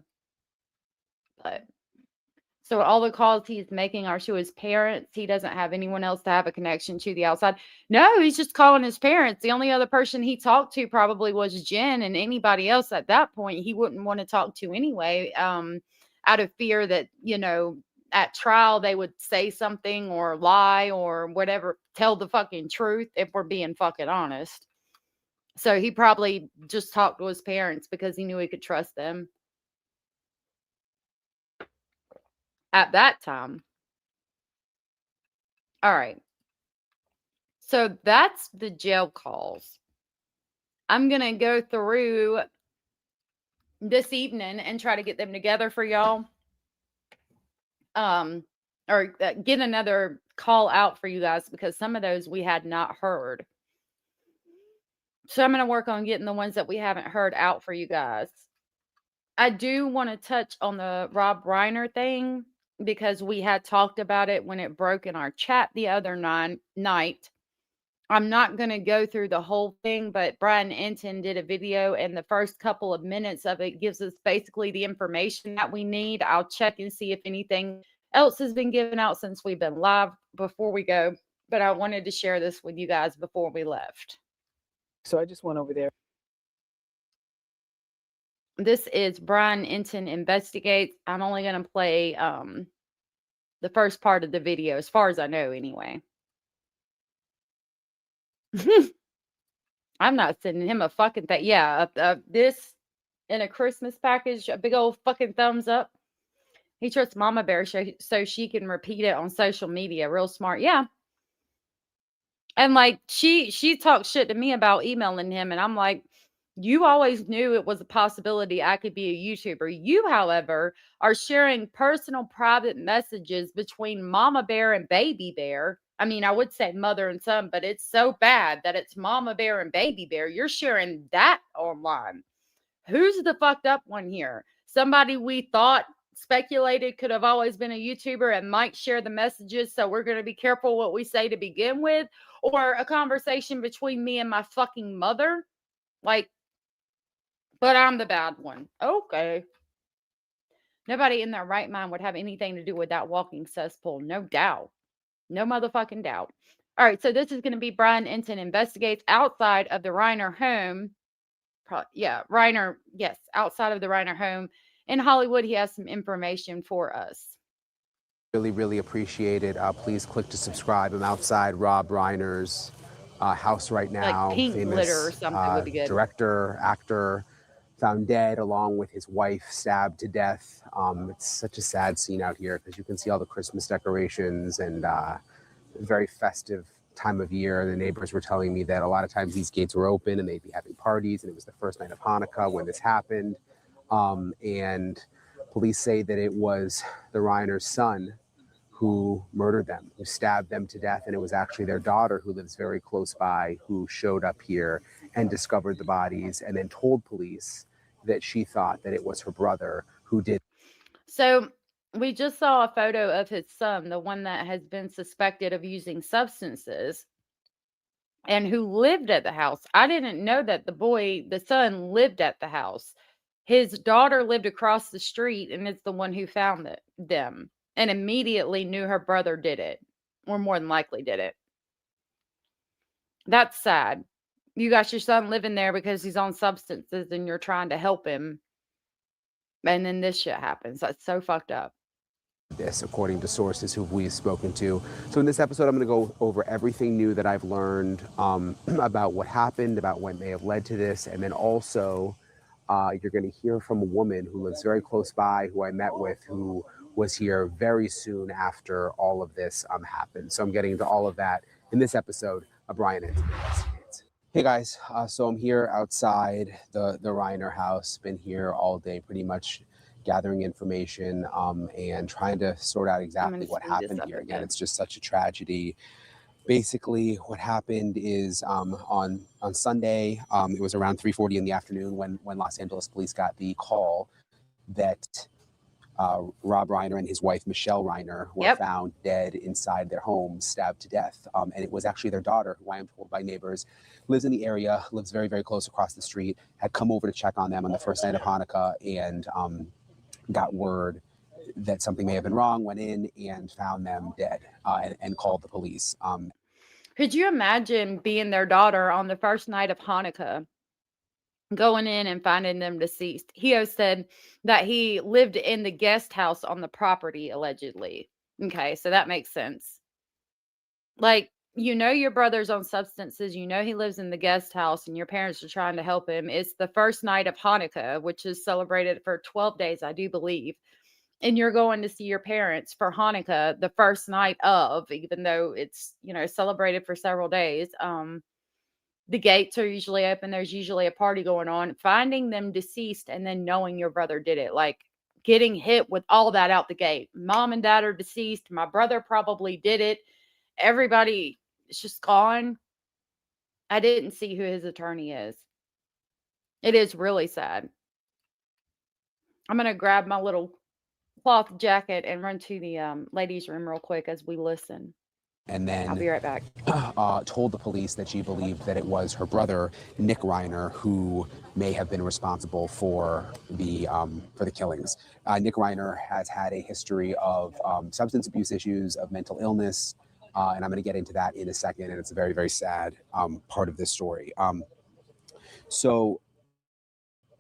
But so all the calls he's making are to his parents. He doesn't have anyone else to have a connection to the outside. No, he's just calling his parents. The only other person he talked to probably was Jen, and anybody else at that point he wouldn't want to talk to anyway, out of fear that, at trial they would say something or lie or whatever, tell the fucking truth, if we're being fucking honest. So he probably just talked to his parents because he knew he could trust them at that time. All right. So that's the jail calls. I'm going to go through this evening and try to get them together for y'all. Or get another call out for you guys, because some of those we had not heard. So I'm going to work on getting the ones that we haven't heard out for you guys. I do want to touch on the Rob Reiner thing, because we had talked about it when it broke in our chat the other night. I'm not going to go through the whole thing, but Brian Enton did a video, and the first couple of minutes of it gives us basically the information that we need. I'll check and see if anything else has been given out since we've been live before we go, but I wanted to share this with you guys before we left. So I just went over there. This is Brian Enton Investigates. I'm only going to play the first part of the video, as far as I know anyway. I'm not sending him a fucking thing. Yeah, this in a Christmas package, a big old fucking thumbs up. He trusts Mama Bear so she can repeat it on social media. Real smart. Yeah. And like she talks shit to me about emailing him, and I'm like, you always knew it was a possibility I could be a YouTuber. You, however, are sharing personal private messages between Mama Bear and Baby Bear. I mean, I would say mother and son, but it's so bad that it's Mama Bear and Baby Bear. You're sharing that online. Who's the fucked up one here? Somebody we thought speculated could have always been a YouTuber and might share the messages, so we're going to be careful what we say to begin with, or a conversation between me and my fucking mother. Like, but I'm the bad one. Okay. Nobody in their right mind would have anything to do with that walking cesspool. No doubt. No motherfucking doubt. All right, so this is going to be Brian Ensign investigates outside of the Reiner home. Reiner, yes, outside of the Reiner home in Hollywood. He has some information for us. Really appreciate it. Please click to subscribe. I'm outside Rob Reiner's house right now. Like pink glitter or something would be good. Director, actor, found dead along with his wife, stabbed to death. It's such a sad scene out here because you can see all the Christmas decorations and very festive time of year. The neighbors were telling me that a lot of times these gates were open and they'd be having parties, and it was the first night of Hanukkah when this happened. And police say that it was the Reiner's son who murdered them, who stabbed them to death. And it was actually their daughter, who lives very close by, who showed up here and discovered the bodies and then told police that she thought that it was her brother who did. So we just saw a photo of his son, the one that has been suspected of using substances and who lived at the house. I didn't know that the son lived at the house. His daughter lived across the street and is the one who found them and immediately knew her brother did it, or more than likely did it. That's sad. You got your son living there because he's on substances and you're trying to help him. And then this shit happens. That's so fucked up. This, according to sources who we've spoken to. So in this episode, I'm going to go over everything new that I've learned about what happened, about what may have led to this. And then also, you're going to hear from a woman who lives very close by, who I met with, who was here very soon after all of this happened. So I'm getting into all of that in this episode of Brian Ensign Investigates. Hey guys, so I'm here outside the Reiner house. Been here all day, pretty much gathering information and trying to sort out exactly what happened here. Again, it's just such a tragedy. Basically, what happened is on Sunday, it was around 3:40 in the afternoon when Los Angeles police got the call that Rob Reiner and his wife, Michelle Reiner, were found dead inside their home, stabbed to death. And it was actually their daughter, who I am told by neighbors, lives in the area, lives very, very close across the street, had come over to check on them on the first night of Hanukkah and got word that something may have been wrong, went in and found them dead and called the police. Could you imagine being their daughter on the first night of Hanukkah, going in and finding them deceased? Hio said that he lived in the guest house on the property, allegedly. Okay, so that makes sense. Like, you know your brother's on substances, you know he lives in the guest house, and your parents are trying to help him. It's the first night of Hanukkah, which is celebrated for 12 days, I do believe. And you're going to see your parents for Hanukkah the first night of, even though it's, celebrated for several days. The gates are usually open. There's usually a party going on. Finding them deceased and then knowing your brother did it, like getting hit with all that out the gate. Mom and dad are deceased. My brother probably did it. Everybody is just gone. I didn't see who his attorney is. It is really sad. I'm going to grab my little cloth jacket and run to the ladies' room real quick as we listen. And then I'll be right back. Told the police that she believed that it was her brother, Nick Reiner, who may have been responsible for the killings. Nick Reiner has had a history of substance abuse issues, of mental illness, and I'm going to get into that in a second. And it's a very, very sad part of this story. So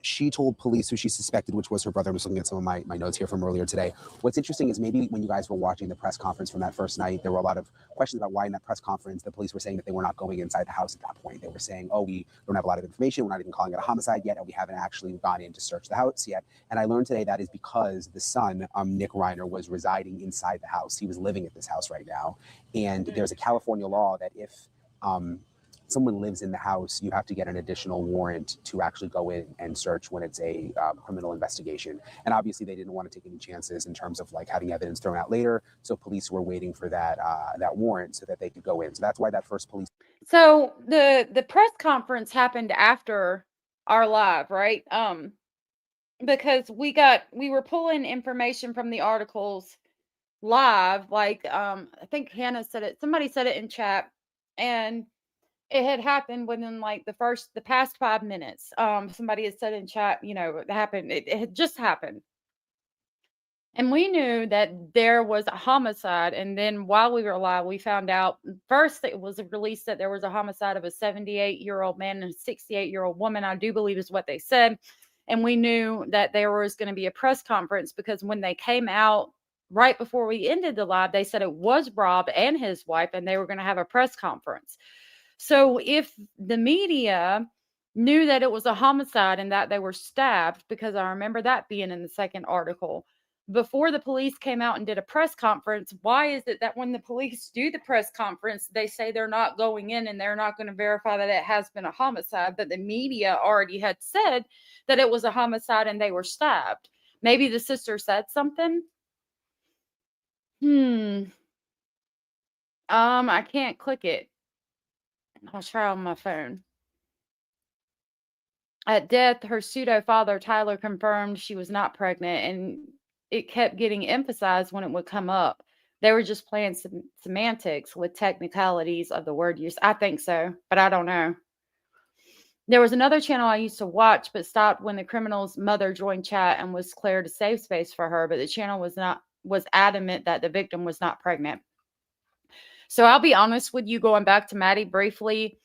she told police who she suspected, which was her brother. I'm just looking at some of my notes here from earlier today. What's interesting is maybe when you guys were watching the press conference from that first night, there were a lot of questions about why in that press conference the police were saying that they were not going inside the house at that point. They were saying, oh, we don't have a lot of information. We're not even calling it a homicide yet, and we haven't actually gone in to search the house yet. And I learned today that is because the son, Nick Reiner, was residing inside the house. He was living at this house right now. And there's a California law that if someone lives in the house, you have to get an additional warrant to actually go in and search when it's a criminal investigation. And obviously they didn't want to take any chances in terms of like having evidence thrown out later. So police were waiting for that warrant so that they could go in. So that's why that first police. So the press conference happened after our live, right? Because we were pulling information from the articles live. Like, I think Hannah said it, somebody said it in chat, and it had happened within like the past 5 minutes. Somebody had said in chat, it happened. It had just happened. And we knew that there was a homicide. And then while we were alive, we found out first it was released that there was a homicide of a 78-year-old man and a 68-year-old woman, I do believe is what they said. And we knew that there was going to be a press conference because when they came out right before we ended the live, they said it was Rob and his wife, and they were going to have a press conference. So if the media knew that it was a homicide and that they were stabbed, because I remember that being in the second article, before the police came out and did a press conference, why is it that when the police do the press conference, they say they're not going in and they're not going to verify that it has been a homicide, but the media already had said that it was a homicide and they were stabbed? Maybe the sister said something. I can't click it. I'll try on my phone. At death, her pseudo-father, Tyler, confirmed she was not pregnant, and it kept getting emphasized when it would come up. They were just playing semantics with technicalities of the word use. I think so, but I don't know. There was another channel I used to watch, but stopped when the criminal's mother joined chat and was cleared a safe space for her, but the channel was adamant that the victim was not pregnant. So I'll be honest with you, going back to Maddie briefly,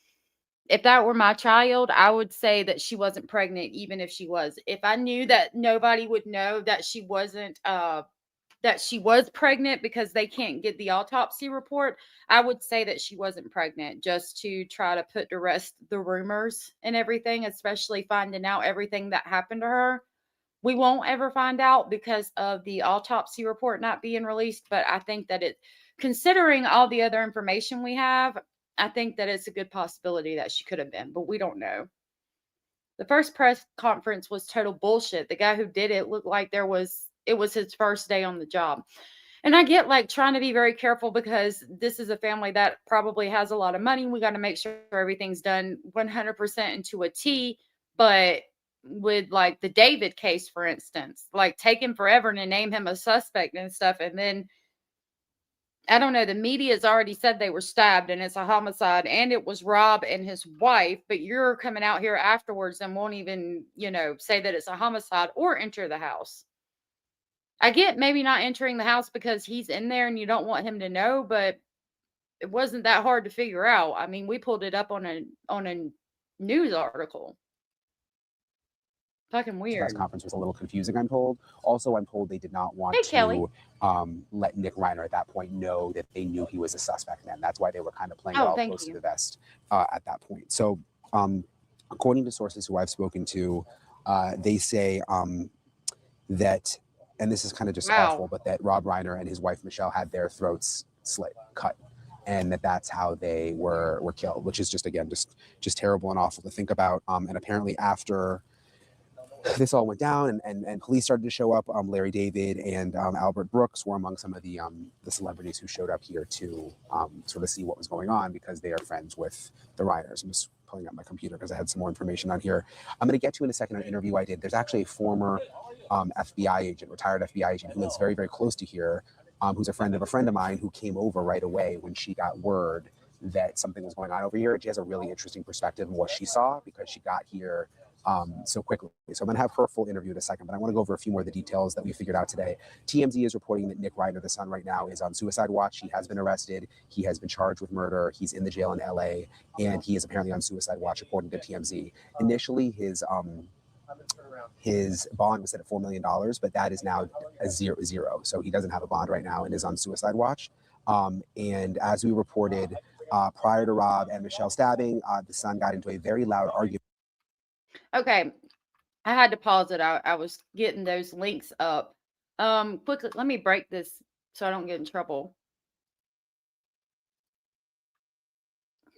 if that were my child, I would say that she wasn't pregnant, even if she was. If I knew that nobody would know that she wasn't, that she was pregnant because they can't get the autopsy report, I would say that she wasn't pregnant, just to try to put to rest the rumors and everything, especially finding out everything that happened to her. We won't ever find out because of the autopsy report not being released, but I think that considering all the other information we have, I think that it's a good possibility that she could have been, but we don't know. The first press conference was total bullshit. The guy who did it looked like it was his first day on the job. And I get like trying to be very careful because this is a family that probably has a lot of money. We got to make sure everything's done 100% into a T. But with like the David case, for instance, like taking forever to name him a suspect and stuff. And then I don't know, the media's already said they were stabbed and it's a homicide and it was Rob and his wife, but you're coming out here afterwards and won't even, say that it's a homicide or enter the house. I get maybe not entering the house because he's in there and you don't want him to know, but it wasn't that hard to figure out. I mean, we pulled it up on a news article. Fucking weird. Press conference was a little confusing, I'm told. Also, I'm told they did not want to let Nick Reiner at that point know that they knew he was a suspect then. That's why they were kind of playing it all close to the vest at that point. So according to sources who I've spoken to, they say that, and this is kind of just awful, but that Rob Reiner and his wife Michelle had their throats cut. And that's how they were killed, which is just, again, just terrible and awful to think about. And apparently after this all went down and police started to show up, Larry David and Albert Brooks were among some of the celebrities who showed up here to sort of see what was going on because they are friends with the Reiners. I'm just pulling up my computer because I had some more information on here. I'm going to get to in a second an interview I did. There's actually a former FBI agent, retired FBI agent, who lives very, very close to here, who's a friend of mine who came over right away when she got word that something was going on over here. She has a really interesting perspective of what she saw because she got here so quickly. So I'm going to have her full interview in a second, but I want to go over a few more of the details that we figured out today. TMZ is reporting that Nick Reiner, the son, right now is on suicide watch. He has been arrested. He has been charged with murder. He's in the jail in LA, and he is apparently on suicide watch, according to TMZ. Initially, his bond was set at $4 million, but that is now a zero. So he doesn't have a bond right now and is on suicide watch. And as we reported, prior to Rob and Michelle stabbing, the son got into a very loud argument. Okay, I had to pause it. I was getting those links up. Quickly, let me break this so I don't get in trouble.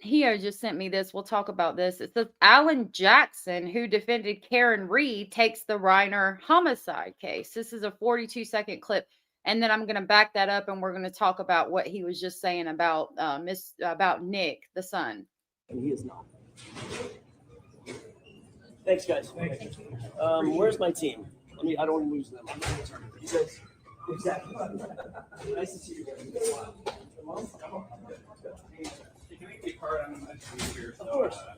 Hio just sent me this. We'll talk about this. It says Alan Jackson, who defended Karen Reed, takes the Reiner homicide case. This is a 42-second clip. And then I'm going to back that up and we're going to talk about what he was just saying about about Nick, the son. And he is not. Thanks, guys. Where's my team? I don't want to lose them. You guys, exactly. Nice to see you guys. Can we take part on the here? Of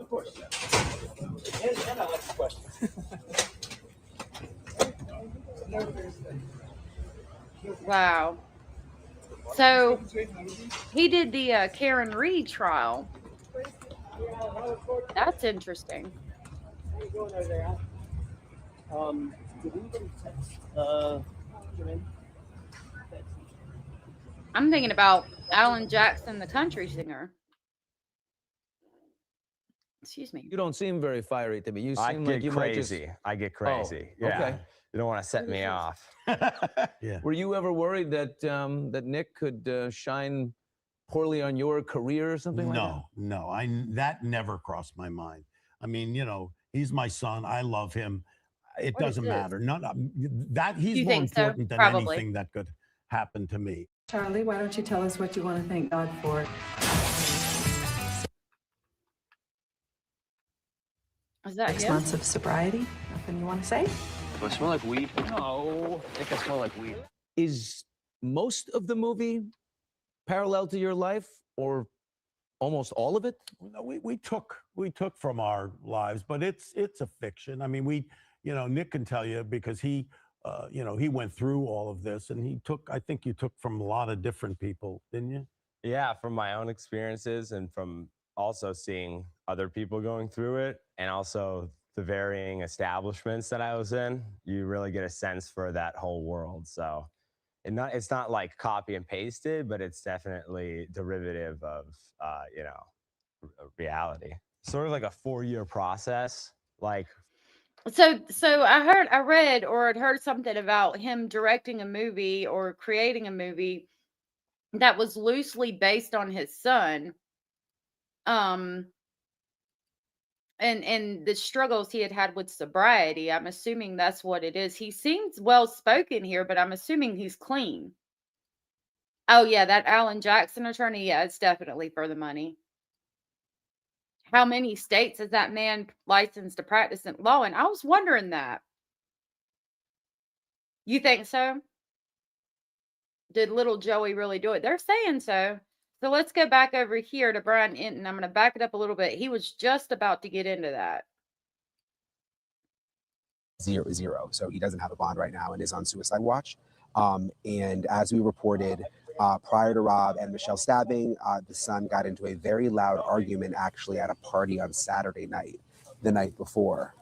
course. And I like the questions. Wow. So he did the Karen Reed trial. That's interesting. I'm thinking about Alan Jackson, the country singer. Excuse me. You don't seem very fiery to me. You I seem get like you crazy. might just... I get crazy. Oh, yeah. okay. You don't want to set me off. Yeah. Were you ever worried that that Nick could shine poorly on your career or something like that? No. That never crossed my mind. I mean, you know, he's my son. I love him. It doesn't matter. He's more important than anything that could happen to me. Charlie, why don't you tell us what you want to thank God for? Is that 6 months of sobriety? Nothing you want to say? Do I smell like weed? No. I think I smell like weed. Is most of the movie parallel to your life, or almost all of it? No, we took from our lives, but it's a fiction. I mean, Nick can tell you because he went through all of this, and I think you took from a lot of different people, didn't you? Yeah, from my own experiences and from also seeing other people going through it, and also the varying establishments that I was in, you really get a sense for that whole world. So it's not like copy and pasted, but it's definitely derivative of, reality. Sort of like a 4-year process. Like, So I read or had heard something about him directing a movie or creating a movie that was loosely based on his son. And the struggles he had with sobriety. I'm assuming that's what it is. He seems well spoken here, but I'm assuming he's clean. Oh yeah, that Alan Jackson attorney, yeah, it's definitely for the money. How many states is that man licensed to practice in law? And I was wondering that. You think so? Did little Joey really do it? They're saying so. So let's go back over here to Brian Enton. I'm going to back it up a little bit. He was just about to get into that. 0-0. So he doesn't have a bond right now and is on suicide watch. And as we reported, prior to Rob and Michelle stabbing, the son got into a very loud argument actually at a party on Saturday night, the night before,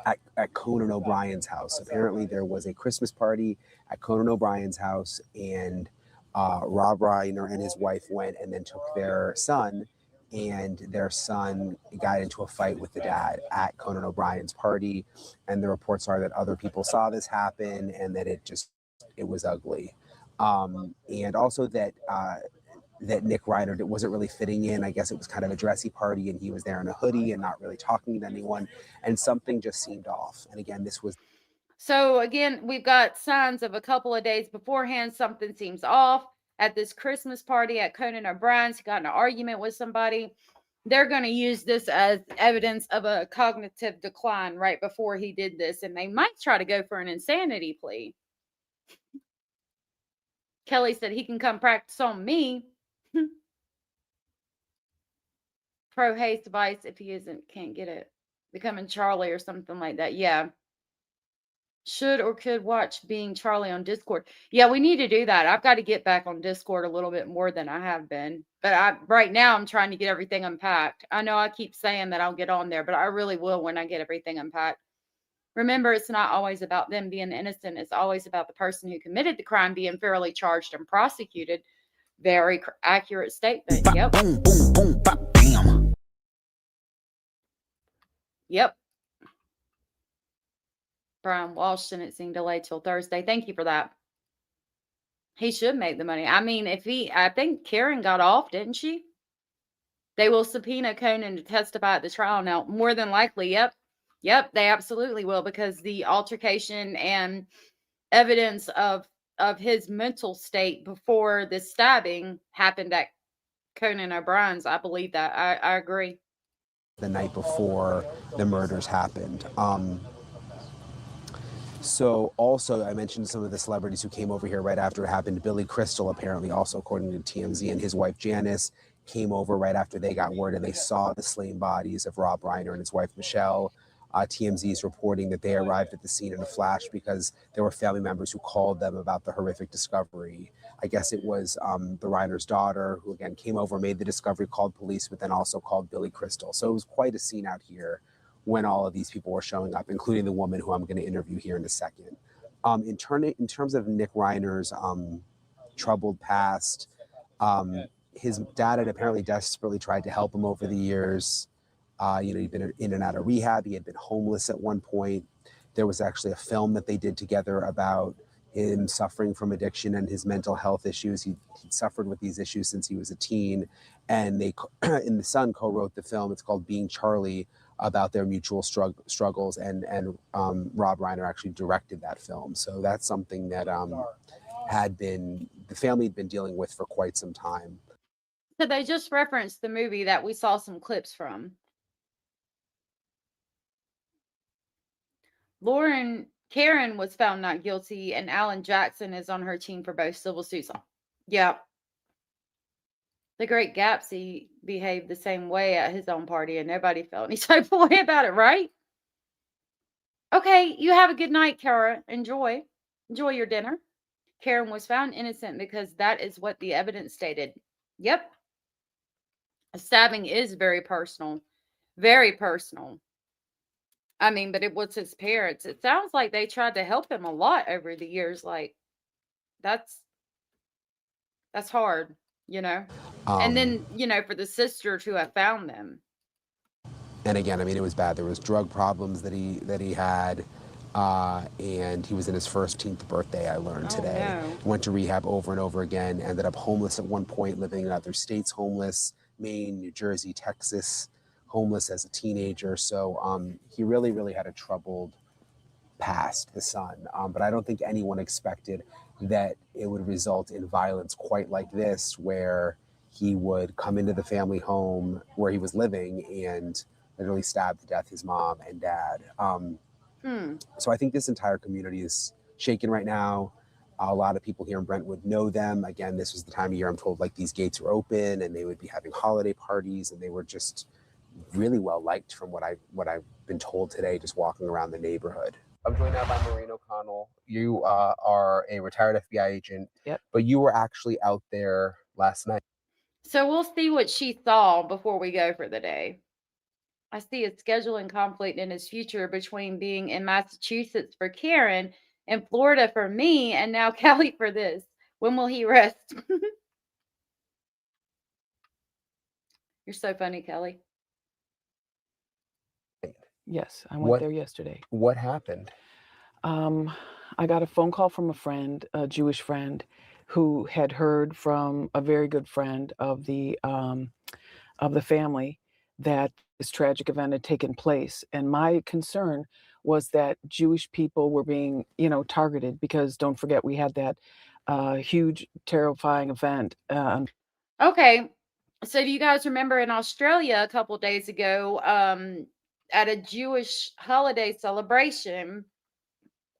at Conan O'Brien's house. Apparently there was a Christmas party at Conan O'Brien's house, and Rob Reiner and his wife went and then took their son, and their son got into a fight with the dad at Conan O'Brien's party. And the reports are that other people saw this happen and that it was ugly. And also that Nick Reiner wasn't really fitting in. I guess it was kind of a dressy party and he was there in a hoodie and not really talking to anyone, and something just seemed off. And again, this was... So again, we've got signs of a couple of days beforehand, something seems off. At this Christmas party at Conan O'Brien's, he got in an argument with somebody. They're going to use this as evidence of a cognitive decline right before he did this, and they might try to go for an insanity plea. Kelly said he can come practice on me. Pro haste device if he can't get it. Becoming Charlie or something like that. Yeah. Should or could watch Being Charlie on Discord. Yeah, we need to do that. I've got to get back on Discord a little bit more than I have been. But right now I'm trying to get everything unpacked. I know I keep saying that I'll get on there, but I really will when I get everything unpacked. Remember, it's not always about them being innocent. It's always about the person who committed the crime being fairly charged and prosecuted. Very accurate statement. Yep. Boom, boom, boom, bam, bam. Yep. Brian Walsh sentencing delayed till Thursday. Thank you for that. He should make the money. I mean, I think Karen got off, didn't she? They will subpoena Conan to testify at the trial now. More than likely, yep. Yep, they absolutely will, because the altercation and evidence of his mental state before the stabbing happened at Conan O'Brien's. I believe that. I agree. The night before the murders happened. So also, I mentioned some of the celebrities who came over here right after it happened. Billy Crystal, apparently also, according to TMZ, and his wife Janice came over right after they got word, and they saw the slain bodies of Rob Reiner and his wife Michelle. TMZ is reporting that they arrived at the scene in a flash because there were family members who called them about the horrific discovery. I guess it was the Reiner's daughter who, again, came over, made the discovery, called police, but then also called Billy Crystal. So it was quite a scene out here when all of these people were showing up, including the woman who I'm going to interview here in a second. In terms of Nick Reiner's troubled past, his dad had apparently desperately tried to help him over the years. He'd been in and out of rehab. He had been homeless at one point. There was actually a film that they did together about him suffering from addiction and his mental health issues. He'd suffered with these issues since he was a teen. And they, and the son co-wrote the film. It's called Being Charlie, about their mutual struggles. And Rob Reiner actually directed that film. So that's something that the family had been dealing with for quite some time. So they just referenced the movie that we saw some clips from. Karen was found not guilty, and Alan Jackson is on her team for both civil suits. Yeah. The Great Gatsby behaved the same way at his own party, and nobody felt any type of way about it, right? Okay, you have a good night, Kara. Enjoy your dinner. Karen was found innocent because that is what the evidence stated. Yep. A stabbing is very personal. Very personal. I mean, but it was his parents. It sounds like they tried to help him a lot over the years. Like, that's hard, and then, for the sister to have found them. And again, I mean, it was bad. There was drug problems that he had, and he was in his 13th birthday, I learned today. No. Went to rehab over and over again, ended up homeless at one point, living in other states homeless, Maine, New Jersey, Texas, homeless as a teenager. So he really, really had a troubled past, the son. But I don't think anyone expected that it would result in violence quite like this, where he would come into the family home where he was living and literally stab to death his mom and dad. So I think this entire community is shaken right now. A lot of people here in Brentwood know them. Again, this was the time of year I'm told like these gates were open and they would be having holiday parties, and they were just really well liked from what I've been told today, just walking around the neighborhood. I'm joined now by Maureen O'Connell. You are a retired FBI agent, Yep. But you were actually out there last night. So we'll see what she saw before we go for the day. I see a scheduling conflict in his future between being in Massachusetts for Karen and Florida for me, and now Cali for this. When will he rest? You're so funny, Kelly. Yes, I went there yesterday. What happened? I got a phone call from a friend, a Jewish friend, who had heard from a very good friend of the family that this tragic event had taken place. And my concern was that Jewish people were being, targeted, because don't forget, we had that huge, terrifying event. Okay. So do you guys remember in Australia a couple days ago, at a Jewish holiday celebration,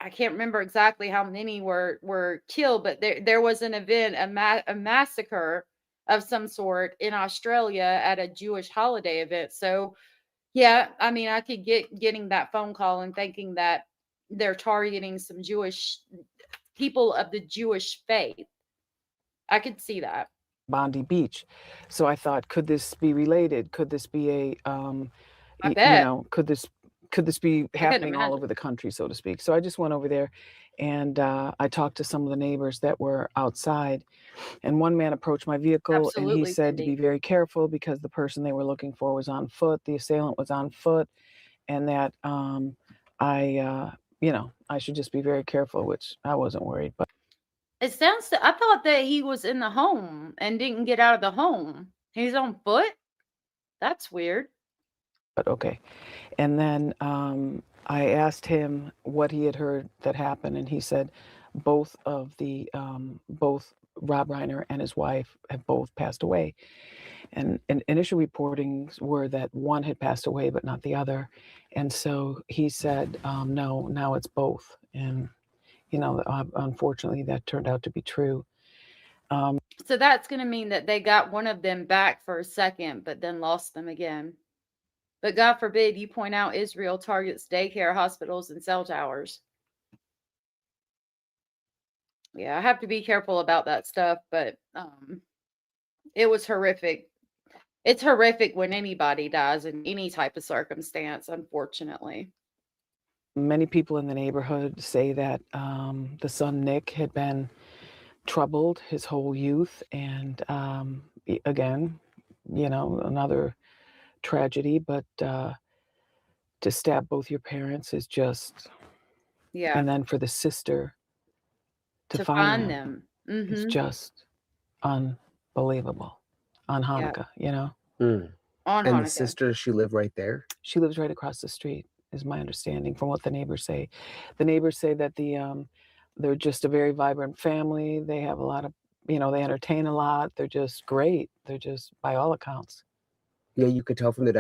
I can't remember exactly how many were killed, but there was an event, a massacre of some sort in Australia at a Jewish holiday event. So, yeah, I mean, I could getting that phone call and thinking that they're targeting some Jewish people of the Jewish faith. I could see that. Bondi Beach. So I thought, could this be related? Could this be a, I bet. Could this be happening all over the country, so to speak? So I just went over there, and I talked to some of the neighbors that were outside, and one man approached my vehicle. And he said to be very careful because the person they were looking for was on foot. The assailant was on foot, and that I should just be very careful, which I wasn't worried. But I thought that he was in the home and didn't get out of the home. He's on foot? That's weird. But okay. And then I asked him what he had heard that happened, and he said both Rob Reiner and his wife have both passed away. And initial reportings were that one had passed away, but not the other. And so he said, no, now it's both. And, unfortunately, that turned out to be true. So that's going to mean that they got one of them back for a second, but then lost them again. But God forbid you point out Israel targets daycare, hospitals, and cell towers. Yeah, I have to be careful about that stuff, but it was horrific. It's horrific when anybody dies in any type of circumstance, unfortunately. Many people in the neighborhood say that the son Nick had been troubled his whole youth, and again, another tragedy, but to stab both your parents is just, Yeah. and then for the sister to find them them. is just unbelievable on Hanukkah, On And Hanukkah. the sister, she live right there? She lives right across the street, is my understanding from what the neighbors say. The neighbors say that they're just a very vibrant family. They have a lot of, they entertain a lot. They're just great. They're just, by all accounts. Yeah, you could tell from the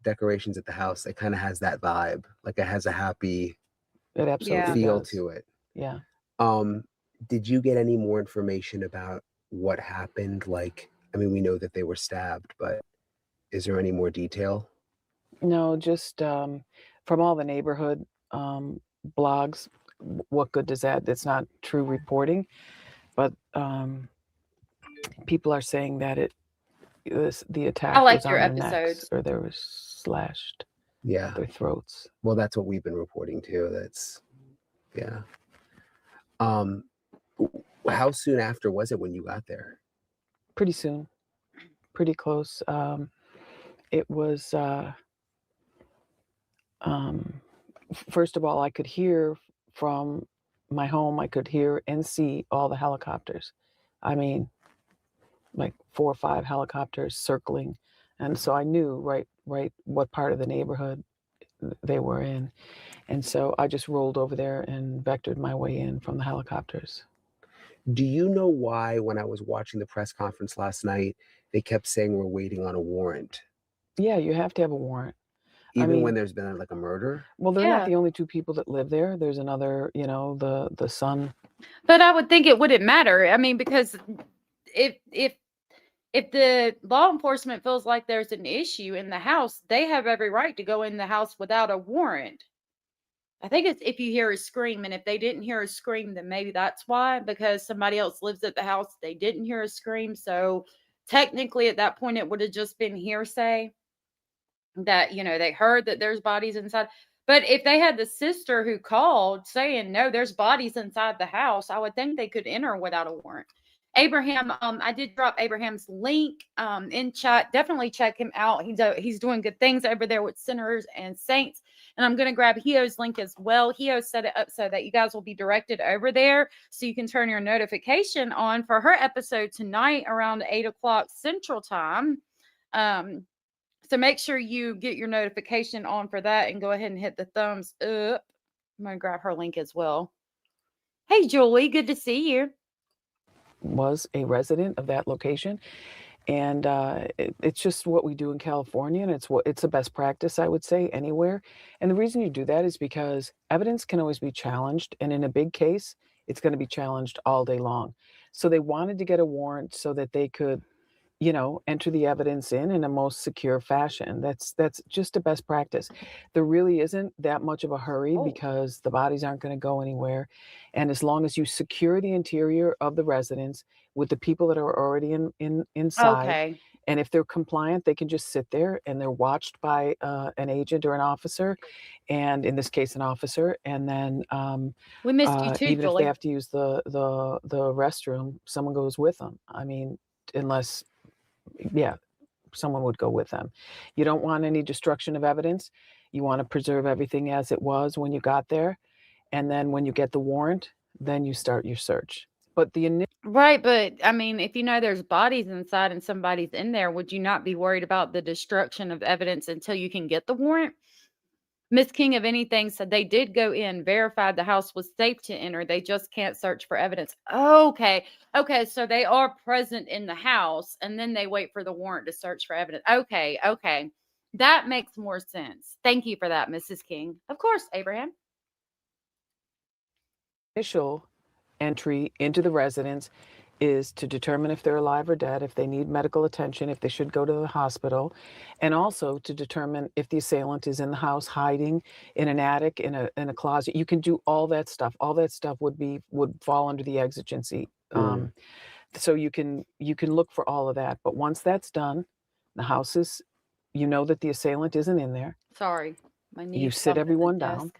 decorations at the house. It kind of has that vibe. Like it has a happy It absolutely feel does. to it. Yeah. Did you get any more information about what happened? Like, I mean, we know that they were stabbed, but is there any more detail? No, just from all the neighborhood blogs. What good does that? It's not true reporting, but people are saying that the attack was on their necks, or they were slashed. Yeah, their throats. Well, that's what we've been reporting too. That's yeah. How soon after was it when you got there? Pretty soon, pretty close. It was. First of all, I could hear from my home. I could hear and see all the helicopters. I mean, like 4 or 5 helicopters circling, and so I knew right what part of the neighborhood they were in, and so I just rolled over there and vectored my way in from the helicopters. Do you know why, when I was watching the press conference last night, they kept saying we're waiting on a warrant? Yeah, you have to have a warrant. Even when there's been like a murder? Well, they're not the only 2 people that live there. There's another, the son. But I would think it wouldn't matter. I mean, because if the law enforcement feels like there's an issue in the house, they have every right to go in the house without a warrant. I think it's if you hear a scream, and if they didn't hear a scream, then maybe that's why, because somebody else lives at the house. They didn't hear a scream. So technically at that point, it would have just been hearsay that, they heard that there's bodies inside. But if they had the sister who called saying, no, there's bodies inside the house, I would think they could enter without a warrant. Abraham, I did drop Abraham's link in chat. Definitely check him out. He's doing good things over there with Sinners and Saints. And I'm going to grab Hio's link as well. Hio set it up so that you guys will be directed over there, so you can turn your notification on for her episode tonight around 8 o'clock Central Time. So make sure you get your notification on for that and go ahead and hit the thumbs up. I'm going to grab her link as well. Hey, Julie, good to see you. Was a resident of that location, and it's just what we do in California, and it's the best practice, I would say, anywhere. And the reason you do that is because evidence can always be challenged, and in a big case, it's going to be challenged all day long. So they wanted to get a warrant so that they could, enter the evidence in a most secure fashion. That's just a best practice. There really isn't that much of a hurry because the bodies aren't going to go anywhere. And as long as you secure the interior of the residence with the people that are already inside, okay. And if they're compliant, they can just sit there and they're watched by an agent or an officer, and in this case, an officer. And then we missed you too, even Julie. if they have to use the restroom, someone goes with them. I mean, unless someone would go with them. You don't want any destruction of evidence. You want to preserve everything as it was when you got there. And then when you get the warrant, then you start your search. But right, but I mean, if there's bodies inside and somebody's in there, would you not be worried about the destruction of evidence until you can get the warrant? Miss King of Anything said they did go in, verified the house was safe to enter. They just can't search for evidence. Okay. So they are present in the house and then they wait for the warrant to search for evidence. Okay. That makes more sense. Thank you for that, Mrs. King. Of course, Abraham. Initial entry into the residence is to determine if they're alive or dead, if they need medical attention, if they should go to the hospital, and also to determine if the assailant is in the house hiding in an attic, in a closet. You can do all that stuff. All that stuff would fall under the exigency. So you can look for all of that. But once that's done, the house is, you know that the assailant isn't in there. Sorry, my knee. You sit everyone down,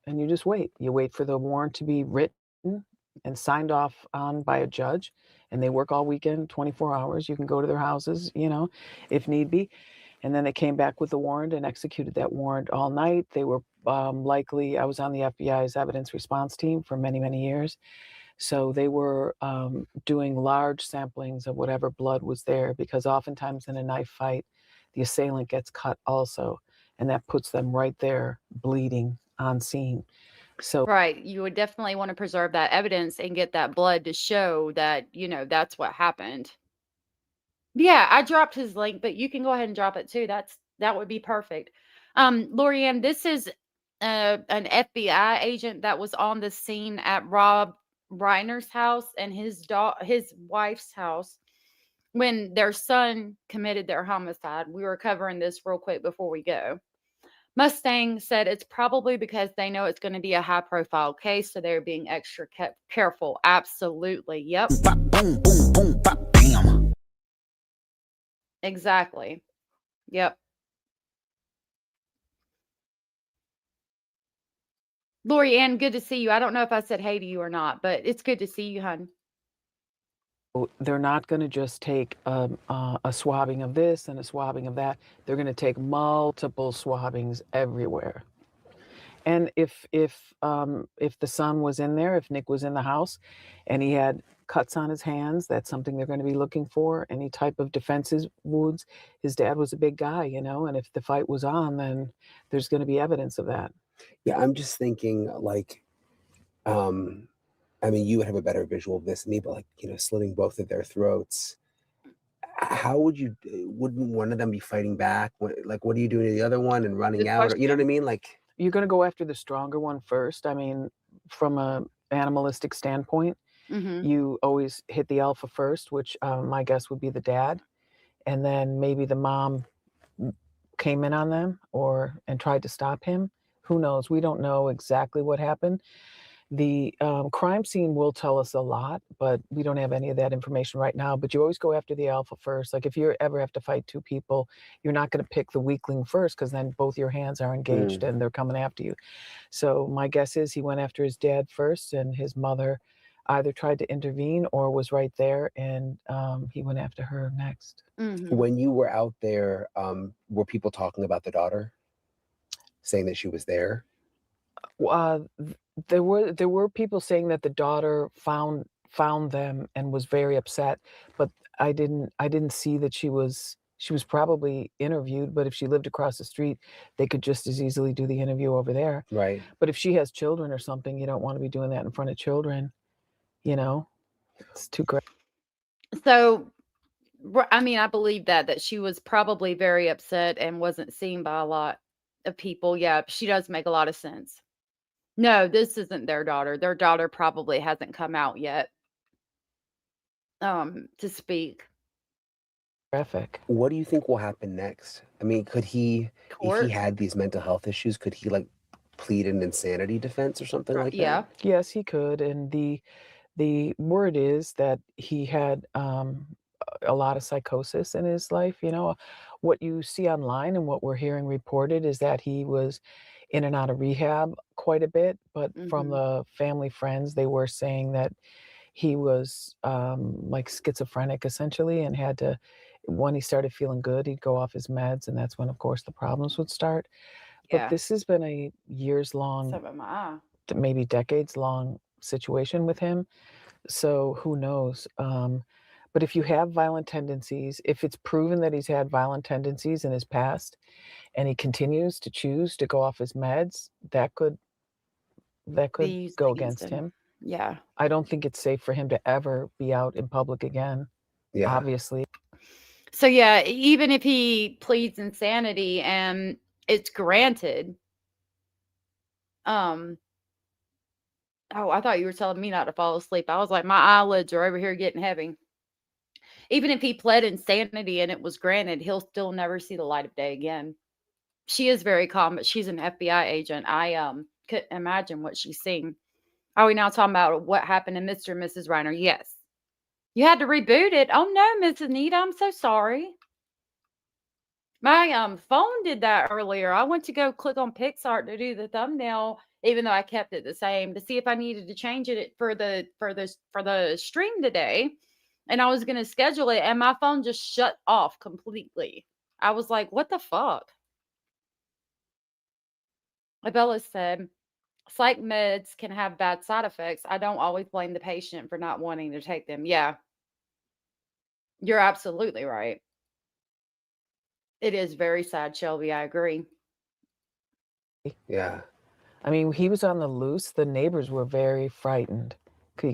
and you just wait. You wait for the warrant to be written and signed off on by a judge, and they work all weekend, 24 hours. You can go to their houses, if need be. And then they came back with the warrant and executed that warrant all night. They were likely, I was on the FBI's evidence response team for many, many years. So they were doing large samplings of whatever blood was there, because oftentimes in a knife fight, the assailant gets cut also, and that puts them right there bleeding on scene. So right, you would definitely want to preserve that evidence and get that blood to show that, that's what happened. Yeah, I dropped his link, but you can go ahead and drop it too. That would be perfect. Lorianne, this is an FBI agent that was on the scene at Rob Reiner's house and his wife's house when their son committed their homicide. We were covering this real quick before we go. Mustang said it's probably because they know it's going to be a high-profile case, so they're being extra careful. Absolutely. Yep. Boom, boom, boom, bam. Exactly. Yep. Lorianne, good to see you. I don't know if I said hey to you or not, but it's good to see you, hon. They're not going to just take a swabbing of this and a swabbing of that. They're going to take multiple swabbings everywhere. And if the son was in there, if Nick was in the house and he had cuts on his hands, that's something they're going to be looking for. Any type of defensive wounds. His dad was a big guy, and if the fight was on, then there's going to be evidence of that. Yeah, I'm just thinking I mean, you would have a better visual of this than me, but slitting both of their throats. How wouldn't one of them be fighting back? What are you doing to the other one and running out? Or, you know what I mean? You're going to go after the stronger one first. I mean, from a animalistic standpoint, you always hit the alpha first, which my guess would be the dad, and then maybe the mom came in on them and tried to stop him. Who knows? We don't know exactly what happened. The crime scene will tell us a lot, but we don't have any of that information right now. But you always go after the alpha first. Like if you ever have to fight two people, you're not going to pick the weakling first, because then both your hands are engaged and they're coming after you. So my guess is he went after his dad first, and his mother either tried to intervene or was right there, and he went after her next. When you were out there, were people talking about the daughter, saying that she was there? There were people saying that the daughter found them and was very upset, but I didn't see that she was probably interviewed. But if she lived across the street, they could just as easily do the interview over there. Right. But if she has children or something, you don't want to be doing that in front of children. It's too great. So, I mean, I believe that she was probably very upset and wasn't seen by a lot of people. Yeah, she does make a lot of sense. No, this isn't their daughter. Their daughter probably hasn't come out yet to speak. Terrific. What do you think will happen next? I mean, could he, Court? if he had these mental health issues, could he plead an insanity defense or something like Yeah. that? Yes, he could. And the word is that he had a lot of psychosis in his life. What you see online and what we're hearing reported is that he was in and out of rehab quite a bit, but from the family friends, they were saying that he was like schizophrenic essentially, and had to, when he started feeling good, he'd go off his meds, and that's when, of course, the problems would start. Yeah. But this has been a years-long, maybe decades-long situation with him. So who knows? But if you have violent tendencies, if it's proven that he's had violent tendencies in his past, and he continues to choose to go off his meds, that could go against him. Yeah. I don't think it's safe for him to ever be out in public again. Yeah. Obviously. So yeah, even if he pleads insanity and it's granted, Oh, I thought you were telling me not to fall asleep. I was like, my eyelids are over here getting heavy. Even if he pled insanity and it was granted, he'll still never see the light of day again. She is very calm, but she's an FBI agent. I couldn't imagine what she's seen. Are we now talking about what happened to Mr. and Mrs. Reiner? Yes. You had to reboot it. Oh no, Miss Anita, I'm so sorry. My phone did that earlier. I went to go click on PixArt to do the thumbnail, even though I kept it the same, to see if I needed to change it for the stream today. And I was gonna schedule it, and my phone just shut off completely. I was like, what the fuck? Abella said, psych meds can have bad side effects. I don't always blame the patient for not wanting to take them. Yeah. You're absolutely right. It is very sad, Shelby. I agree. Yeah. I mean, he was on the loose. The neighbors were very frightened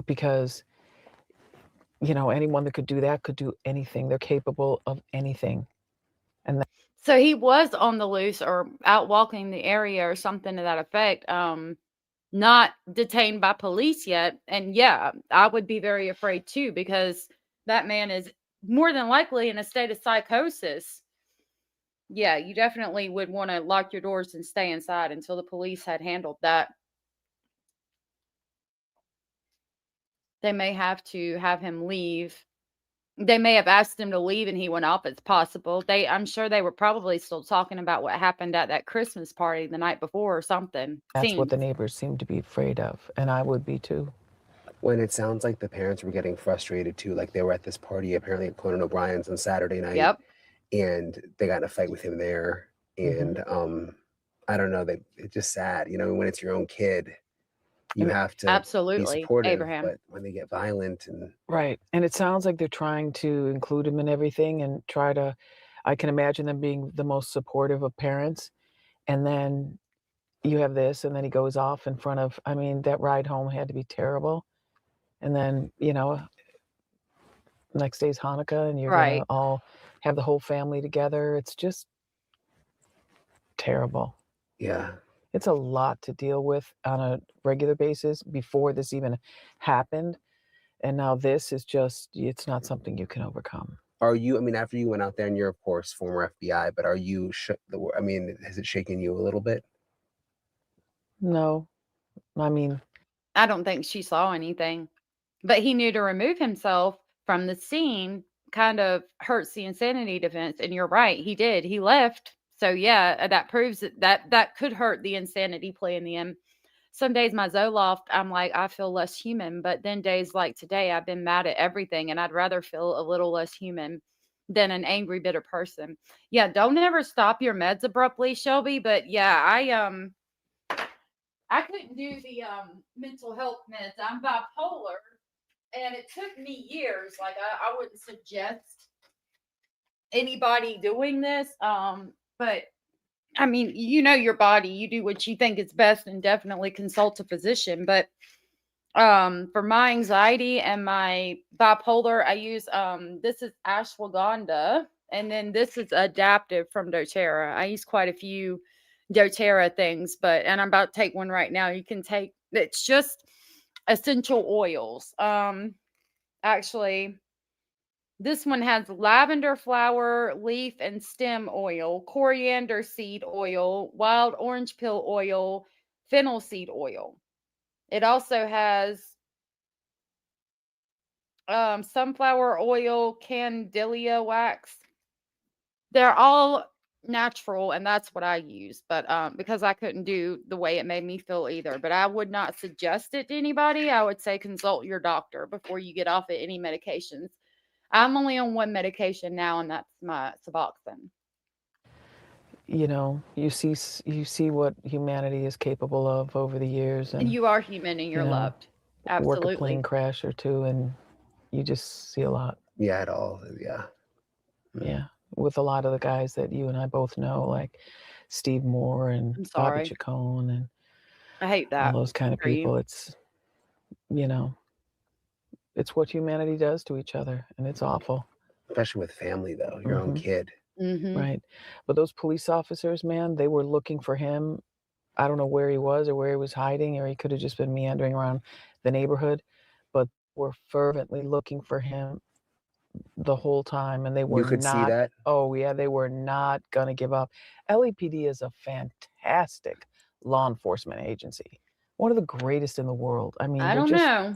because, you know, anyone that could do that could do anything. They're capable of anything. And so he was on the loose or out walking the area or something to that effect. Not detained by police yet. And yeah, I would be very afraid too, because that man is more than likely in a state of psychosis. Yeah, you definitely would want to lock your doors and stay inside until the police had handled that. They may have to have him leave. They may have asked him to leave and he went off. It's possible. I'm sure they were probably still talking about what happened at that Christmas party the night before or something. That's what the neighbors seem to be afraid of. And I would be too. When it sounds like the parents were getting frustrated too, like they were at this party apparently at Conan O'Brien's on Saturday night. Yep. And they got in a fight with him there. And I don't know, it's just sad, you know, when it's your own kid, you have to be supportive, Abraham. but when they get violent and right. And it sounds like they're trying to include him in everything and I can imagine them being the most supportive of parents. And then you have this, and then he goes off in front of, I mean, that ride home had to be terrible. And then, you know, next day's Hanukkah and you're going to all have the whole family together. It's just terrible. Yeah. It's a lot to deal with on a regular basis before this even happened. And now this is just, it's not something you can overcome. Are you, I mean, after you went out there and you're, of course, former FBI, but are you, I mean, has it shaken you a little bit? No. I mean, I don't think she saw anything, but he knew to remove himself from the scene kind of hurts the insanity defense. And you're right. He did. He left. So yeah, that proves that could hurt the insanity play in the end. Some days my Zoloft, I'm like, I feel less human. But then days like today, I've been mad at everything. And I'd rather feel a little less human than an angry, bitter person. Yeah, don't ever stop your meds abruptly, Shelby. But yeah, I couldn't do the mental health meds. I'm bipolar. And it took me years. Like, I wouldn't suggest anybody doing this. But I mean, you know your body, you do what you think is best and definitely consult a physician. But for my anxiety and my bipolar, I use this is ashwagandha, and then this is adaptive from doTERRA. I use quite a few doTERRA things, and I'm about to take one right now. You can take, it's just essential oils. Actually, this one has lavender flower, leaf and stem oil, coriander seed oil, wild orange peel oil, fennel seed oil. It also has sunflower oil, candelia wax. They're all natural, and that's what I use. But because I couldn't do the way it made me feel either. But I would not suggest it to anybody. I would say consult your doctor before you get off of any medications. I'm only on one medication now, and that's my Suboxone. You know, you see what humanity is capable of over the years, and you are human and you're loved. Absolutely. Work a plane crash or two, and you just see a lot. Yeah, it all. Yeah. Yeah, with a lot of the guys that you and I both know, like Steve Moore and Bobby Chacon, and I hate that. All those kind of people. It's, you know, it's what humanity does to each other, and it's awful. Especially with family, though, your own kid. Right. But those police officers, man, they were looking for him I don't know where he was or where he was hiding, or he could have just been meandering around the neighborhood, but we're fervently looking for him the whole time, and they were You could see not. that? Oh yeah, they were not going to give up. LAPD is a fantastic law enforcement agency, one of the greatest in the world. I mean, I they're don't just, know.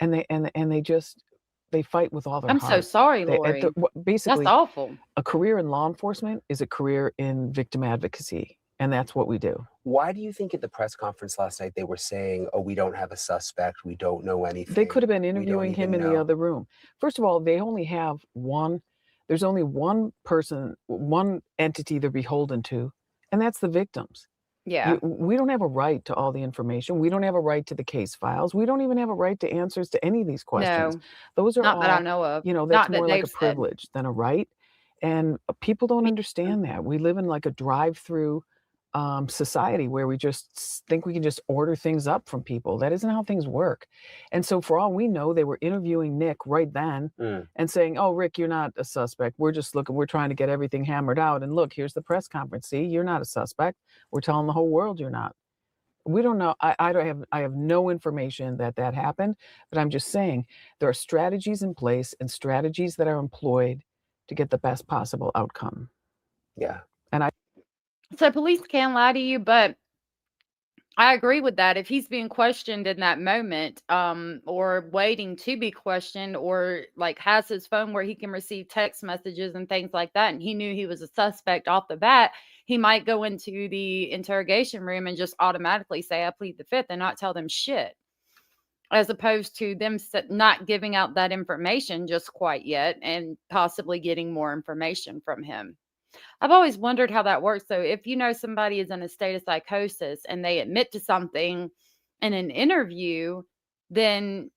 and they fight with all their I'm heart. so sorry, They, Lori. basically, That's awful. a career in law enforcement is a career in victim advocacy, and that's what we do. Why do you think at the press conference last night they were saying, "Oh, we don't have a suspect, we don't know anything"? They could have been we don't interviewing him even in the know"? other room. First of all, they only have one. There's only one person, one entity they're beholden to, and that's the victims. Yeah. We don't have a right to all the information. We don't have a right to the case files. We don't even have a right to answers to any of these questions. No, Those are not that I all, know of. that's Not that more like they've a said. privilege than a right. And people don't understand that. We live in like a drive-through society where we just think we can just order things up from people. That isn't how things work. And so for all we know, they were interviewing Nick right then and saying, "Oh, Rick, you're not a suspect. We're just looking, we're trying to get everything hammered out. And look, here's the press conference. See, you're not a suspect. We're telling the whole world you're not." We don't know. I have no information that happened, but I'm just saying there are strategies in place and strategies that are employed to get the best possible outcome. Yeah. And So police can lie to you, but I agree with that. If he's being questioned in that moment, or waiting to be questioned, or like has his phone where he can receive text messages and things like that, and he knew he was a suspect off the bat, he might go into the interrogation room and just automatically say, "I plead the fifth," and not tell them shit. As opposed to them not giving out that information just quite yet and possibly getting more information from him. I've always wondered how that works. So if you know somebody is in a state of psychosis and they admit to something in an interview, then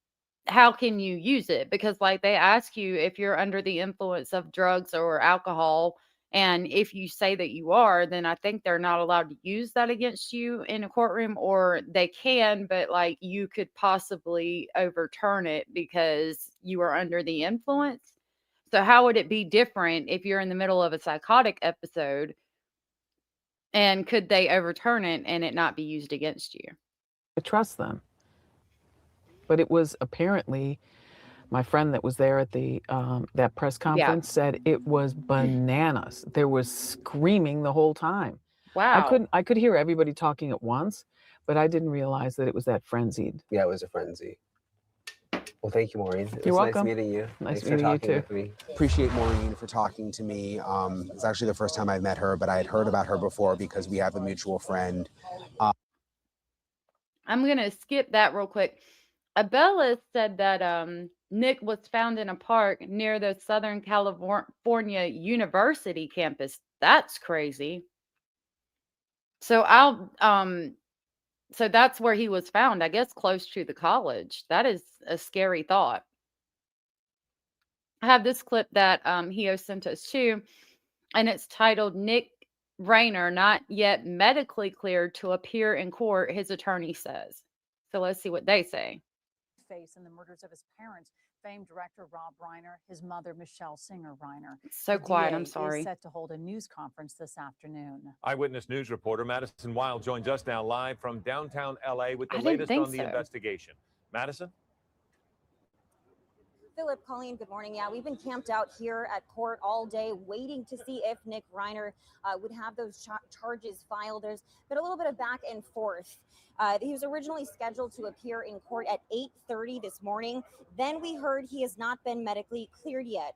how can you use it? Because like they ask you if you're under the influence of drugs or alcohol, and if you say that you are, then I think they're not allowed to use that against you in a courtroom, or they can, but like you could possibly overturn it because you are under the influence. So how would it be different if you're in the middle of a psychotic episode, and could they overturn it and it not be used against you? I trust them. But it was apparently my friend that was there at the that press conference said it was bananas. There was screaming the whole time. Wow. I could hear everybody talking at once, but I didn't realize that it was that frenzied. Yeah, it was a frenzy. Well, thank you, Maureen. It You're was welcome. Nice meeting you. Nice Thanks meeting for you talking too. with me. Appreciate Maureen for talking to me. It's actually the first time I've met her, but I had heard about her before because we have a mutual friend. I'm going to skip that real quick. Abella said that Nick was found in a park near the Southern California University campus. That's crazy. So so that's where he was found, I guess, close to the college. That is a scary thought. I have this clip that Hio sent us too, and it's titled "Nick Reiner Not Yet Medically Cleared to Appear in Court," his attorney says. So let's see what they say. Face in the murders of his parents, famed director Rob Reiner, his mother Michelle Singer Reiner. So quiet, I'm sorry. Is set to hold a news conference this afternoon. Eyewitness News reporter Madison Wild joins us now live from downtown LA with the latest on the investigation. Madison? Philip, Colleen, good morning. Yeah, we've been camped out here at court all day waiting to see if Nick Reiner would have those charges filed. There's been a little bit of back and forth. He was originally scheduled to appear in court at 8:30 this morning. Then we heard he has not been medically cleared yet.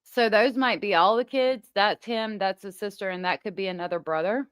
So those might be all the kids. That's him, that's his sister, and that could be another brother.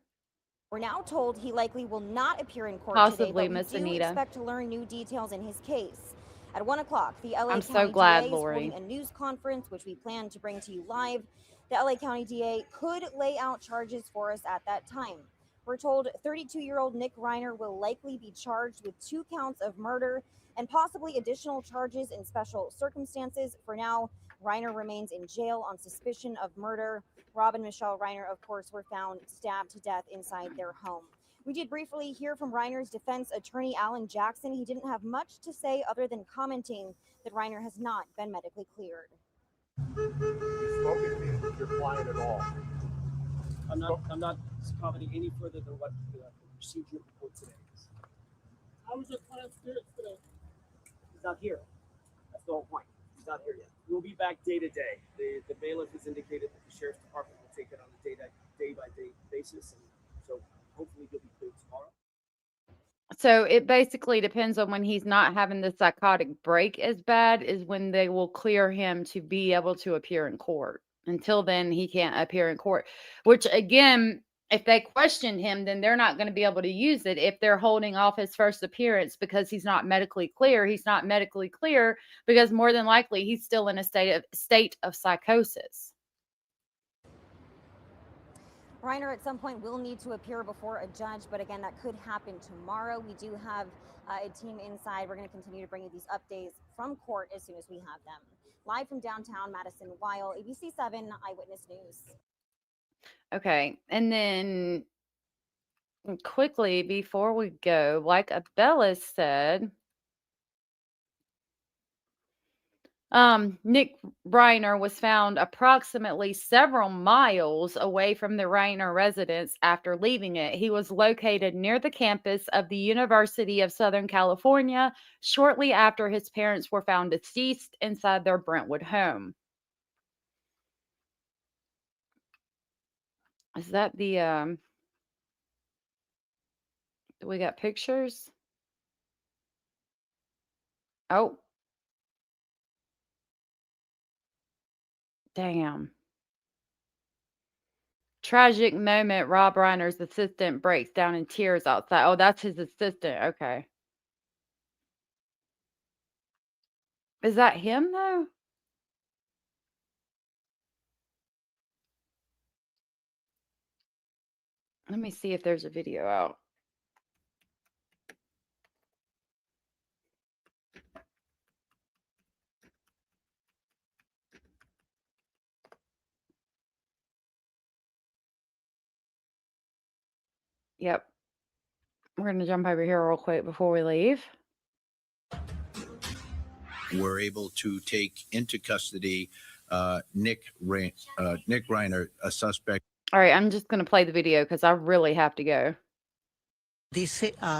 We're now told he likely will not appear in court Possibly today, but Miss we do Anita. expect to learn new details in his case. At 1 o'clock, the LA I'm County so glad, DA is Lori. holding a news conference, which we plan to bring to you live. The LA County DA could lay out charges for us at that time. We're told 32-year-old Nick Reiner will likely be charged with 2 counts of murder and possibly additional charges in special circumstances. For now, Reiner remains in jail on suspicion of murder. Rob and Michelle Reiner, of course, were found stabbed to death inside their home. We did briefly hear from Reiner's defense attorney, Alan Jackson. He didn't have much to say other than commenting that Reiner has not been medically cleared. You've spoken to me with your client at all? I'm not commenting any further than what received your report today. How was your client's spirits today? He's not here. That's the whole point. He's not here yet. We'll be back day to day. The bailiff has indicated that the sheriff's department will take it on a day-by-day basis, and so hopefully he'll be cleared tomorrow. So it basically depends on when he's not having the psychotic break as bad is when they will clear him to be able to appear in court. Until then, he can't appear in court, which again, if they question him, then they're not going to be able to use it if they're holding off his first appearance because he's not medically clear. He's not medically clear because more than likely he's still in a state of psychosis. Reiner at some point will need to appear before a judge, but again, that could happen tomorrow. We do have a team inside. We're going to continue to bring you these updates from court as soon as we have them. Live from downtown Madison, Weil, ABC 7 Eyewitness News. Okay, and then quickly before we go, like Abella said, Nick Reiner was found approximately several miles away from the Reiner residence after leaving it. He was located near the campus of the University of Southern California shortly after his parents were found deceased inside their Brentwood home. Is that the, we got pictures? Oh. Damn. Tragic moment. Rob Reiner's assistant breaks down in tears outside. Oh, that's his assistant. Okay. Is that him, though? Let me see if there's a video out. Yep. We're going to jump over here real quick before we leave. We're able to take into custody Nick Reiner, a suspect. All right, I'm just going to play the video because I really have to go. The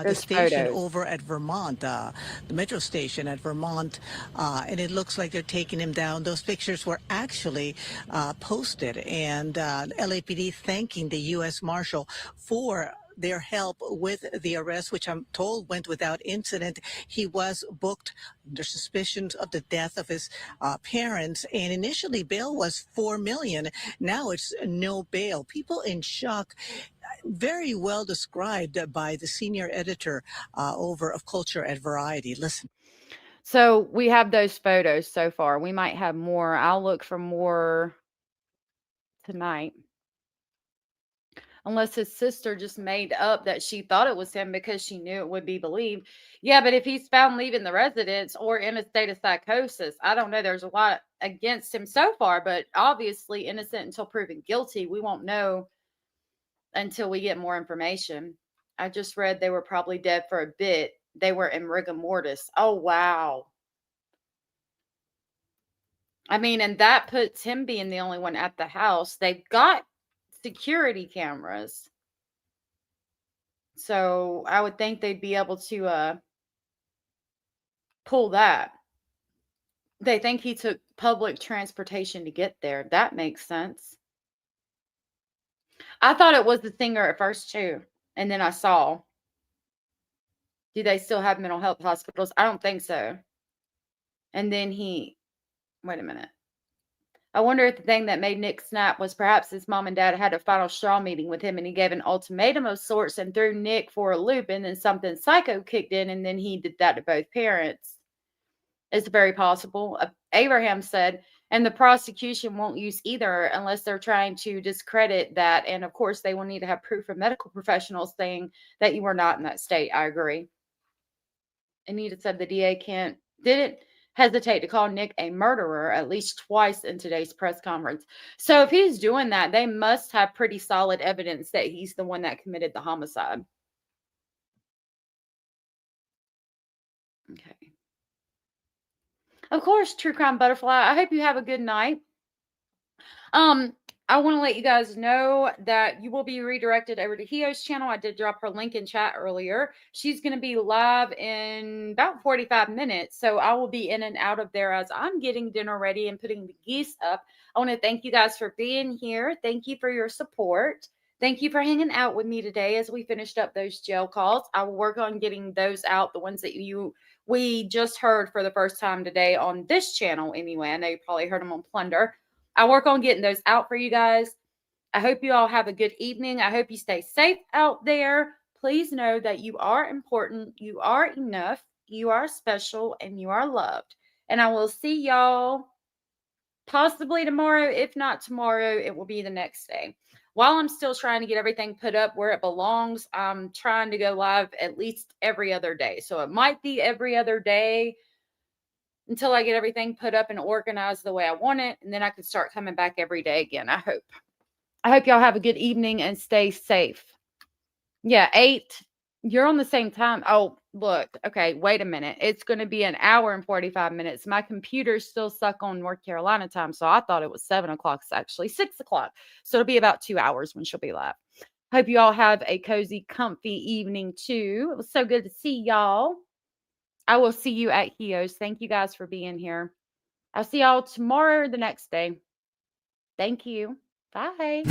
There's station photos. over at Vermont, the metro station at Vermont, and it looks like they're taking him down. Those pictures were actually posted, and LAPD thanking the U.S. Marshal for their help with the arrest, which I'm told went without incident. He was booked under suspicions of the death of his parents, and initially bail was $4 million. Now it's no bail. People in shock. Very well described by the senior editor over of Culture at Variety. Listen. So we have those photos so far. We might have more. I'll look for more tonight. Unless his sister just made up that she thought it was him because she knew it would be believed. Yeah, but if he's found leaving the residence or in a state of psychosis, I don't know. There's a lot against him so far, but obviously innocent until proven guilty. We won't know until we get more information. I just read they were probably dead for a bit. They were in rigor mortis. Oh, wow. I mean, and that puts him being the only one at the house. They've got security cameras. So I would think they'd be able to pull that. They think he took public transportation to get there. That makes sense. I thought it was the singer at first too. And then I saw. Do they still have mental health hospitals? I don't think so. And then wait a minute. I wonder if the thing that made Nick snap was perhaps his mom and dad had a final straw meeting with him and he gave an ultimatum of sorts and threw Nick for a loop, and then something psycho kicked in and then he did that to both parents. It's very possible. Abraham said, and the prosecution won't use either unless they're trying to discredit that. And of course, they will need to have proof from medical professionals saying that you were not in that state. I agree. Anita said the DA didn't hesitate to call Nick a murderer at least twice in today's press conference. So if he's doing that, they must have pretty solid evidence that he's the one that committed the homicide. Okay. Of course, True Crime Butterfly, I hope you have a good night. I want to let you guys know that you will be redirected over to Hio's channel. I did drop her link in chat earlier. She's going to be live in about 45 minutes. So I will be in and out of there as I'm getting dinner ready and putting the geese up. I want to thank you guys for being here. Thank you for your support. Thank you for hanging out with me today as we finished up those jail calls. I will work on getting those out, the ones that we just heard for the first time today on this channel anyway. I know you probably heard them on Plunder. I'll work on getting those out for you guys. I hope you all have a good evening. I hope you stay safe out there. Please know that you are important, you are enough, you are special, and you are loved. And I will see y'all possibly tomorrow. If not tomorrow, it will be the next day. While I'm still trying to get everything put up where it belongs, I'm trying to go live at least every other day. So it might be every other day until I get everything put up and organized the way I want it. And then I can start coming back every day again, I hope. I hope y'all have a good evening and stay safe. Yeah, 8. You're on the same time. Oh, look. Okay, wait a minute. It's going to be an hour and 45 minutes. My computer's still stuck on North Carolina time, so I thought it was 7 o'clock. It's actually 6 o'clock. So it'll be about 2 hours when she'll be live. Hope you all have a cozy, comfy evening, too. It was so good to see y'all. I will see you at Hio's. Thank you guys for being here. I'll see y'all tomorrow or the next day. Thank you. Bye.